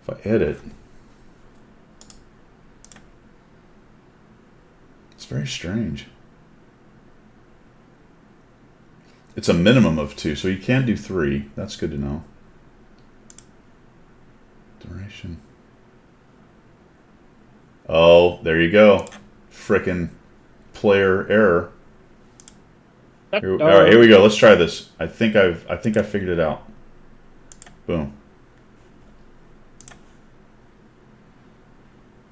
If I edit, it's very strange. It's a minimum of 2, so you can do 3. That's good to know. Duration. Oh, there you go. Frickin' player error. All right, here we go. Let's try this. I think I figured it out. Boom.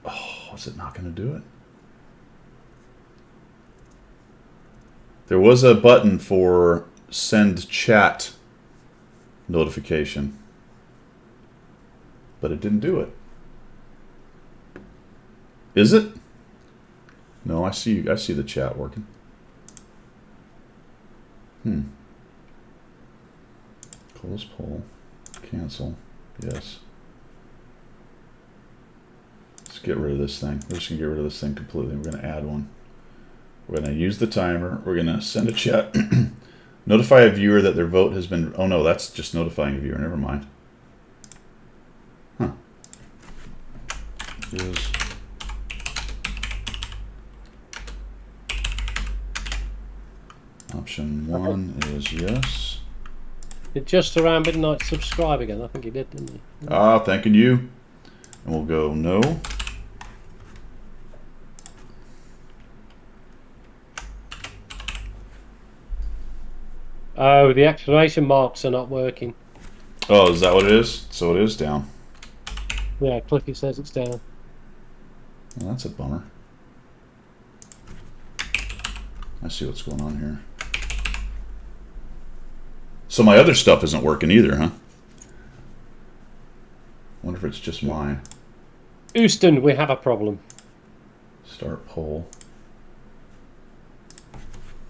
Oh, is it not going to do it? There was a button for send chat notification, but it didn't do it. Is it? No, I see the chat working. Close poll. Cancel. Yes. Let's get rid of this thing. We're just going to get rid of this thing completely. We're going to add one. We're going to use the timer. We're going to send a chat. Notify a viewer that their vote has been... Oh, no, that's just notifying a viewer. Never mind. Huh. Is... Option 1 is yes. Did just around midnight subscribe again? I think he did, didn't he? Ah, thanking you. And we'll go no. Oh, the exclamation marks are not working. Oh, is that what it is? So it is down. Yeah, Cliffy says it's down. Well, that's a bummer. I see what's going on here. So my other stuff isn't working either, huh? Wonder if it's just mine. Houston, we have a problem. Start poll.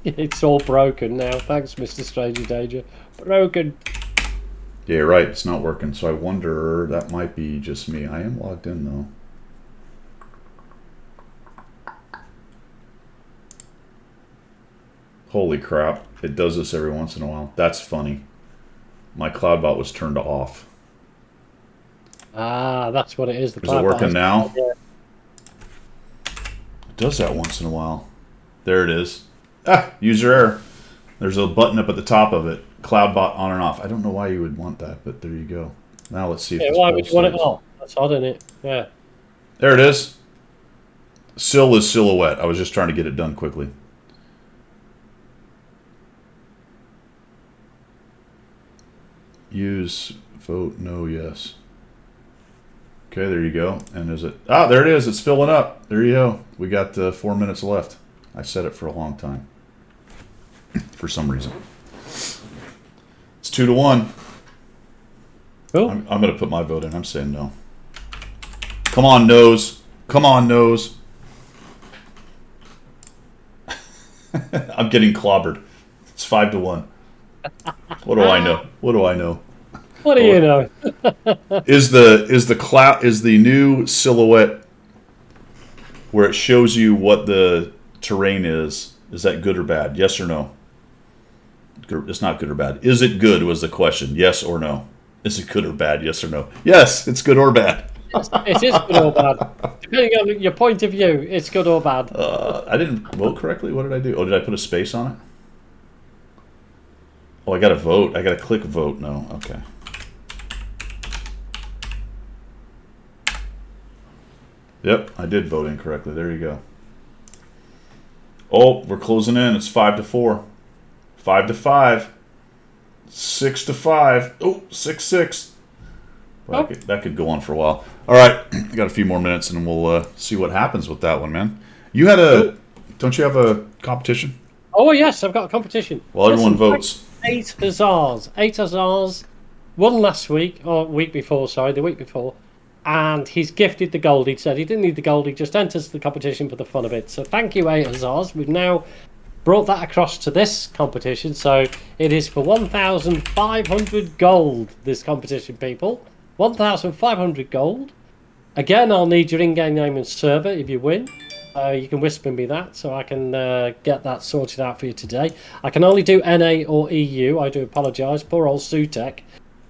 It's all broken now. Thanks, Mr. Stranger Danger. Broken. Yeah, right. It's not working. So I wonder, that might be just me. I am logged in, though. Holy crap. It does this every once in a while. That's funny. My CloudBot was turned off. Ah, that's what it is. Is it working now? Yeah. It does that once in a while. There it is. Ah, user error. There's a button up at the top of it. CloudBot on and off. I don't know why you would want that, but there you go. Now let's see if why would you want it off? That's odd, isn't it? Yeah. There it is. Sil is silhouette. I was just trying to get it done quickly. Use, vote, no, yes. Okay, there you go. And is it? Ah, there it is. It's filling up. There you go. We got 4 minutes left. I set it for a long time. For some reason. It's 2-1. Cool. I'm going to put my vote in. I'm saying no. Come on, nose. Come on, nose. I'm getting clobbered. It's 5-1. What do I know? What do I know? What do you know? Is the new silhouette where it shows you what the terrain is that good or bad? Yes or no? It's not good or bad. Is it good was the question. Yes or no? Is it good or bad? Yes or no? Yes, it's good or bad. It is good or bad. Depending on your point of view, it's good or bad. I didn't vote correctly. What did I do? Oh, did I put a space on it? Oh, I got to vote. I got to click vote. No. Okay. Yep, I did vote incorrectly. There you go. Oh, we're closing in. It's 5-4. 5-5. 6-5. Oh, 6-6. Well, that could go on for a while. All right, I got a few more minutes, and we'll see what happens with that one, man. You had don't you have a competition? Oh yes, I've got a competition. Well, everyone votes. 8 hussars. 8 hussars won last week, or the week before. And he's gifted the gold. He said he didn't need the gold, he just enters the competition for the fun of it. So thank you, 8 hussars. We've now brought that across to this competition. So it is for 1,500 gold, this competition, people. 1,500 gold. Again, I'll need your in-game name and server if you win. You can whisper me that so I can get that sorted out for you today. I can only do NA or EU. I do apologise. Poor old Sutek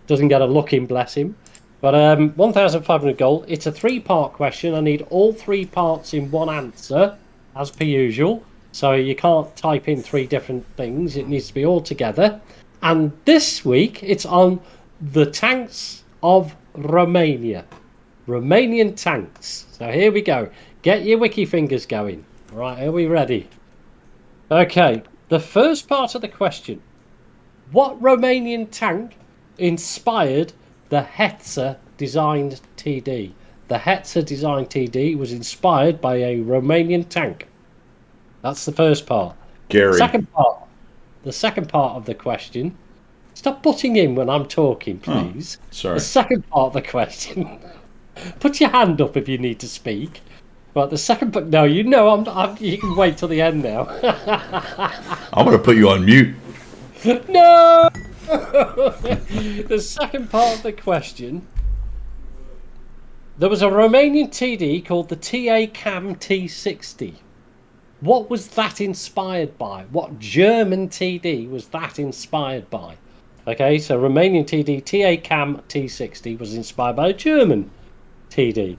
doesn't get a look in, bless him. But 1,500 gold. It's a 3-part question. I need all 3 parts in one answer, as per usual. So you can't type in 3 different things. It needs to be all together. And this week, it's on the tanks of Romania. Romanian tanks. So here we go. Get your wiki fingers going. Right, are we ready? Okay, the first part of the question. What Romanian tank inspired the Hetzer-designed TD? The Hetzer-designed TD was inspired by a Romanian tank. That's the first part. Gary. The second part of the question. Stop butting in when I'm talking, please. Oh, sorry. The second part of the question. Put your hand up if you need to speak. But the second part... No, you know, you can wait till the end now. I'm going to put you on mute. No! The second part of the question. There was a Romanian TD called the TA-CAM T60. What was that inspired by? What German TD was that inspired by? Okay, so Romanian TD TA-CAM T60 was inspired by a German TD.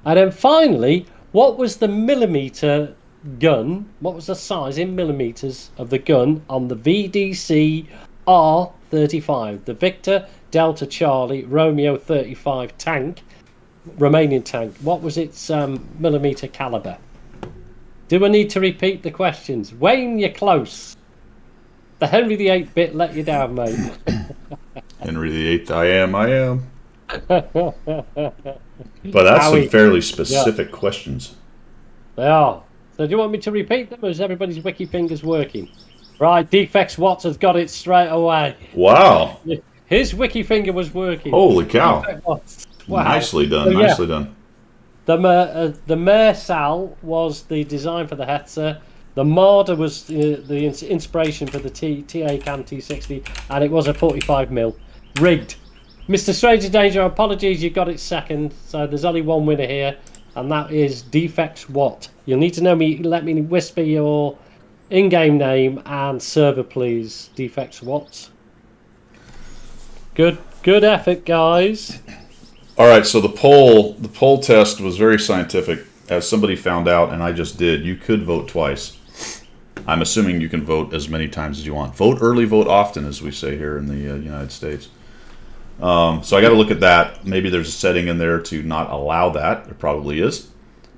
And then finally, what was the millimeter gun? What was the size in millimeters of the gun on the VDC R35, the Victor Delta Charlie Romeo 35 tank, Romanian tank? What was its millimeter caliber? Do I need to repeat the questions? Wayne, you're close. The Henry VIII bit let you down, mate. Henry VIII, I am. But that's some fairly specific questions. They are. So do you want me to repeat them, or is everybody's wiki fingers working? Right, Defects Watts has got it straight away. Wow. His wiki finger was working. Holy cow. Wow. Nicely done, So, yeah. Nicely done. The Mersal was the design for the Hetzer. The Marder was the inspiration for the TA-CAM T60, and it was a 45mm. Rigged. Mr. Stranger Danger, apologies, you got it second, so there's only one winner here, and that is Defects Watt. You'll need to let me whisper your in-game name and server, please. Defects Watt. Good effort, guys. All right, so the poll test was very scientific. As somebody found out, and I just did, you could vote twice. I'm assuming you can vote as many times as you want. Vote early, vote often, as we say here in the United States. So I got to look at that. Maybe there's a setting in there to not allow that. There probably is.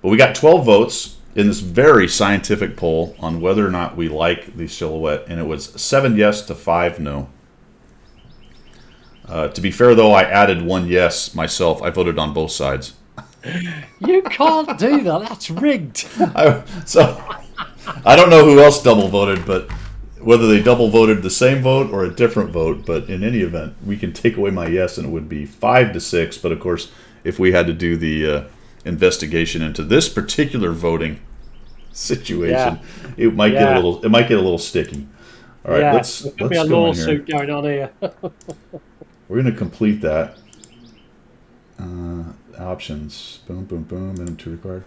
But we got 12 votes in this very scientific poll on whether or not we like the silhouette, and it was 7 yes to 5 no. To be fair, though, I added 1 yes myself. I voted on both sides. You can't do that. That's rigged. So I don't know who else double voted, but whether they double voted the same vote or a different vote. But in any event, we can take away my yes, and it would be 5 to 6. But of course, if we had to do the investigation into this particular voting situation, it might get a little sticky. All right, let's be a lawsuit going on here. We're going to complete that. Options. Boom, boom, boom. Minimum 2 required.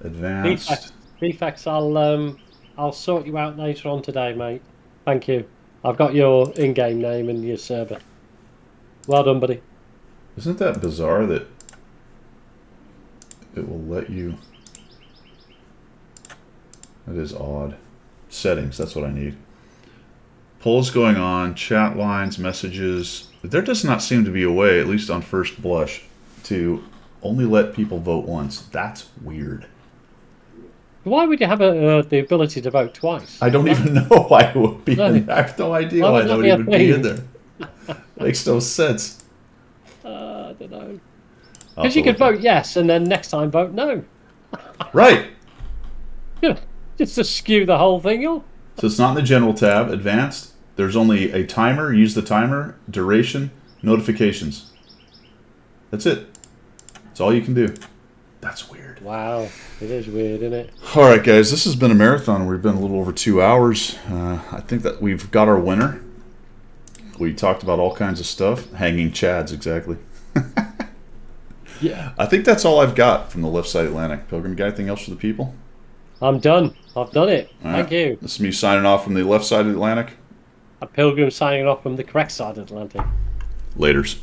Advanced. Defects. I'll sort you out later on today, mate. Thank you. I've got your in-game name and your server. Well done, buddy. Isn't that bizarre that it will let you? That is odd. Settings. That's what I need. Polls going on. Chat lines. Messages. There does not seem to be a way, at least on first blush, to only let people vote once. That's weird. Why would you have the ability to vote twice? I don't even know why it would be. I have no idea why that would even be in there. Makes no sense. I don't know. Because you could vote yes and then next time vote no. Right. Just to skew the whole thing up. So it's not in the general tab. Advanced. There's only a timer. Use the timer. Duration. Notifications. That's it. That's all you can do. That's weird. Wow. It is weird, isn't it? All right, guys. This has been a marathon. We've been a little over 2 hours. I think that we've got our winner. We talked about all kinds of stuff. Hanging chads, exactly. Yeah. I think that's all I've got from the left side Atlantic. Pilgrim, got anything else for the people? I'm done. I've done it. All Thank you. This is me signing off from the left side of the Atlantic. A pilgrim signing off from the correct side of the Atlantic. Laters.